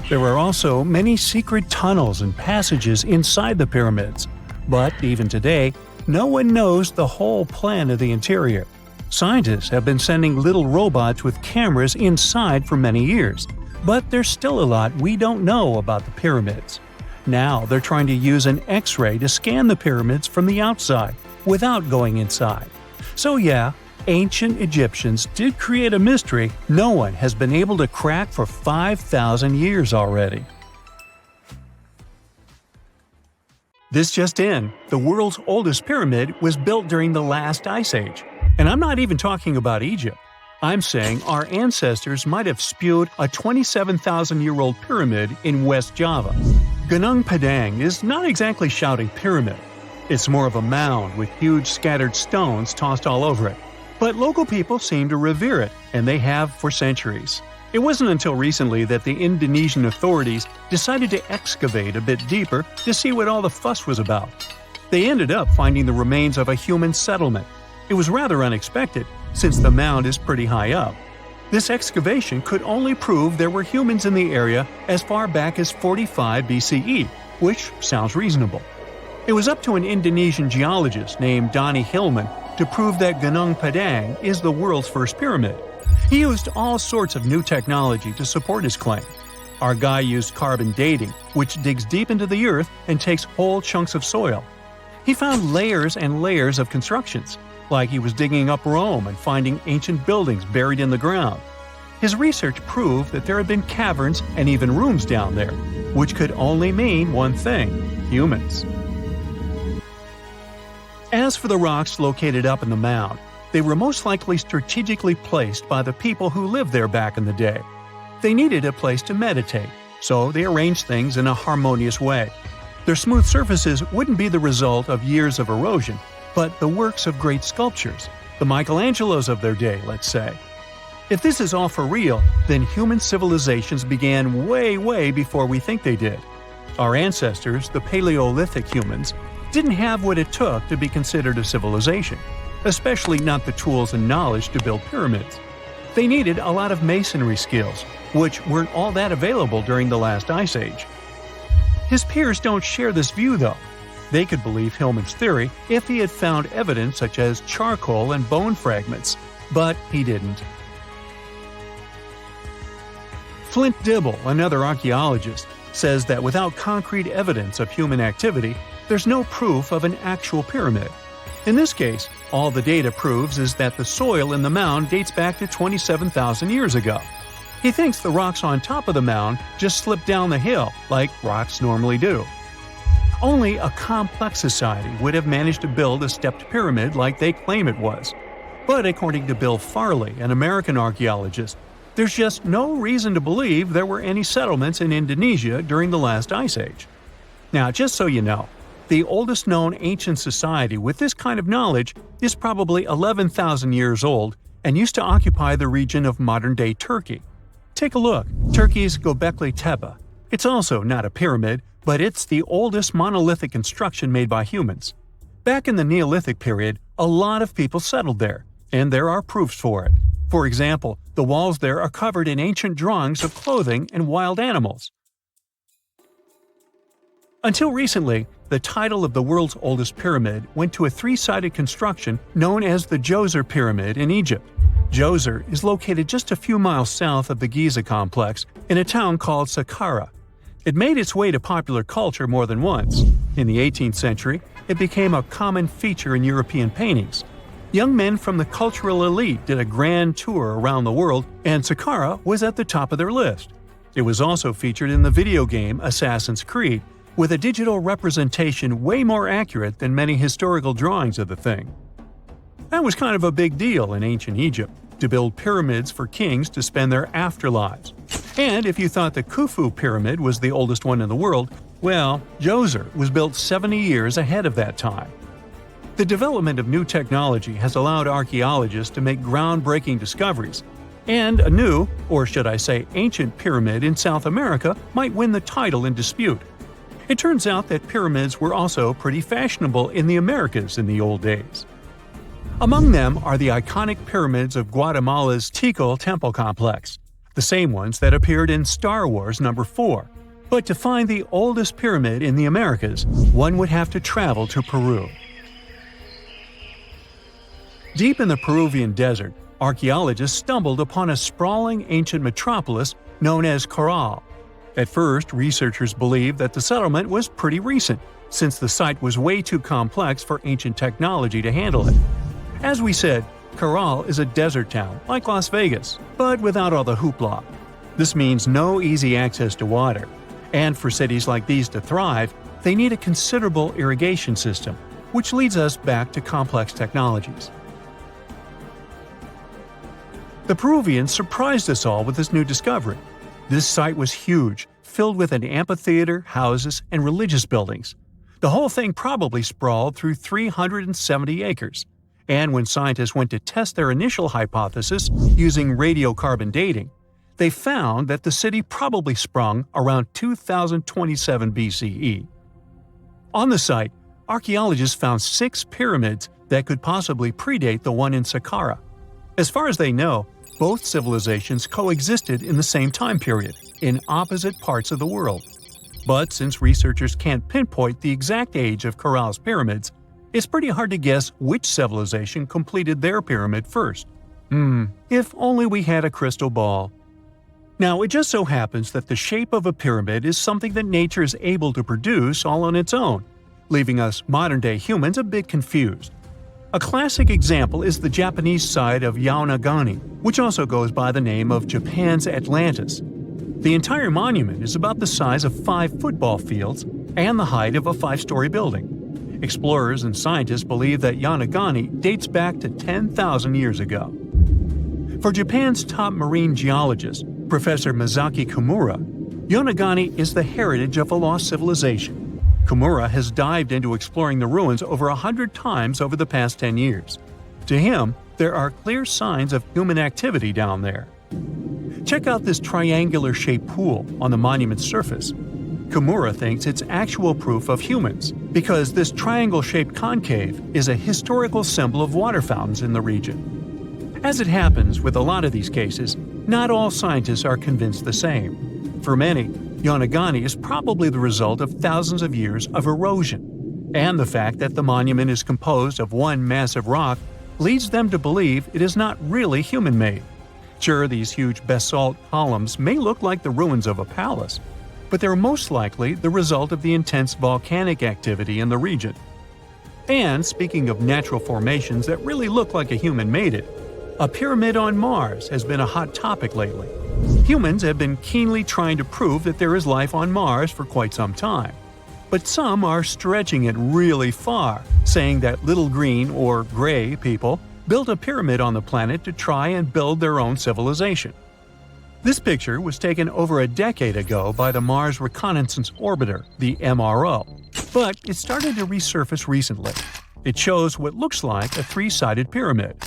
There are also many secret tunnels and passages inside the pyramids, but even today, no one knows the whole plan of the interior. Scientists have been sending little robots with cameras inside for many years, but there's still a lot we don't know about the pyramids. Now they're trying to use an X-ray to scan the pyramids from the outside, without going inside. So yeah, ancient Egyptians did create a mystery no one has been able to crack for 5,000 years already. This just in, the world's oldest pyramid was built during the last ice age. And I'm not even talking about Egypt. I'm saying our ancestors might have spewed a 27,000-year-old pyramid in West Java. Gunung Padang is not exactly shouting pyramid. It's more of a mound with huge scattered stones tossed all over it. But local people seem to revere it, and they have for centuries. It wasn't until recently that the Indonesian authorities decided to excavate a bit deeper to see what all the fuss was about. They ended up finding the remains of a human settlement. It was rather unexpected, since the mound is pretty high up. This excavation could only prove there were humans in the area as far back as 45 BCE, which sounds reasonable. It was up to an Indonesian geologist named Donny Hillman to prove that Gunung Padang is the world's first pyramid. He used all sorts of new technology to support his claim. Our guy used carbon dating, which digs deep into the earth and takes whole chunks of soil. He found layers and layers of constructions, like he was digging up Rome and finding ancient buildings buried in the ground. His research proved that there had been caverns and even rooms down there, which could only mean one thing: humans. As for the rocks located up in the mound, they were most likely strategically placed by the people who lived there back in the day. They needed a place to meditate, so they arranged things in a harmonious way. Their smooth surfaces wouldn't be the result of years of erosion, but the works of great sculptures, the Michelangelos of their day, let's say. If this is all for real, then human civilizations began way before we think they did. Our ancestors, the Paleolithic humans, didn't have what it took to be considered a civilization, especially not the tools and knowledge to build pyramids. They needed a lot of masonry skills, which weren't all that available during the last ice age. His peers don't share this view, though. They could believe Hillman's theory if he had found evidence such as charcoal and bone fragments, but he didn't. Flint Dibble, another archaeologist, says that without concrete evidence of human activity, there's no proof of an actual pyramid. In this case, all the data proves is that the soil in the mound dates back to 27,000 years ago. He thinks the rocks on top of the mound just slipped down the hill, like rocks normally do. Only a complex society would have managed to build a stepped pyramid like they claim it was. But according to Bill Farley, an American archaeologist, there's just no reason to believe there were any settlements in Indonesia during the last ice age. Now, just so you know, the oldest known ancient society with this kind of knowledge is probably 11,000 years old and used to occupy the region of modern-day Turkey. Take a look, Turkey's Göbekli Tepe. It's also not a pyramid, but it's the oldest monolithic construction made by humans. Back in the Neolithic period, a lot of people settled there, and there are proofs for it. For example, the walls there are covered in ancient drawings of clothing and wild animals. Until recently, the title of the world's oldest pyramid went to a three-sided construction known as the Djoser Pyramid in Egypt. Djoser is located just a few miles south of the Giza complex in a town called Saqqara. It made its way to popular culture more than once. In the 18th century, it became a common feature in European paintings. Young men from the cultural elite did a grand tour around the world, and Saqqara was at the top of their list. It was also featured in the video game Assassin's Creed, with a digital representation way more accurate than many historical drawings of the thing. That was kind of a big deal in ancient Egypt, to build pyramids for kings to spend their afterlives. And if you thought the Khufu pyramid was the oldest one in the world, well, Djoser was built 70 years ahead of that time. The development of new technology has allowed archaeologists to make groundbreaking discoveries, and a new, or should I say ancient pyramid in South America might win the title in dispute. It turns out that pyramids were also pretty fashionable in the Americas in the old days. Among them are the iconic pyramids of Guatemala's Tikal temple complex, the same ones that appeared in Star Wars No. 4. But to find the oldest pyramid in the Americas, one would have to travel to Peru. Deep in the Peruvian desert, archaeologists stumbled upon a sprawling ancient metropolis known as Caral. At first, researchers believed that the settlement was pretty recent, since the site was way too complex for ancient technology to handle it. As we said, Caral is a desert town, like Las Vegas, but without all the hoopla. This means no easy access to water, and for cities like these to thrive, they need a considerable irrigation system, which leads us back to complex technologies. The Peruvians surprised us all with this new discovery. This site was huge, filled with an amphitheater, houses, and religious buildings. The whole thing probably sprawled through 370 acres. And when scientists went to test their initial hypothesis using radiocarbon dating, they found that the city probably sprung around 2027 BCE. On the site, archaeologists found 6 pyramids that could possibly predate the one in Saqqara. As far as they know, both civilizations coexisted in the same time period, in opposite parts of the world. But since researchers can't pinpoint the exact age of Caral's pyramids, it's pretty hard to guess which civilization completed their pyramid first. If only we had a crystal ball. Now, it just so happens that the shape of a pyramid is something that nature is able to produce all on its own, leaving us modern-day humans a bit confused. A classic example is the Japanese side of Yaonagani, which also goes by the name of Japan's Atlantis. The entire monument is about the size of 5 football fields and the height of a 5-story building. Explorers and scientists believe that Yaonagani dates back to 10,000 years ago. For Japan's top marine geologist, Professor Masaki Kimura, Yaonagani is the heritage of a lost civilization. Kimura has dived into exploring the ruins over 100 times over the past 10 years. To him, there are clear signs of human activity down there. Check out this triangular-shaped pool on the monument's surface. Kimura thinks it's actual proof of humans, because this triangle-shaped concave is a historical symbol of water fountains in the region. As it happens with a lot of these cases, not all scientists are convinced the same. For many, Yaonagani is probably the result of thousands of years of erosion, and the fact that the monument is composed of one massive rock leads them to believe it is not really human-made. Sure, these huge basalt columns may look like the ruins of a palace, but they're most likely the result of the intense volcanic activity in the region. And speaking of natural formations that really look like a human made it, a pyramid on Mars has been a hot topic lately. Humans have been keenly trying to prove that there is life on Mars for quite some time. But some are stretching it really far, saying that little green or gray people built a pyramid on the planet to try and build their own civilization. This picture was taken over a decade ago by the Mars Reconnaissance Orbiter, the MRO, but it started to resurface recently. It shows what looks like a 3-sided pyramid.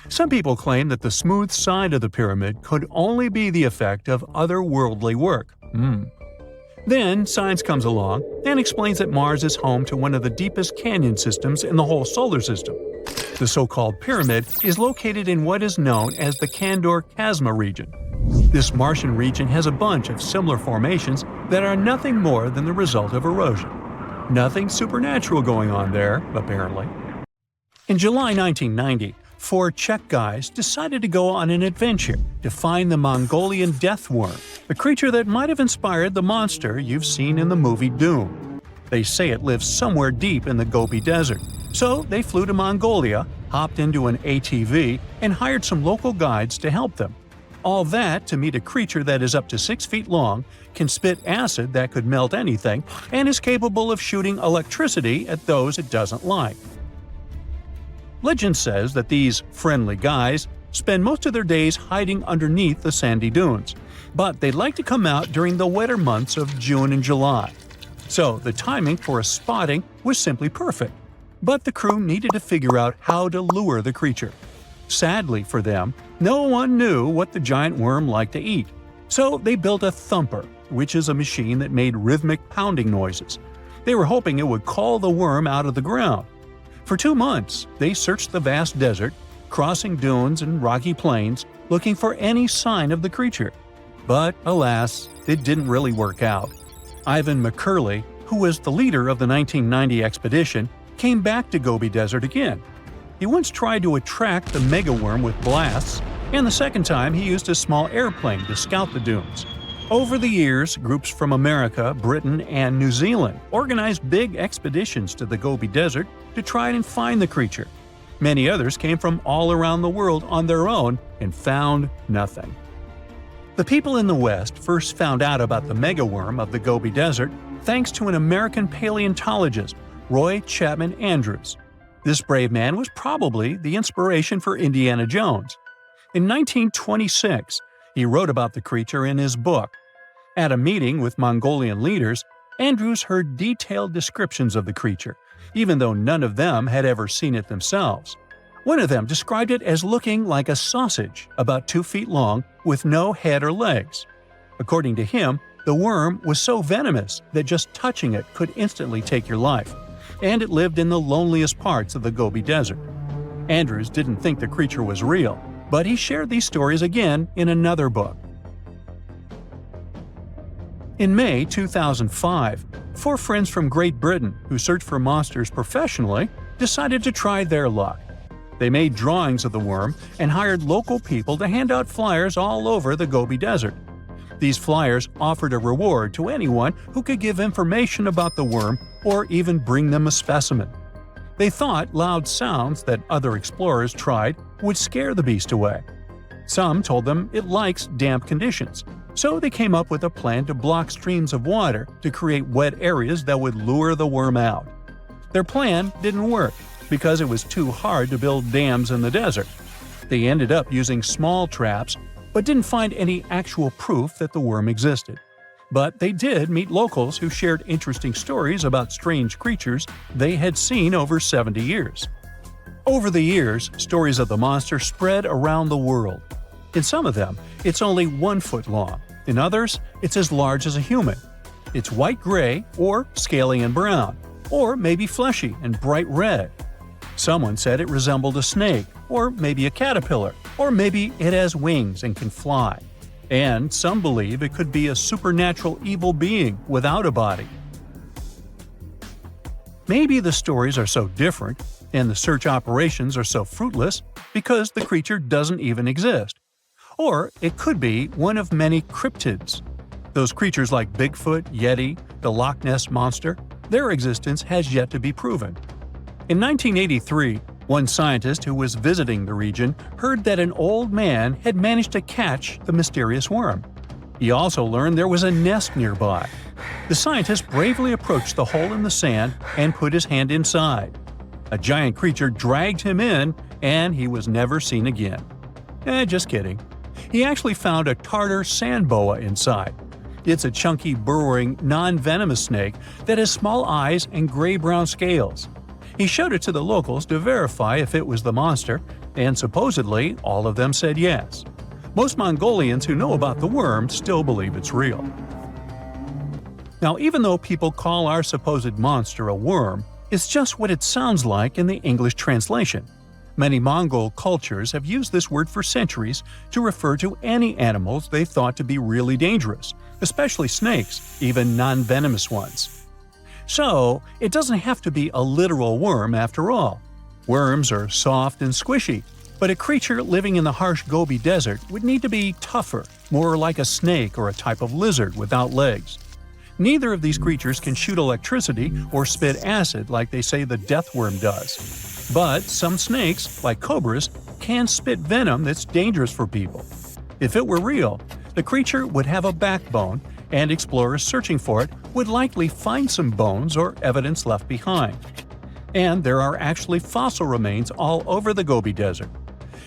Some people claim that the smooth side of the pyramid could only be the effect of otherworldly work. Then science comes along and explains that Mars is home to one of the deepest canyon systems in the whole solar system. The so-called pyramid is located in what is known as the Kandor-Chasma region. This Martian region has a bunch of similar formations that are nothing more than the result of erosion. Nothing supernatural going on there, apparently. In July 1990, 4 Czech guys decided to go on an adventure to find the Mongolian death worm, a creature that might have inspired the monster you've seen in the movie Doom. They say it lives somewhere deep in the Gobi Desert, so they flew to Mongolia, hopped into an ATV, and hired some local guides to help them. All that to meet a creature that is up to 6 feet long, can spit acid that could melt anything, and is capable of shooting electricity at those it doesn't like. Legend says that these friendly guys spend most of their days hiding underneath the sandy dunes, but they'd like to come out during the wetter months of June and July. So the timing for a spotting was simply perfect. But the crew needed to figure out how to lure the creature. Sadly for them, no one knew what the giant worm liked to eat. So they built a thumper, which is a machine that made rhythmic pounding noises. They were hoping it would call the worm out of the ground. For 2 months, they searched the vast desert, crossing dunes and rocky plains, looking for any sign of the creature. But alas, it didn't really work out. Ivan McCurley, who was the leader of the 1990 expedition, came back to Gobi Desert again. He once tried to attract the megaworm with blasts, and the second time he used a small airplane to scout the dunes. Over the years, groups from America, Britain, and New Zealand organized big expeditions to the Gobi Desert to try and find the creature. Many others came from all around the world on their own and found nothing. The people in the West first found out about the megaworm of the Gobi Desert thanks to an American paleontologist, Roy Chapman Andrews. This brave man was probably the inspiration for Indiana Jones. In 1926, he wrote about the creature in his book. At a meeting with Mongolian leaders, Andrews heard detailed descriptions of the creature, even though none of them had ever seen it themselves. One of them described it as looking like a sausage, about 2 feet long, with no head or legs. According to him, the worm was so venomous that just touching it could instantly take your life, and it lived in the loneliest parts of the Gobi Desert. Andrews didn't think the creature was real, but he shared these stories again in another book. In May 2005, 4 friends from Great Britain who search for monsters professionally decided to try their luck. They made drawings of the worm and hired local people to hand out flyers all over the Gobi Desert. These flyers offered a reward to anyone who could give information about the worm or even bring them a specimen. They thought loud sounds that other explorers tried would scare the beast away. Some told them it likes damp conditions, so they came up with a plan to block streams of water to create wet areas that would lure the worm out. Their plan didn't work because it was too hard to build dams in the desert. They ended up using small traps, but didn't find any actual proof that the worm existed. But they did meet locals who shared interesting stories about strange creatures they had seen over 70 years. Over the years, stories of the monster spread around the world. In some of them, it's only 1 foot long. In others, it's as large as a human. It's white-gray or scaly and brown, or maybe fleshy and bright red. Someone said it resembled a snake, or maybe a caterpillar, or maybe it has wings and can fly. And some believe it could be a supernatural evil being without a body. Maybe the stories are so different, and the search operations are so fruitless, because the creature doesn't even exist. Or it could be one of many cryptids. Those creatures like Bigfoot, Yeti, the Loch Ness Monster, their existence has yet to be proven. In 1983, one scientist who was visiting the region heard that an old man had managed to catch the mysterious worm. He also learned there was a nest nearby. The scientist bravely approached the hole in the sand and put his hand inside. A giant creature dragged him in, and he was never seen again. Just kidding. He actually found a Tartar sand boa inside. It's a chunky, burrowing, non-venomous snake that has small eyes and gray-brown scales. He showed it to the locals to verify if it was the monster, and supposedly all of them said yes. Most Mongolians who know about the worm still believe it's real. Now, even though people call our supposed monster a worm, it's just what it sounds like in the English translation. Many Mongol cultures have used this word for centuries to refer to any animals they thought to be really dangerous, especially snakes, even non-venomous ones. So, it doesn't have to be a literal worm after all. Worms are soft and squishy. But a creature living in the harsh Gobi Desert would need to be tougher, more like a snake or a type of lizard without legs. Neither of these creatures can shoot electricity or spit acid like they say the death worm does. But some snakes, like cobras, can spit venom that's dangerous for people. If it were real, the creature would have a backbone, and explorers searching for it would likely find some bones or evidence left behind. And there are actually fossil remains all over the Gobi Desert.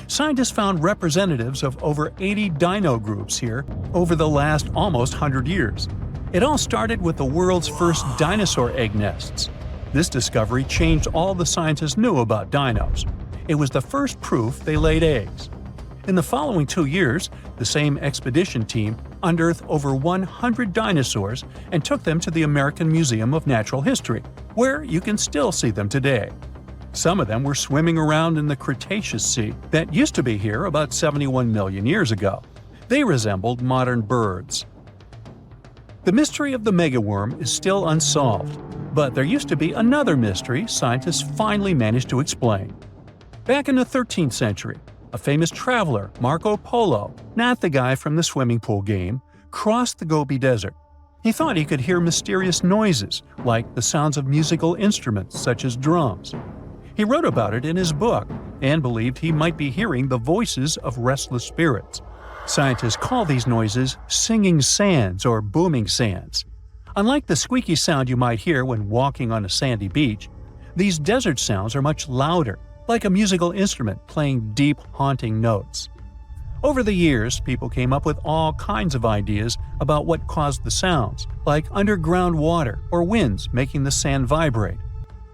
Scientists found representatives of over 80 dino groups here over the last almost 100 years. It all started with the world's first dinosaur egg nests. This discovery changed all the scientists knew about dinos. It was the first proof they laid eggs. In the following 2 years, the same expedition team unearthed over 100 dinosaurs and took them to the American Museum of Natural History, where you can still see them today. Some of them were swimming around in the Cretaceous Sea that used to be here about 71 million years ago. They resembled modern birds. The mystery of the megaworm is still unsolved, but there used to be another mystery scientists finally managed to explain. Back in the 13th century, a famous traveler, Marco Polo, not the guy from the swimming pool game, crossed the Gobi Desert. He thought he could hear mysterious noises, like the sounds of musical instruments such as drums. He wrote about it in his book and believed he might be hearing the voices of restless spirits. Scientists call these noises singing sands or booming sands. Unlike the squeaky sound you might hear when walking on a sandy beach, these desert sounds are much louder, like a musical instrument playing deep, haunting notes. Over the years, people came up with all kinds of ideas about what caused the sounds, like underground water or winds making the sand vibrate.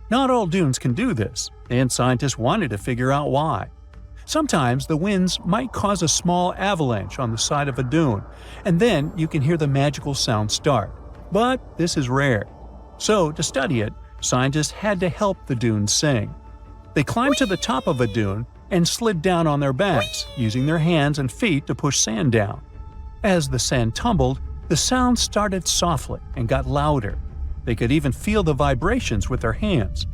Not all dunes can do this, and scientists wanted to figure out why. Sometimes the winds might cause a small avalanche on the side of a dune, and then you can hear the magical sound start. But this is rare. So, to study it, scientists had to help the dunes sing. They climbed to the top of a dune and slid down on their backs, using their hands and feet to push sand down. As the sand tumbled, the sound started softly and got louder. They could even feel the vibrations with their hands.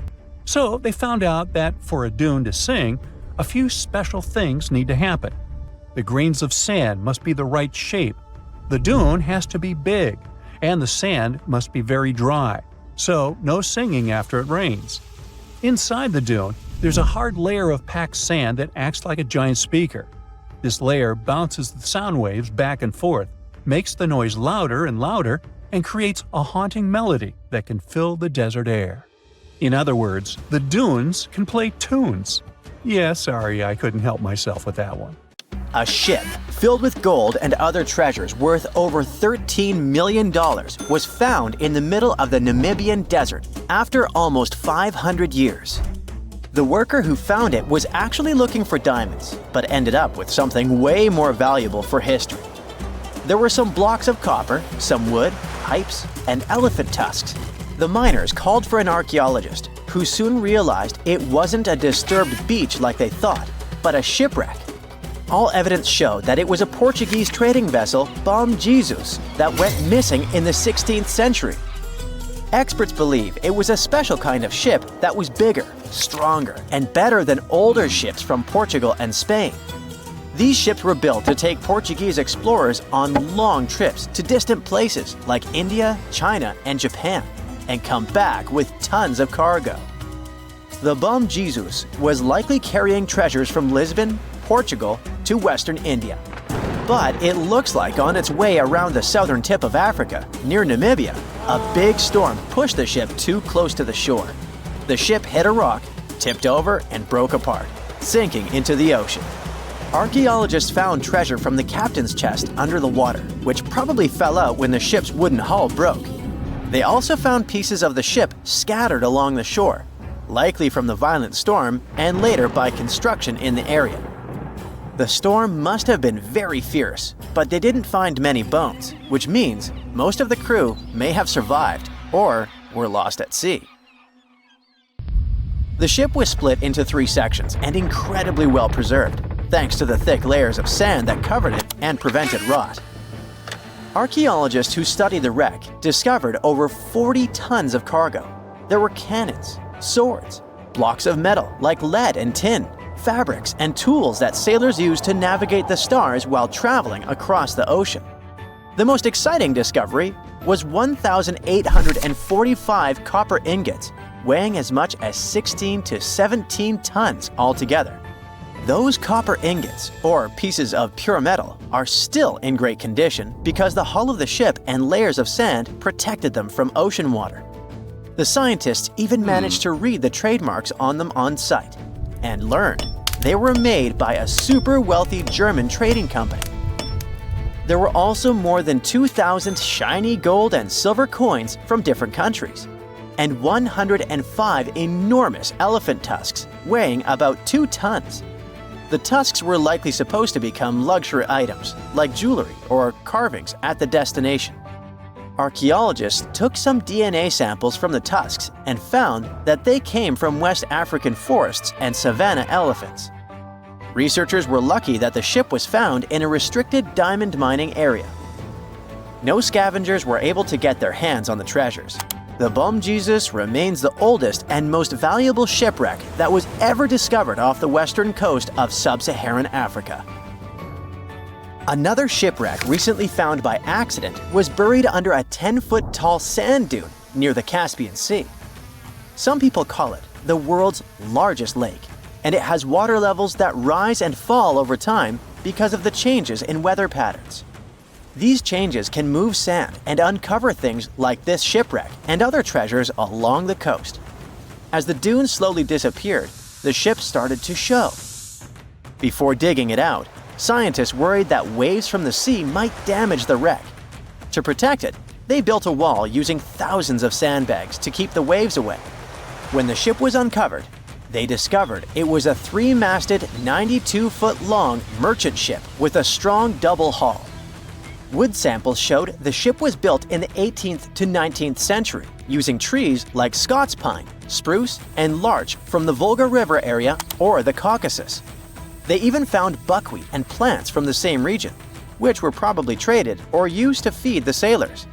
So they found out that for a dune to sing, a few special things need to happen. The grains of sand must be the right shape. The dune has to be big, and the sand must be very dry, so no singing after it rains. Inside the dune, there's a hard layer of packed sand that acts like a giant speaker. This layer bounces the sound waves back and forth, makes the noise louder and louder, and creates a haunting melody that can fill the desert air. In other words, the dunes can play tunes. Yeah, sorry, I couldn't help myself with that one. A ship filled with gold and other treasures worth over $13 million was found in the middle of the Namibian desert after almost 500 years. The worker who found it was actually looking for diamonds, but ended up with something way more valuable for history. There were some blocks of copper, some wood, pipes, and elephant tusks. The miners called for an archaeologist, who soon realized it wasn't a disturbed beach like they thought, but a shipwreck. All evidence showed that it was a Portuguese trading vessel, Bom Jesus, that went missing in the 16th century. Experts believe it was a special kind of ship that was bigger, stronger, and better than older ships from Portugal and Spain. These ships were built to take Portuguese explorers on long trips to distant places like India, China, and Japan, and come back with tons of cargo. The Bom Jesus was likely carrying treasures from Lisbon, Portugal, to Western India. But it looks like on its way around the southern tip of Africa, near Namibia, a big storm pushed the ship too close to the shore. The ship hit a rock, tipped over, and broke apart, sinking into the ocean. Archaeologists found treasure from the captain's chest under the water, which probably fell out when the ship's wooden hull broke. They also found pieces of the ship scattered along the shore, likely from the violent storm and later by construction in the area. The storm must have been very fierce, but they didn't find many bones, which means most of the crew may have survived or were lost at sea. The ship was split into 3 sections and incredibly well preserved, thanks to the thick layers of sand that covered it and prevented rot. Archaeologists who studied the wreck discovered over 40 tons of cargo. There were cannons, swords, blocks of metal like lead and tin, fabrics, and tools that sailors used to navigate the stars while traveling across the ocean. The most exciting discovery was 1,845 copper ingots, weighing as much as 16 to 17 tons altogether. Those copper ingots, or pieces of pure metal, are still in great condition because the hull of the ship and layers of sand protected them from ocean water. The scientists even managed to read the trademarks on them on site and learned they were made by a super wealthy German trading company. There were also more than 2,000 shiny gold and silver coins from different countries, and 105 enormous elephant tusks weighing about 2 tons. The tusks were likely supposed to become luxury items, like jewelry or carvings at the destination. Archaeologists took some DNA samples from the tusks and found that they came from West African forests and savanna elephants. Researchers were lucky that the ship was found in a restricted diamond mining area. No scavengers were able to get their hands on the treasures. The Bom Jesus remains the oldest and most valuable shipwreck that was ever discovered off the western coast of sub-Saharan Africa. Another shipwreck recently found by accident was buried under a 10-foot tall sand dune near the Caspian Sea. Some people call it the world's largest lake, and it has water levels that rise and fall over time because of the changes in weather patterns. These changes can move sand and uncover things like this shipwreck and other treasures along the coast. As the dune slowly disappeared, the ship started to show. Before digging it out, scientists worried that waves from the sea might damage the wreck. To protect it, they built a wall using thousands of sandbags to keep the waves away. When the ship was uncovered, they discovered it was a 3-masted, 92-foot-long merchant ship with a strong double hull. Wood samples showed the ship was built in the 18th to 19th century using trees like Scots pine, spruce, and larch from the Volga River area or the Caucasus. They even found buckwheat and plants from the same region, which were probably traded or used to feed the sailors.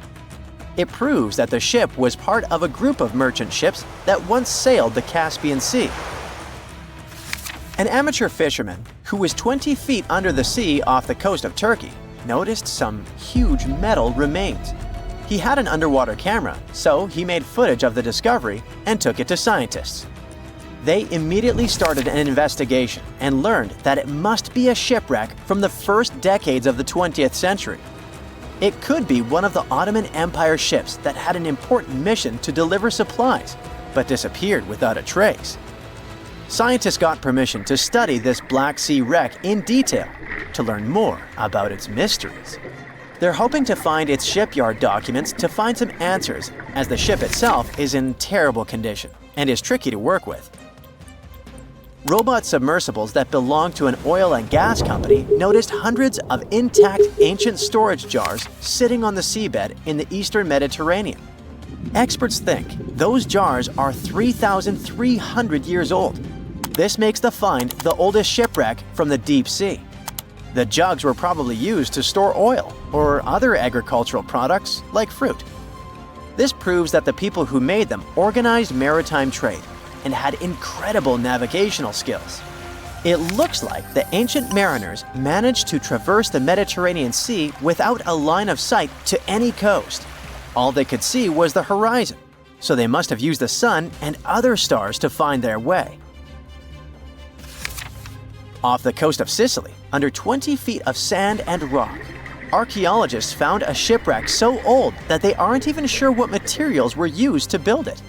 It proves that the ship was part of a group of merchant ships that once sailed the Caspian Sea. An amateur fisherman who was 20 feet under the sea off the coast of Turkey noticed some huge metal remains. He had an underwater camera, so he made footage of the discovery and took it to scientists. They immediately started an investigation and learned that it must be a shipwreck from the first decades of the 20th century. It could be one of the Ottoman Empire ships that had an important mission to deliver supplies, but disappeared without a trace. Scientists got permission to study this Black Sea wreck in detail to learn more about its mysteries. They're hoping to find its shipyard documents to find some answers, as the ship itself is in terrible condition and is tricky to work with. Robot submersibles that belong to an oil and gas company noticed hundreds of intact ancient storage jars sitting on the seabed in the eastern Mediterranean. Experts think those jars are 3,300 years old. This makes the find the oldest shipwreck from the deep sea. The jugs were probably used to store oil or other agricultural products like fruit. This proves that the people who made them organized maritime trade and had incredible navigational skills. It looks like the ancient mariners managed to traverse the Mediterranean Sea without a line of sight to any coast. All they could see was the horizon, so they must have used the sun and other stars to find their way. Off the coast of Sicily, under 20 feet of sand and rock, archaeologists found a shipwreck so old that they aren't even sure what materials were used to build it.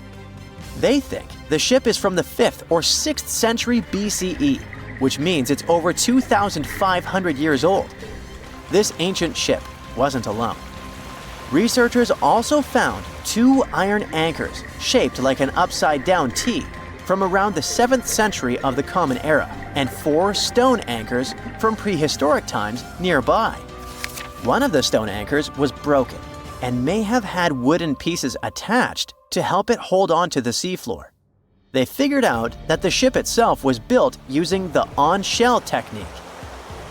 They think the ship is from the 5th or 6th century BCE, which means it's over 2,500 years old. This ancient ship wasn't alone. Researchers also found 2 iron anchors shaped like an upside-down T from around the 7th century of the Common Era, and 4 stone anchors from prehistoric times nearby. One of the stone anchors was broken and may have had wooden pieces attached to help it hold on to the seafloor. They figured out that the ship itself was built using the on-shell technique.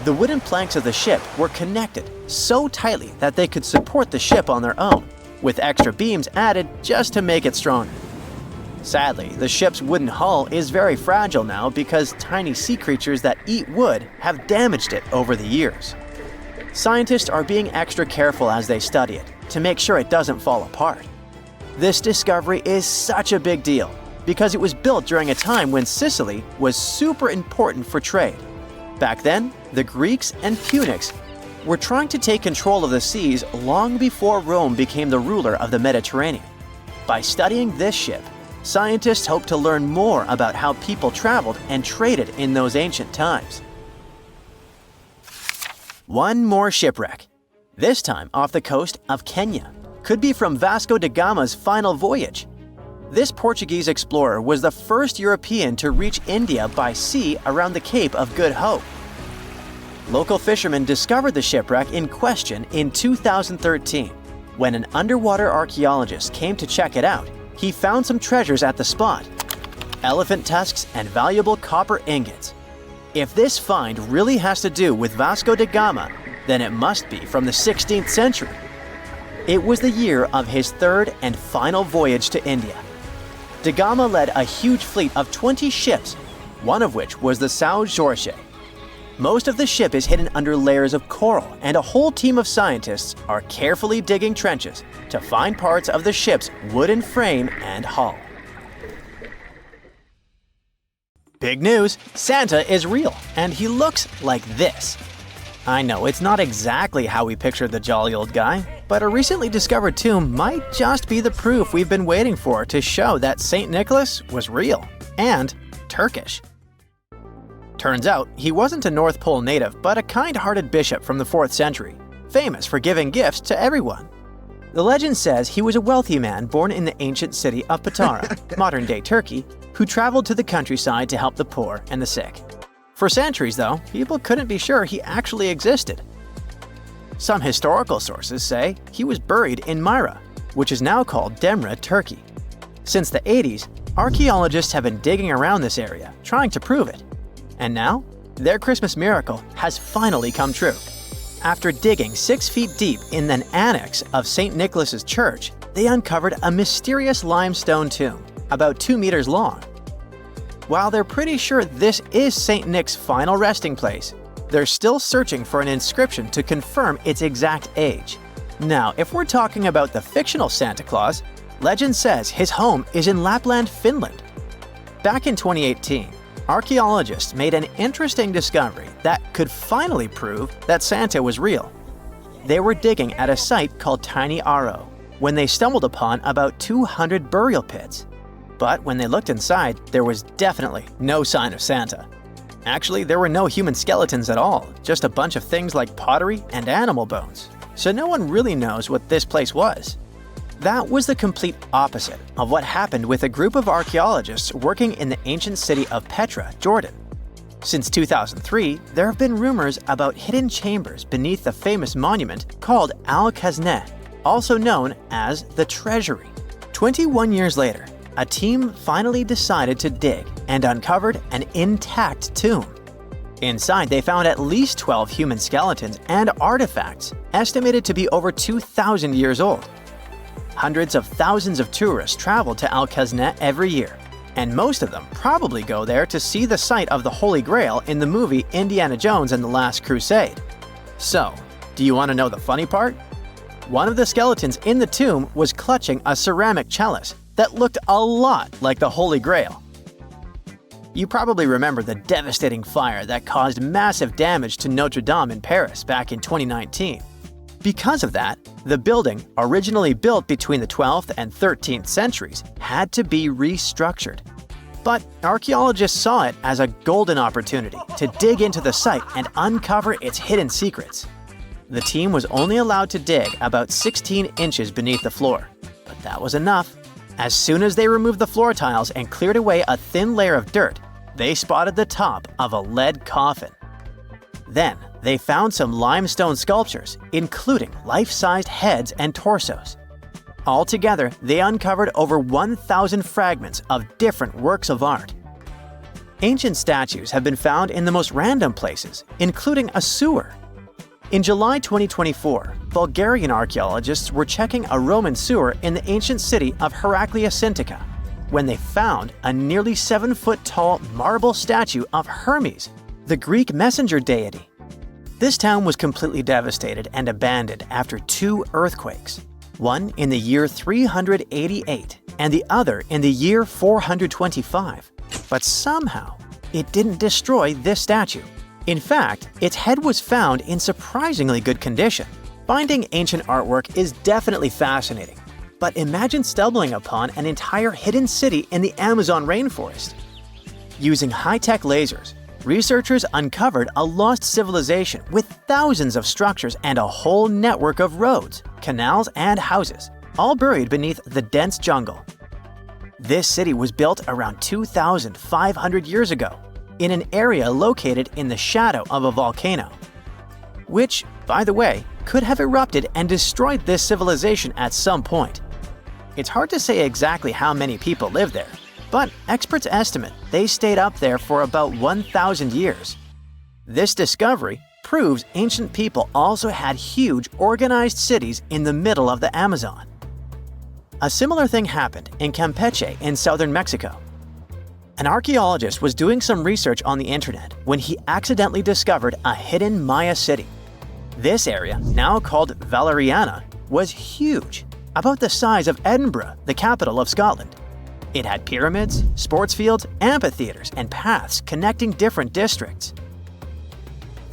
The wooden planks of the ship were connected so tightly that they could support the ship on their own, with extra beams added just to make it stronger. Sadly, the ship's wooden hull is very fragile now because tiny sea creatures that eat wood have damaged it over the years. Scientists are being extra careful as they study it to make sure it doesn't fall apart. This discovery is such a big deal because it was built during a time when Sicily was super important for trade. Back then, the Greeks and Punics were trying to take control of the seas long before Rome became the ruler of the Mediterranean. By studying this ship, scientists hope to learn more about how people traveled and traded in those ancient times. One more shipwreck, this time off the coast of Kenya. Could be from Vasco da Gama's final voyage. This Portuguese explorer was the first European to reach India by sea around the Cape of Good Hope. Local fishermen discovered the shipwreck in question in 2013. When an underwater archaeologist came to check it out, he found some treasures at the spot: elephant tusks and valuable copper ingots. If this find really has to do with Vasco da Gama, then it must be from the 16th century. It was the year of his third and final voyage to India. Da Gama led a huge fleet of 20 ships, one of which was the São Jorge. Most of the ship is hidden under layers of coral, and a whole team of scientists are carefully digging trenches to find parts of the ship's wooden frame and hull. Big news! Santa is real, and he looks like this. I know it's not exactly how we pictured the jolly old guy, but a recently discovered tomb might just be the proof we've been waiting for to show that St. Nicholas was real and Turkish. Turns out, he wasn't a North Pole native, but a kind-hearted bishop from the 4th century, famous for giving gifts to everyone. The legend says he was a wealthy man born in the ancient city of Patara, modern-day Turkey, who traveled to the countryside to help the poor and the sick. For centuries, though, people couldn't be sure he actually existed. Some historical sources say he was buried in Myra, which is now called Demre, Turkey. Since the 80s, archaeologists have been digging around this area, trying to prove it. And now, their Christmas miracle has finally come true. After digging 6 feet deep in an annex of St. Nicholas's church, they uncovered a mysterious limestone tomb, about 2 meters long. While they're pretty sure this is St. Nick's final resting place, they're still searching for an inscription to confirm its exact age. Now, if we're talking about the fictional Santa Claus, legend says his home is in Lapland, Finland. Back in 2018, archaeologists made an interesting discovery that could finally prove that Santa was real. They were digging at a site called Tiny Aro when they stumbled upon about 200 burial pits. But when they looked inside, there was definitely no sign of Santa. Actually, there were no human skeletons at all, just a bunch of things like pottery and animal bones. So no one really knows what this place was. That was the complete opposite of what happened with a group of archaeologists working in the ancient city of Petra, Jordan. Since 2003, there have been rumors about hidden chambers beneath the famous monument called Al-Khazneh, also known as the Treasury. 21 years later, a team finally decided to dig and uncovered an intact tomb. Inside, they found at least 12 human skeletons and artifacts, estimated to be over 2,000 years old. Hundreds of thousands of tourists travel to Al-Khazneh every year, and most of them probably go there to see the site of the Holy Grail in the movie Indiana Jones and the Last Crusade. So, do you want to know the funny part? One of the skeletons in the tomb was clutching a ceramic chalice that looked a lot like the Holy Grail. You probably remember the devastating fire that caused massive damage to Notre Dame in Paris back in 2019. Because of that, the building, originally built between the 12th and 13th centuries, had to be restructured. But archaeologists saw it as a golden opportunity to dig into the site and uncover its hidden secrets. The team was only allowed to dig about 16 inches beneath the floor, but that was enough. As soon as they removed the floor tiles and cleared away a thin layer of dirt, they spotted the top of a lead coffin. Then, they found some limestone sculptures, including life-sized heads and torsos. Altogether, they uncovered over 1,000 fragments of different works of art. Ancient statues have been found in the most random places, including a sewer. In July 2024, Bulgarian archaeologists were checking a Roman sewer in the ancient city of Heraklia Sintica. when they found a nearly 7-foot-tall marble statue of Hermes, the Greek messenger deity. This town was completely devastated and abandoned after 2 earthquakes, one in the year 388 and the other in the year 425. But somehow, it didn't destroy this statue. In fact, its head was found in surprisingly good condition. Finding ancient artwork is definitely fascinating, but imagine stumbling upon an entire hidden city in the Amazon rainforest. Using high-tech lasers, researchers uncovered a lost civilization with thousands of structures and a whole network of roads, canals, and houses, all buried beneath the dense jungle. This city was built around 2,500 years ago, in an area located in the shadow of a volcano, which, by the way, could have erupted and destroyed this civilization at some point. It's hard to say exactly how many people lived there, but experts estimate they stayed up there for about 1,000 years. This discovery proves ancient people also had huge organized cities in the middle of the Amazon. A similar thing happened in Campeche in southern Mexico. An archaeologist was doing some research on the internet when he accidentally discovered a hidden Maya city. This area, now called Valeriana, was huge, about the size of Edinburgh, the capital of Scotland. It had pyramids, sports fields, amphitheaters, and paths connecting different districts.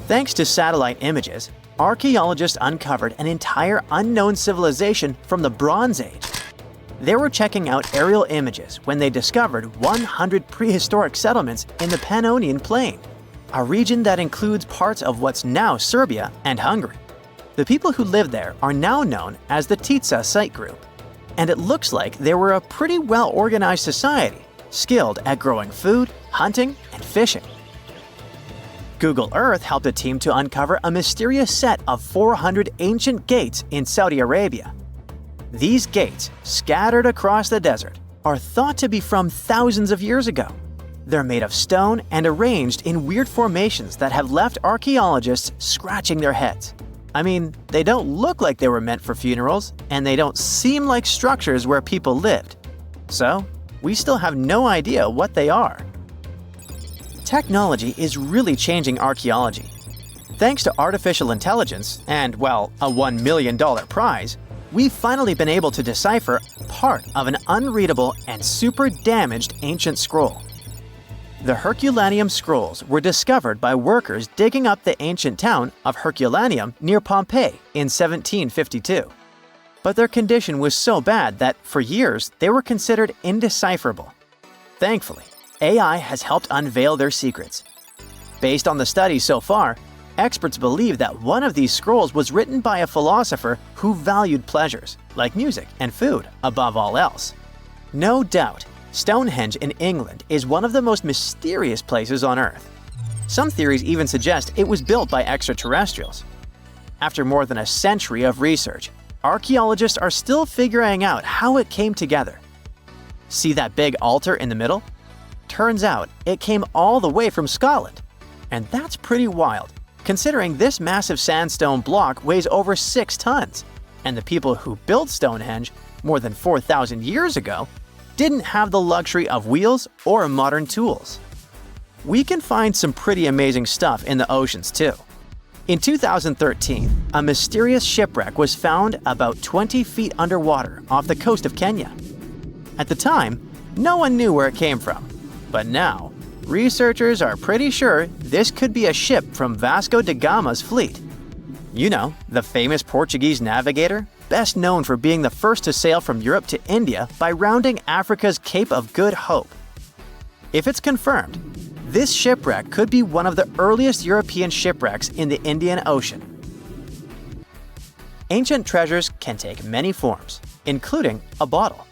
Thanks to satellite images, archaeologists uncovered an entire unknown civilization from the Bronze Age. They were checking out aerial images when they discovered 100 prehistoric settlements in the Pannonian Plain, a region that includes parts of what's now Serbia and Hungary. The people who lived there are now known as the Titsa site group, and it looks like they were a pretty well-organized society, skilled at growing food, hunting, and fishing. Google Earth helped a team to uncover a mysterious set of 400 ancient gates in Saudi Arabia. These gates, scattered across the desert, are thought to be from thousands of years ago. They're made of stone and arranged in weird formations that have left archaeologists scratching their heads. I mean, they don't look like they were meant for funerals, and they don't seem like structures where people lived. So, we still have no idea what they are. Technology is really changing archaeology. Thanks to artificial intelligence and, well, a $1 million prize, we've finally been able to decipher part of an unreadable and super damaged ancient scroll. The Herculaneum scrolls were discovered by workers digging up the ancient town of Herculaneum near Pompeii in 1752. But their condition was so bad that, for years, they were considered indecipherable. Thankfully, AI has helped unveil their secrets. Based on the studies so far, experts believe that one of these scrolls was written by a philosopher who valued pleasures, like music and food, above all else. No doubt, Stonehenge in England is one of the most mysterious places on Earth. Some theories even suggest it was built by extraterrestrials. After more than a century of research, archaeologists are still figuring out how it came together. See that big altar in the middle? Turns out it came all the way from Scotland. And that's pretty wild, considering this massive sandstone block weighs over 6 tons, and the people who built Stonehenge more than 4,000 years ago didn't have the luxury of wheels or modern tools. We can find some pretty amazing stuff in the oceans too. In 2013, a mysterious shipwreck was found about 20 feet underwater off the coast of Kenya. At the time, no one knew where it came from, but now, researchers are pretty sure this could be a ship from Vasco da Gama's fleet. You know, the famous Portuguese navigator, best known for being the first to sail from Europe to India by rounding Africa's Cape of Good Hope. If it's confirmed, this shipwreck could be one of the earliest European shipwrecks in the Indian Ocean. Ancient treasures can take many forms, including a bottle.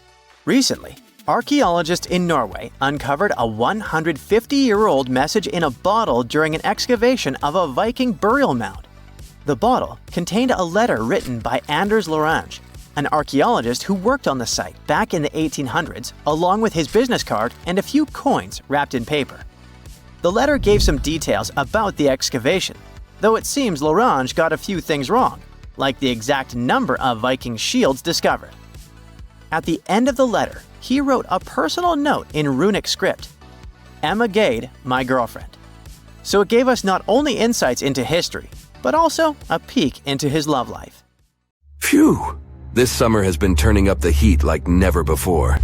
Recently, archaeologists in Norway uncovered a 150-year-old message in a bottle during an excavation of a Viking burial mound. The bottle contained a letter written by Anders Lorange, an archaeologist who worked on the site back in the 1800s, along with his business card and a few coins wrapped in paper. The letter gave some details about the excavation, though it seems Lorange got a few things wrong, like the exact number of Viking shields discovered. At the end of the letter, he wrote a personal note in runic script, "Emma Gade, my girlfriend." So it gave us not only insights into history, but also a peek into his love life. Phew! This summer has been turning up the heat like never before.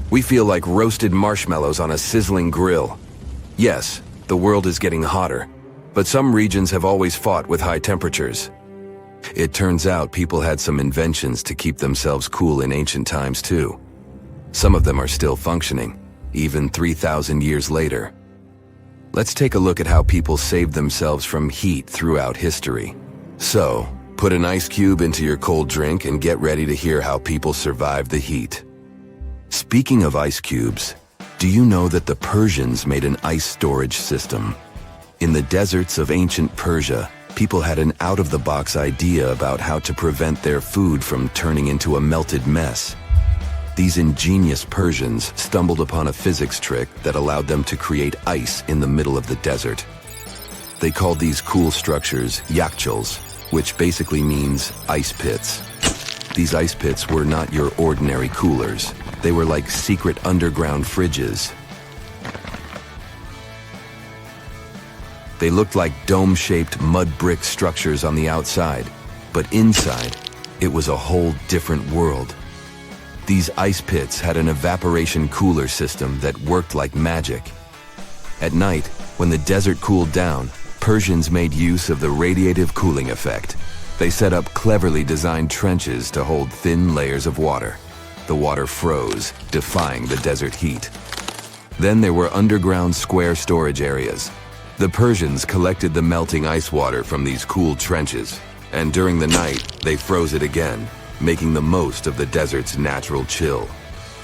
We feel like roasted marshmallows on a sizzling grill. Yes, the world is getting hotter, but some regions have always fought with high temperatures. It turns out people had some inventions to keep themselves cool in ancient times too. Some of them are still functioning, even 3,000 years later. Let's take a look at how people saved themselves from heat throughout history. So, put an ice cube into your cold drink and get ready to hear how people survived the heat. Speaking of ice cubes, do you know that the Persians made an ice storage system? In the deserts of ancient Persia, people had an out-of-the-box idea about how to prevent their food from turning into a melted mess. These ingenious Persians stumbled upon a physics trick that allowed them to create ice in the middle of the desert. They called these cool structures yakhchals, which basically means ice pits. These ice pits were not your ordinary coolers. They were like secret underground fridges. They looked like dome-shaped mud brick structures on the outside, but inside, it was a whole different world. These ice pits had an evaporation cooler system that worked like magic. At night, when the desert cooled down, Persians made use of the radiative cooling effect. They set up cleverly designed trenches to hold thin layers of water. The water froze, defying the desert heat. Then there were underground square storage areas. The Persians collected the melting ice water from these cool trenches, and during the night, they froze it again, making the most of the desert's natural chill.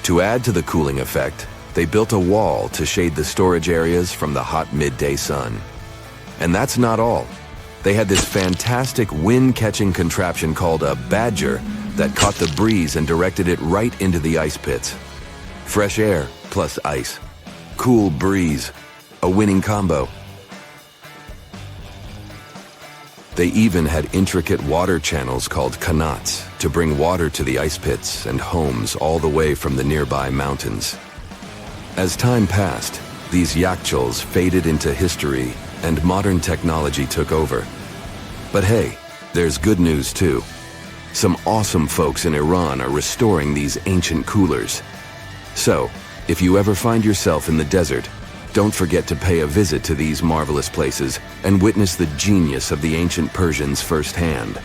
To add to the cooling effect, they built a wall to shade the storage areas from the hot midday sun. And that's not all. They had this fantastic wind-catching contraption called a badger that caught the breeze and directed it right into the ice pits. Fresh air plus ice. Cool breeze. A winning combo. They even had intricate water channels called qanats to bring water to the ice pits and homes all the way from the nearby mountains. As time passed, these yakhchals faded into history and modern technology took over. But hey, there's good news too. Some awesome folks in Iran are restoring these ancient coolers. So, if you ever find yourself in the desert, don't forget to pay a visit to these marvelous places and witness the genius of the ancient Persians firsthand.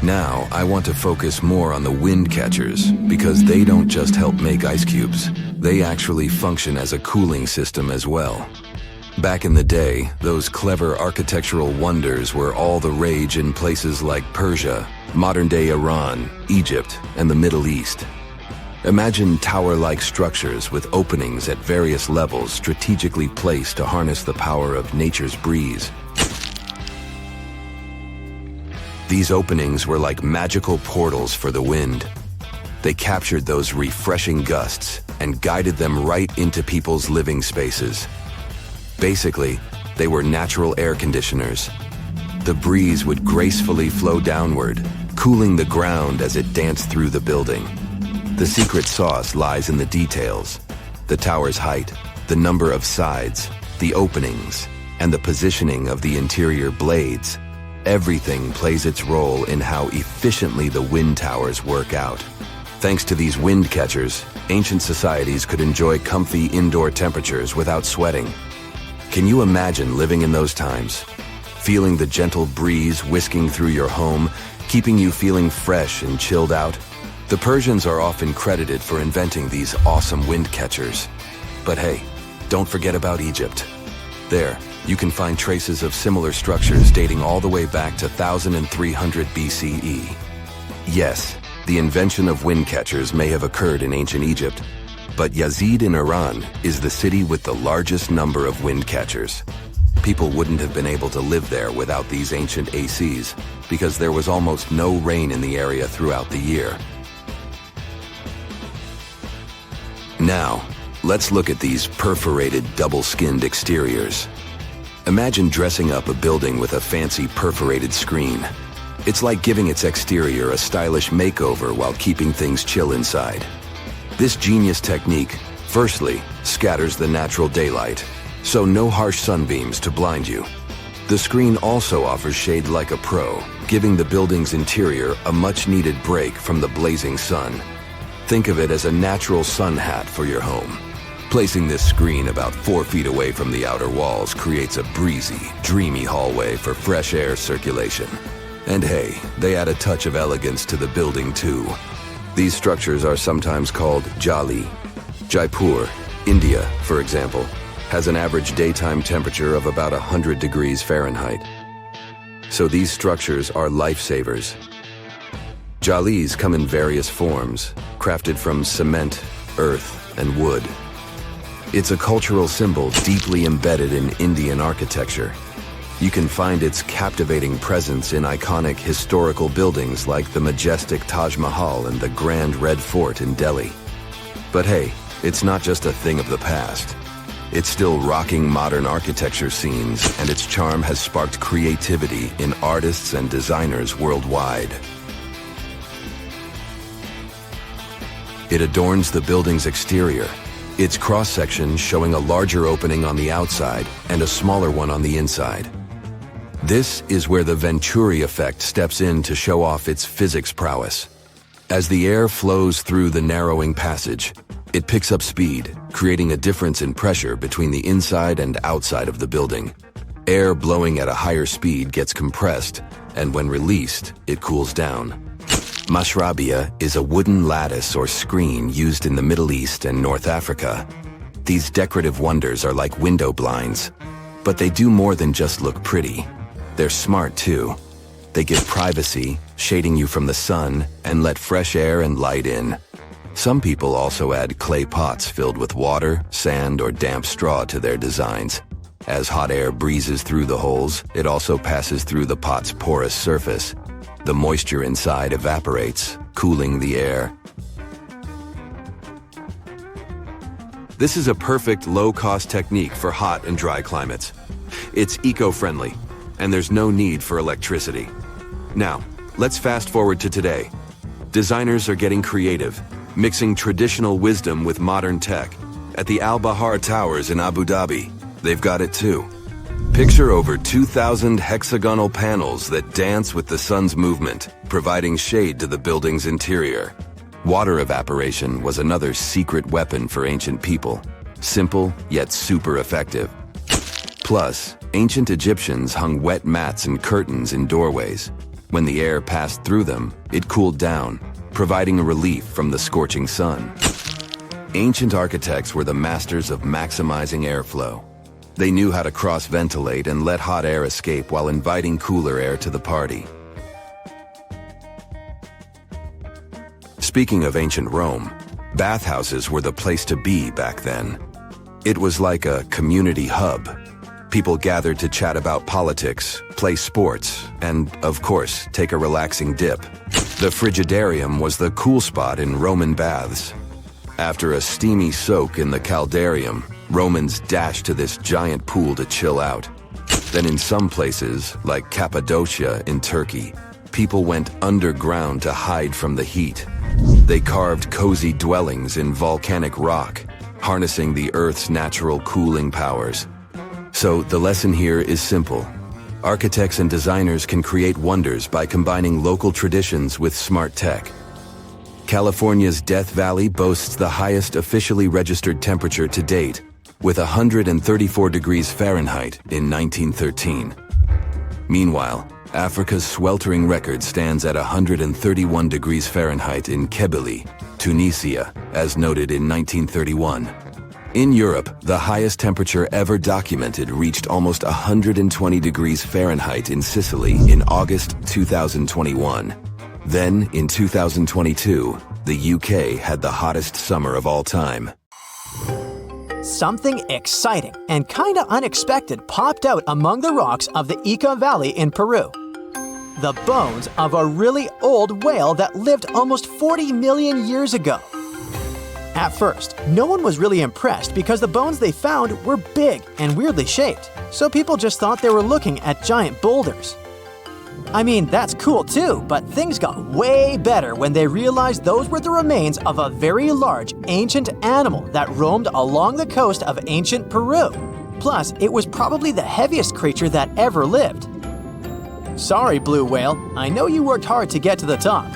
Now, I want to focus more on the wind catchers because they don't just help make ice cubes. They actually function as a cooling system as well. Back in the day, those clever architectural wonders were all the rage in places like Persia, modern-day Iran, Egypt, and the Middle East. Imagine tower-like structures with openings at various levels strategically placed to harness the power of nature's breeze. These openings were like magical portals for the wind. They captured those refreshing gusts and guided them right into people's living spaces. Basically, they were natural air conditioners. The breeze would gracefully flow downward, cooling the ground as it danced through the building. The secret sauce lies in the details. The tower's height, the number of sides, the openings, and the positioning of the interior blades. Everything plays its role in how efficiently the wind towers work out. Thanks to these wind catchers, ancient societies could enjoy comfy indoor temperatures without sweating. Can you imagine living in those times? Feeling the gentle breeze whisking through your home, keeping you feeling fresh and chilled out? The Persians are often credited for inventing these awesome wind catchers. But hey, don't forget about Egypt. There, you can find traces of similar structures dating all the way back to 1300 BCE. Yes, the invention of wind catchers may have occurred in ancient Egypt, but Yazid in Iran is the city with the largest number of wind catchers. People wouldn't have been able to live there without these ancient ACs because there was almost no rain in the area throughout the year. Now, let's look at these perforated double-skinned exteriors. Imagine dressing up a building with a fancy perforated screen. It's like giving its exterior a stylish makeover while keeping things chill inside. This genius technique, firstly, scatters the natural daylight, so no harsh sunbeams to blind you. The screen also offers shade like a pro, giving the building's interior a much-needed break from the blazing sun. Think of it as a natural sun hat for your home. Placing this screen about 4 feet away from the outer walls creates a breezy, dreamy hallway for fresh air circulation. And hey, they add a touch of elegance to the building too. These structures are sometimes called jali. Jaipur, India, for example, has an average daytime temperature of about 100 degrees Fahrenheit. So these structures are lifesavers. Jalis come in various forms, crafted from cement, earth, and wood. It's a cultural symbol deeply embedded in Indian architecture. You can find its captivating presence in iconic historical buildings like the majestic Taj Mahal and the Grand Red Fort in Delhi. But hey, it's not just a thing of the past. It's still rocking modern architecture scenes, and its charm has sparked creativity in artists and designers worldwide. It adorns the building's exterior, its cross-section showing a larger opening on the outside and a smaller one on the inside. This is where the Venturi effect steps in to show off its physics prowess. As the air flows through the narrowing passage, it picks up speed, creating a difference in pressure between the inside and outside of the building. Air blowing at a higher speed gets compressed, and when released, it cools down. Mashrabia is a wooden lattice or screen used in the Middle East and North Africa. These decorative wonders are like window blinds, but they do more than just look pretty. They're smart too. They give privacy, shading you from the sun, and let fresh air and light in. Some people also add clay pots filled with water, sand, or damp straw to their designs. As hot air breezes through the holes, it also passes through the pot's porous surface. The moisture inside evaporates, cooling the air. This is a perfect low-cost technique for hot and dry climates. It's eco-friendly, and there's no need for electricity. Now, let's fast forward to today. Designers are getting creative, mixing traditional wisdom with modern tech. At the Al Bahar Towers in Abu Dhabi, they've got it too. Picture over 2,000 hexagonal panels that dance with the sun's movement, providing shade to the building's interior. Water evaporation was another secret weapon for ancient people. Simple, yet super effective. Plus, ancient Egyptians hung wet mats and curtains in doorways. When the air passed through them, it cooled down, providing a relief from the scorching sun. Ancient architects were the masters of maximizing airflow. They knew how to cross-ventilate and let hot air escape while inviting cooler air to the party. Speaking of ancient Rome, bathhouses were the place to be back then. It was like a community hub. People gathered to chat about politics, play sports, and, of course, take a relaxing dip. The frigidarium was the cool spot in Roman baths. After a steamy soak in the caldarium, Romans dashed to this giant pool to chill out. Then in some places, like Cappadocia in Turkey, people went underground to hide from the heat. They carved cozy dwellings in volcanic rock, harnessing the Earth's natural cooling powers. So the lesson here is simple. Architects and designers can create wonders by combining local traditions with smart tech. California's Death Valley boasts the highest officially registered temperature to date, with 134 degrees Fahrenheit in 1913. Meanwhile, Africa's sweltering record stands at 131 degrees Fahrenheit in Kebili, Tunisia, as noted in 1931. In Europe, the highest temperature ever documented reached almost 120 degrees Fahrenheit in Sicily in August 2021. Then, in 2022, the UK had the hottest summer of all time. Something exciting and kinda unexpected popped out among the rocks of the Ica Valley in Peru. The bones of a really old whale that lived almost 40 million years ago. At first, no one was really impressed because the bones they found were big and weirdly shaped, so people just thought they were looking at giant boulders. I mean, that's cool too, but things got way better when they realized those were the remains of a very large ancient animal that roamed along the coast of ancient Peru. Plus, it was probably the heaviest creature that ever lived. Sorry, blue whale, I know you worked hard to get to the top.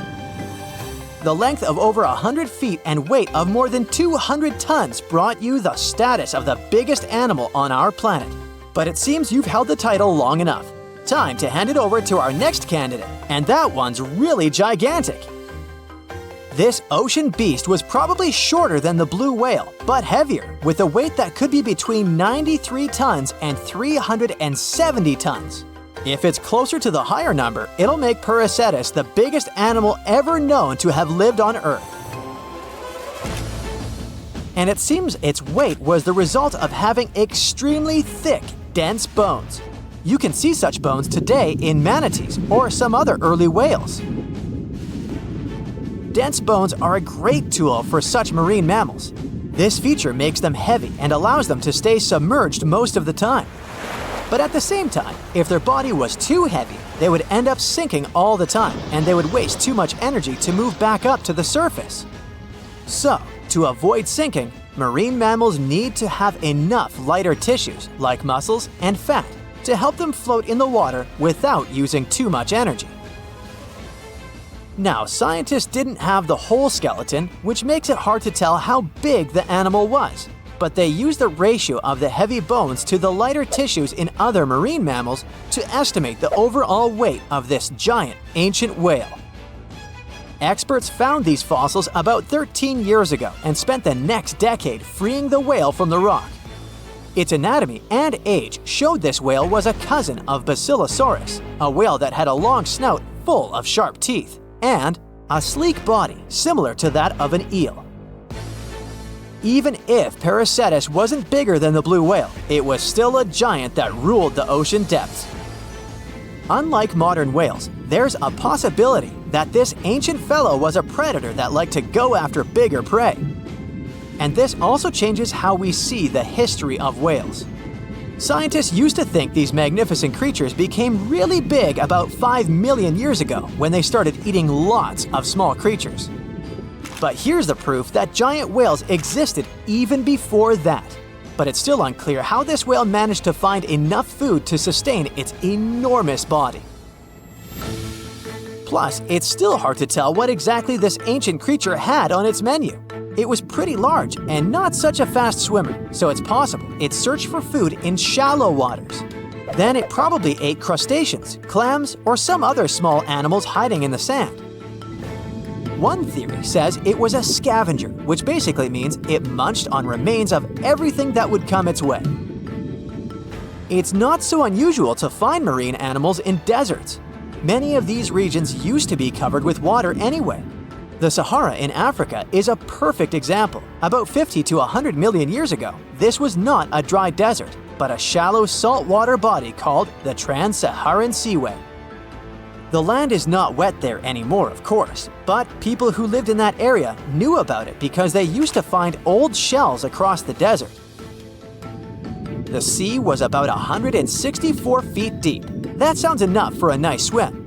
The length of over 100 feet and weight of more than 200 tons brought you the status of the biggest animal on our planet. But it seems you've held the title long enough. Time to hand it over to our next candidate, and that one's really gigantic. This ocean beast was probably shorter than the blue whale, but heavier, with a weight that could be between 93 tons and 370 tons. If it's closer to the higher number, it'll make Perseus the biggest animal ever known to have lived on Earth. And it seems its weight was the result of having extremely thick, dense bones. You can see such bones today in manatees or some other early whales. Dense bones are a great tool for such marine mammals. This feature makes them heavy and allows them to stay submerged most of the time. But at the same time, if their body was too heavy, they would end up sinking all the time and they would waste too much energy to move back up to the surface. So, to avoid sinking, marine mammals need to have enough lighter tissues, like muscles and fat, to help them float in the water without using too much energy. Now, scientists didn't have the whole skeleton, which makes it hard to tell how big the animal was. But they used the ratio of the heavy bones to the lighter tissues in other marine mammals to estimate the overall weight of this giant ancient whale. Experts found these fossils about 13 years ago and spent the next decade freeing the whale from the rock. Its anatomy and age showed this whale was a cousin of Basilosaurus, a whale that had a long snout full of sharp teeth, and a sleek body similar to that of an eel. Even if Perseus wasn't bigger than the blue whale, it was still a giant that ruled the ocean depths. Unlike modern whales, there's a possibility that this ancient fellow was a predator that liked to go after bigger prey. And this also changes how we see the history of whales. Scientists used to think these magnificent creatures became really big about 5 million years ago when they started eating lots of small creatures. But here's the proof that giant whales existed even before that. But it's still unclear how this whale managed to find enough food to sustain its enormous body. Plus, it's still hard to tell what exactly this ancient creature had on its menu. It was pretty large and not such a fast swimmer, so it's possible it searched for food in shallow waters. Then it probably ate crustaceans, clams, or some other small animals hiding in the sand. One theory says it was a scavenger, which basically means it munched on remains of everything that would come its way. It's not so unusual to find marine animals in deserts. Many of these regions used to be covered with water anyway. The Sahara in Africa is a perfect example. About 50 to 100 million years ago, this was not a dry desert, but a shallow saltwater body called the Trans-Saharan Seaway. The land is not wet there anymore, of course, but people who lived in that area knew about it because they used to find old shells across the desert. The sea was about 164 feet deep. That sounds enough for a nice swim.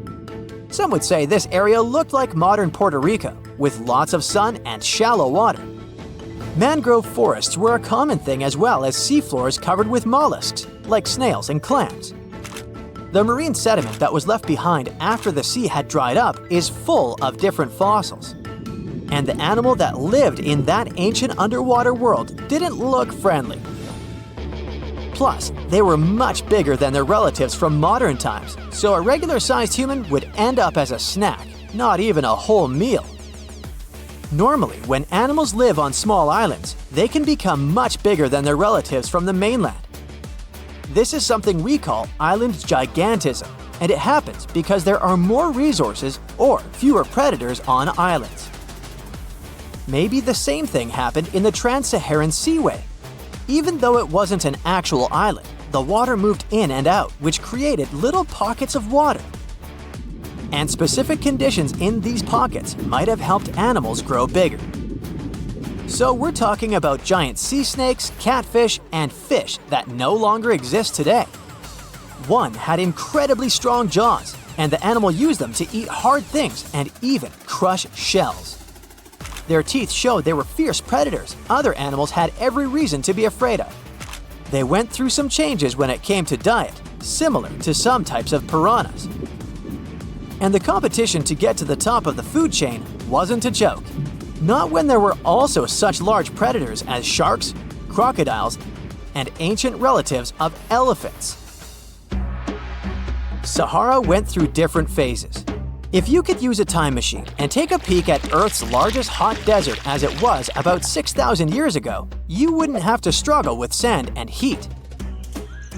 Some would say this area looked like modern Puerto Rico, with lots of sun and shallow water. Mangrove forests were a common thing as well as seafloors covered with mollusks, like snails and clams. The marine sediment that was left behind after the sea had dried up is full of different fossils. And the animal that lived in that ancient underwater world didn't look friendly. Plus, they were much bigger than their relatives from modern times, so a regular-sized human would end up as a snack, not even a whole meal. Normally, when animals live on small islands, they can become much bigger than their relatives from the mainland. This is something we call island gigantism, and it happens because there are more resources or fewer predators on islands. Maybe the same thing happened in the Trans-Saharan Seaway. Even though it wasn't an actual island, the water moved in and out, which created little pockets of water. And specific conditions in these pockets might have helped animals grow bigger. So we're talking about giant sea snakes, catfish, and fish that no longer exist today. One had incredibly strong jaws, and the animal used them to eat hard things and even crush shells. Their teeth showed they were fierce predators other animals had every reason to be afraid of. They went through some changes when it came to diet, similar to some types of piranhas. And the competition to get to the top of the food chain wasn't a joke. Not when there were also such large predators as sharks, crocodiles, and ancient relatives of elephants. Sahara went through different phases. If you could use a time machine and take a peek at Earth's largest hot desert as it was about 6,000 years ago, you wouldn't have to struggle with sand and heat.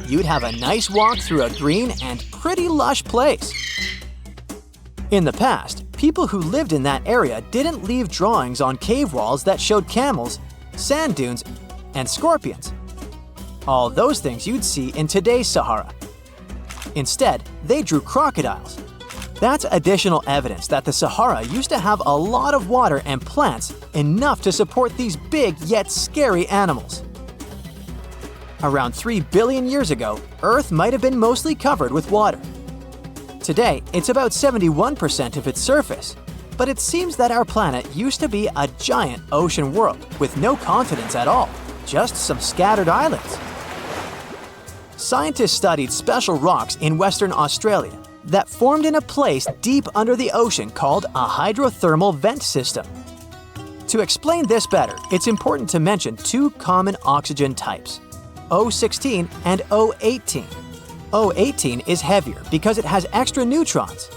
You'd have a nice walk through a green and pretty lush place. In the past, people who lived in that area didn't leave drawings on cave walls that showed camels, sand dunes, and scorpions. All those things you'd see in today's Sahara. Instead, they drew crocodiles. That's additional evidence that the Sahara used to have a lot of water and plants enough to support these big yet scary animals. Around 3 billion years ago, Earth might have been mostly covered with water. Today, it's about 71% of its surface, but it seems that our planet used to be a giant ocean world with no continents at all, just some scattered islands. Scientists studied special rocks in Western Australia that formed in a place deep under the ocean called a hydrothermal vent system. To explain this better, it's important to mention two common oxygen types, O16 and O18. O18 is heavier because it has extra neutrons.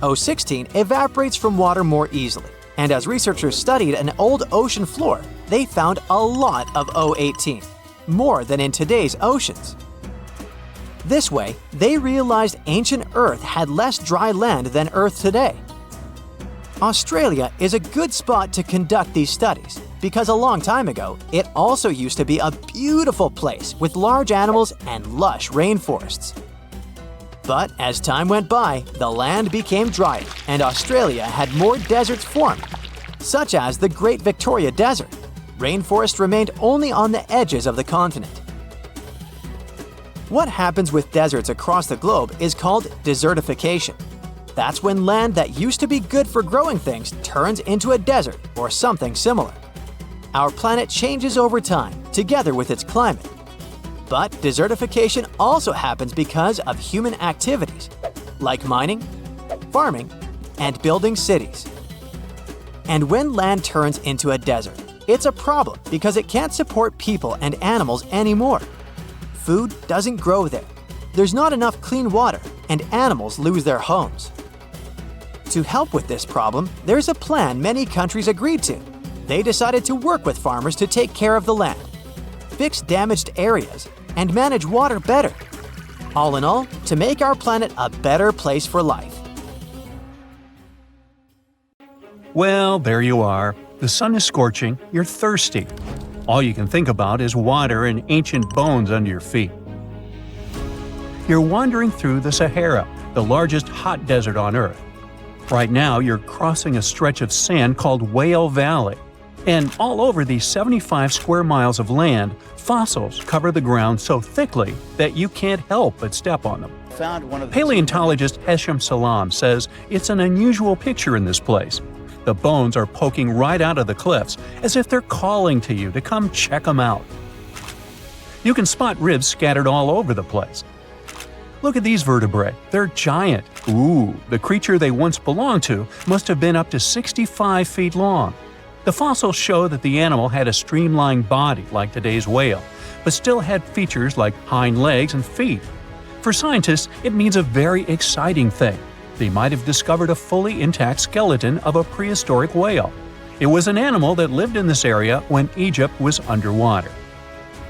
O16 evaporates from water more easily, and as researchers studied an old ocean floor, they found a lot of O18, more than in today's oceans. This way, they realized ancient Earth had less dry land than Earth today. Australia is a good spot to conduct these studies because a long time ago, it also used to be a beautiful place with large animals and lush rainforests. But as time went by, the land became drier and Australia had more deserts formed, such as the Great Victoria Desert. Rainforest remained only on the edges of the continent. What happens with deserts across the globe is called desertification. That's when land that used to be good for growing things turns into a desert or something similar. Our planet changes over time, together with its climate. But desertification also happens because of human activities, like mining, farming, and building cities. And when land turns into a desert, it's a problem because it can't support people and animals anymore. Food doesn't grow there. There's not enough clean water, and animals lose their homes. To help with this problem, there's a plan many countries agreed to. They decided to work with farmers to take care of the land, fix damaged areas, and manage water better. All in all, to make our planet a better place for life. Well, there you are. The sun is scorching, you're thirsty. All you can think about is water and ancient bones under your feet. You're wandering through the Sahara, the largest hot desert on Earth. Right now, you're crossing a stretch of sand called Whale Valley. And all over these 75 square miles of land, fossils cover the ground so thickly that you can't help but step on them. Paleontologist Hesham Salam says it's an unusual picture in this place. The bones are poking right out of the cliffs, as if they're calling to you to come check them out. You can spot ribs scattered all over the place. Look at these vertebrae. They're giant. Ooh, the creature they once belonged to must have been up to 65 feet long. The fossils show that the animal had a streamlined body like today's whale, but still had features like hind legs and feet. For scientists, it means a very exciting thing. They might have discovered a fully intact skeleton of a prehistoric whale. It was an animal that lived in this area when Egypt was underwater.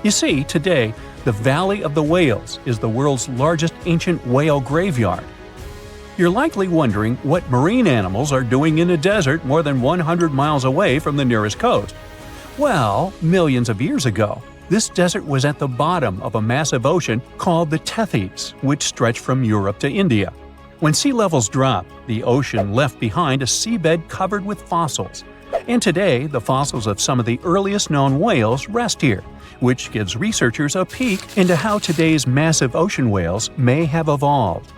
You see, today, the Valley of the Whales is the world's largest ancient whale graveyard. You're likely wondering what marine animals are doing in a desert more than 100 miles away from the nearest coast. Well, millions of years ago, this desert was at the bottom of a massive ocean called the Tethys, which stretched from Europe to India. When sea levels dropped, the ocean left behind a seabed covered with fossils. And today, the fossils of some of the earliest known whales rest here, which gives researchers a peek into how today's massive ocean whales may have evolved.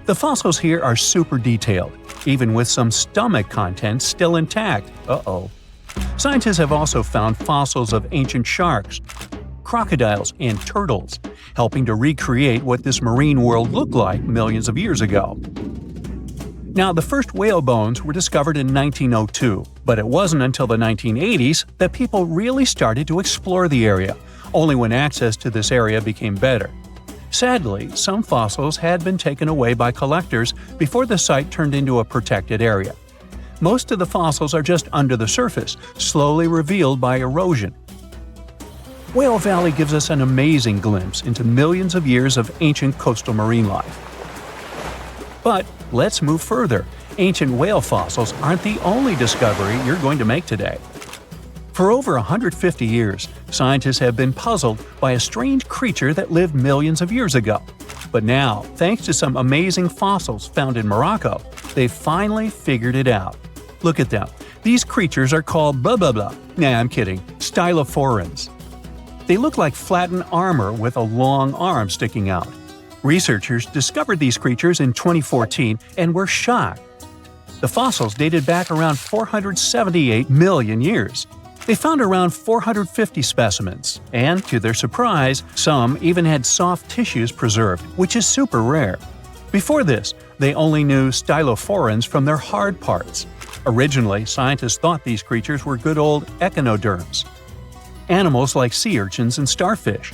The fossils here are super detailed, even with some stomach contents still intact. Uh-oh. Scientists have also found fossils of ancient sharks, crocodiles, and turtles, helping to recreate what this marine world looked like millions of years ago. Now, the first whale bones were discovered in 1902, but it wasn't until the 1980s that people really started to explore the area, only when access to this area became better. Sadly, some fossils had been taken away by collectors before the site turned into a protected area. Most of the fossils are just under the surface, slowly revealed by erosion. Whale Valley gives us an amazing glimpse into millions of years of ancient coastal marine life. But let's move further. Ancient whale fossils aren't the only discovery you're going to make today. For over 150 years, scientists have been puzzled by a strange creature that lived millions of years ago. But now, thanks to some amazing fossils found in Morocco, they've finally figured it out. Look at them. These creatures are called blah blah blah. Nah, I'm kidding. Stylophorans. They look like flattened armor with a long arm sticking out. Researchers discovered these creatures in 2014 and were shocked. The fossils dated back around 478 million years. They found around 450 specimens, and to their surprise, some even had soft tissues preserved, which is super rare. Before this, they only knew stylophorans from their hard parts. Originally, scientists thought these creatures were good old echinoderms, animals like sea urchins and starfish.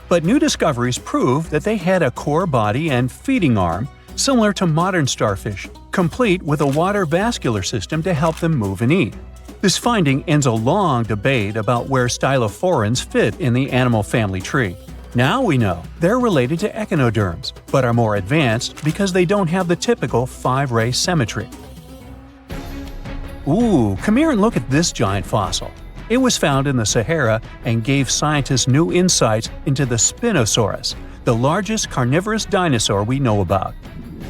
But new discoveries prove that they had a core body and feeding arm similar to modern starfish, complete with a water vascular system to help them move and eat. This finding ends a long debate about where stylophorans fit in the animal family tree. Now we know they're related to echinoderms, but are more advanced because they don't have the typical 5-ray symmetry. Ooh, come here and look at this giant fossil. It was found in the Sahara and gave scientists new insights into the Spinosaurus, the largest carnivorous dinosaur we know about.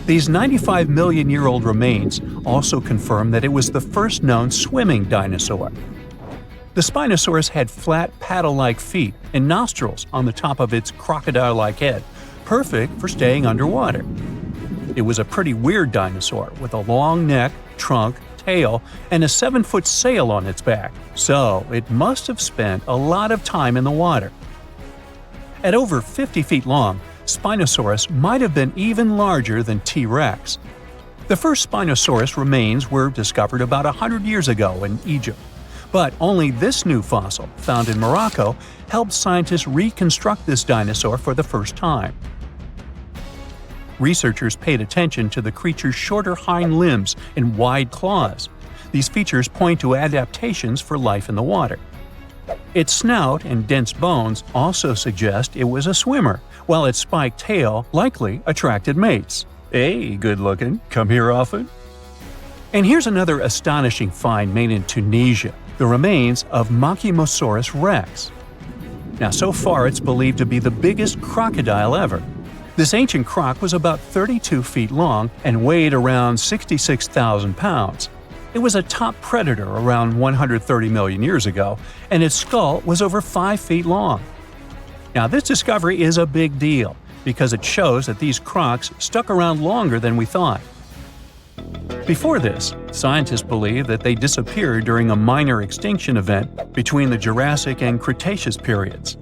These 95 million-year-old remains also confirm that it was the first known swimming dinosaur. The Spinosaurus had flat paddle-like feet and nostrils on the top of its crocodile-like head, perfect for staying underwater. It was a pretty weird dinosaur with a long neck, trunk, tail, and a 7-foot sail on its back, so it must have spent a lot of time in the water. At over 50 feet long, Spinosaurus might have been even larger than T-Rex. The first Spinosaurus remains were discovered about 100 years ago in Egypt, but only this new fossil, found in Morocco, helped scientists reconstruct this dinosaur for the first time. Researchers paid attention to the creature's shorter hind limbs and wide claws. These features point to adaptations for life in the water. Its snout and dense bones also suggest it was a swimmer, while its spiked tail likely attracted mates. Hey, good looking, come here often? And here's another astonishing find made in Tunisia, the remains of Machimosaurus rex. Now, so far it's believed to be the biggest crocodile ever. This ancient croc was about 32 feet long and weighed around 66,000 pounds. It was a top predator around 130 million years ago, and its skull was over 5 feet long. Now, this discovery is a big deal because it shows that these crocs stuck around longer than we thought. Before this, scientists believed that they disappeared during a minor extinction event between the Jurassic and Cretaceous periods.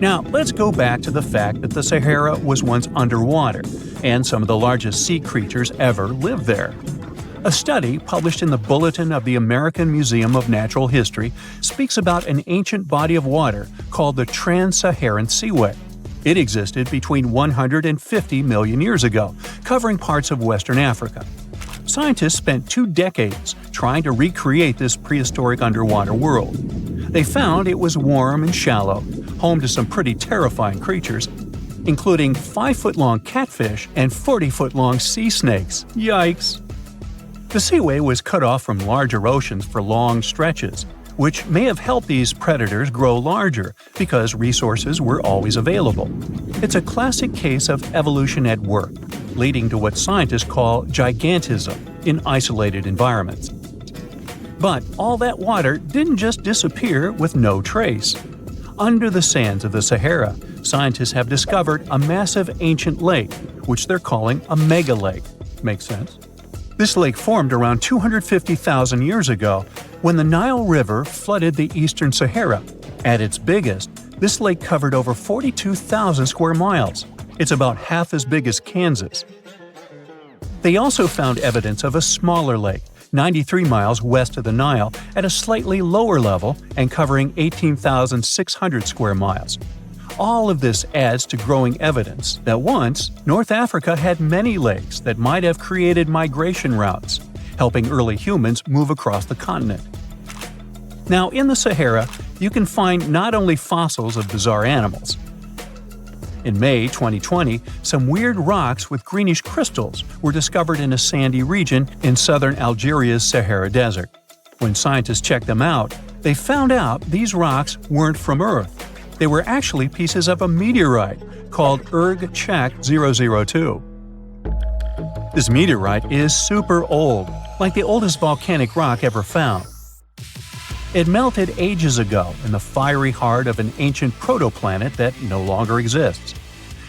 Now, let's go back to the fact that the Sahara was once underwater, and some of the largest sea creatures ever lived there. A study published in the Bulletin of the American Museum of Natural History speaks about an ancient body of water called the Trans-Saharan Seaway. It existed between 150 million years ago, covering parts of Western Africa. Scientists spent 2 decades trying to recreate this prehistoric underwater world. They found it was warm and shallow, home to some pretty terrifying creatures, including 5-foot-long catfish and 40-foot-long sea snakes. Yikes! The seaway was cut off from larger oceans for long stretches, which may have helped these predators grow larger because resources were always available. It's a classic case of evolution at work, leading to what scientists call gigantism in isolated environments. But all that water didn't just disappear with no trace. Under the sands of the Sahara, scientists have discovered a massive ancient lake which they're calling a mega lake. Makes sense. This lake formed around 250,000 years ago when the Nile River flooded the eastern Sahara. At its biggest, this lake covered over 42,000 square miles. It's about half as big as Kansas. They also found evidence of a smaller lake, 93 miles west of the Nile, at a slightly lower level and covering 18,600 square miles. All of this adds to growing evidence that once, North Africa had many lakes that might have created migration routes, helping early humans move across the continent. Now, in the Sahara, you can find not only fossils of bizarre animals. In May 2020, some weird rocks with greenish crystals were discovered in a sandy region in southern Algeria's Sahara Desert. When scientists checked them out, they found out these rocks weren't from Earth. They were actually pieces of a meteorite called Erg-Chek 002. This meteorite is super old, like the oldest volcanic rock ever found. It melted ages ago in the fiery heart of an ancient protoplanet that no longer exists.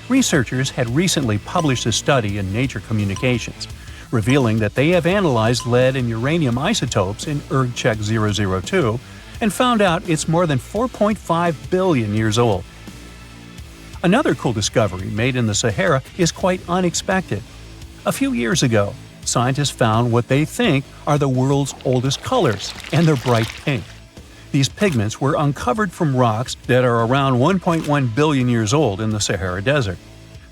Researchers had recently published a study in Nature Communications, revealing that they have analyzed lead and uranium isotopes in Erg-Chek 002 and found out it's more than 4.5 billion years old. Another cool discovery made in the Sahara is quite unexpected. A few years ago, scientists found what they think are the world's oldest colors, and they're bright pink. These pigments were uncovered from rocks that are around 1.1 billion years old in the Sahara Desert.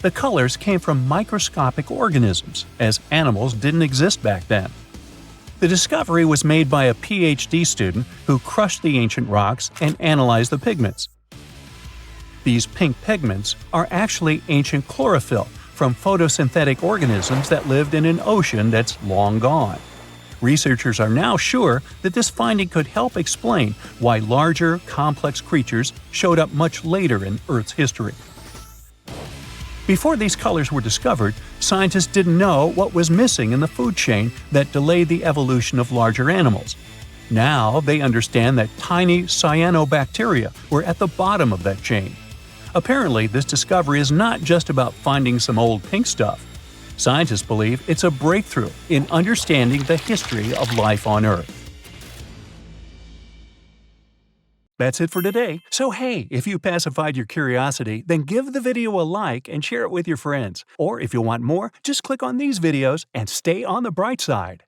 The colors came from microscopic organisms, as animals didn't exist back then. The discovery was made by a PhD student who crushed the ancient rocks and analyzed the pigments. These pink pigments are actually ancient chlorophyll from photosynthetic organisms that lived in an ocean that's long gone. Researchers are now sure that this finding could help explain why larger, complex creatures showed up much later in Earth's history. Before these colors were discovered, scientists didn't know what was missing in the food chain that delayed the evolution of larger animals. Now they understand that tiny cyanobacteria were at the bottom of that chain. Apparently, this discovery is not just about finding some old pink stuff. Scientists believe it's a breakthrough in understanding the history of life on Earth. That's it for today. So hey, if you pacified your curiosity, then give the video a like and share it with your friends. Or if you want more, just click on these videos and stay on the bright side.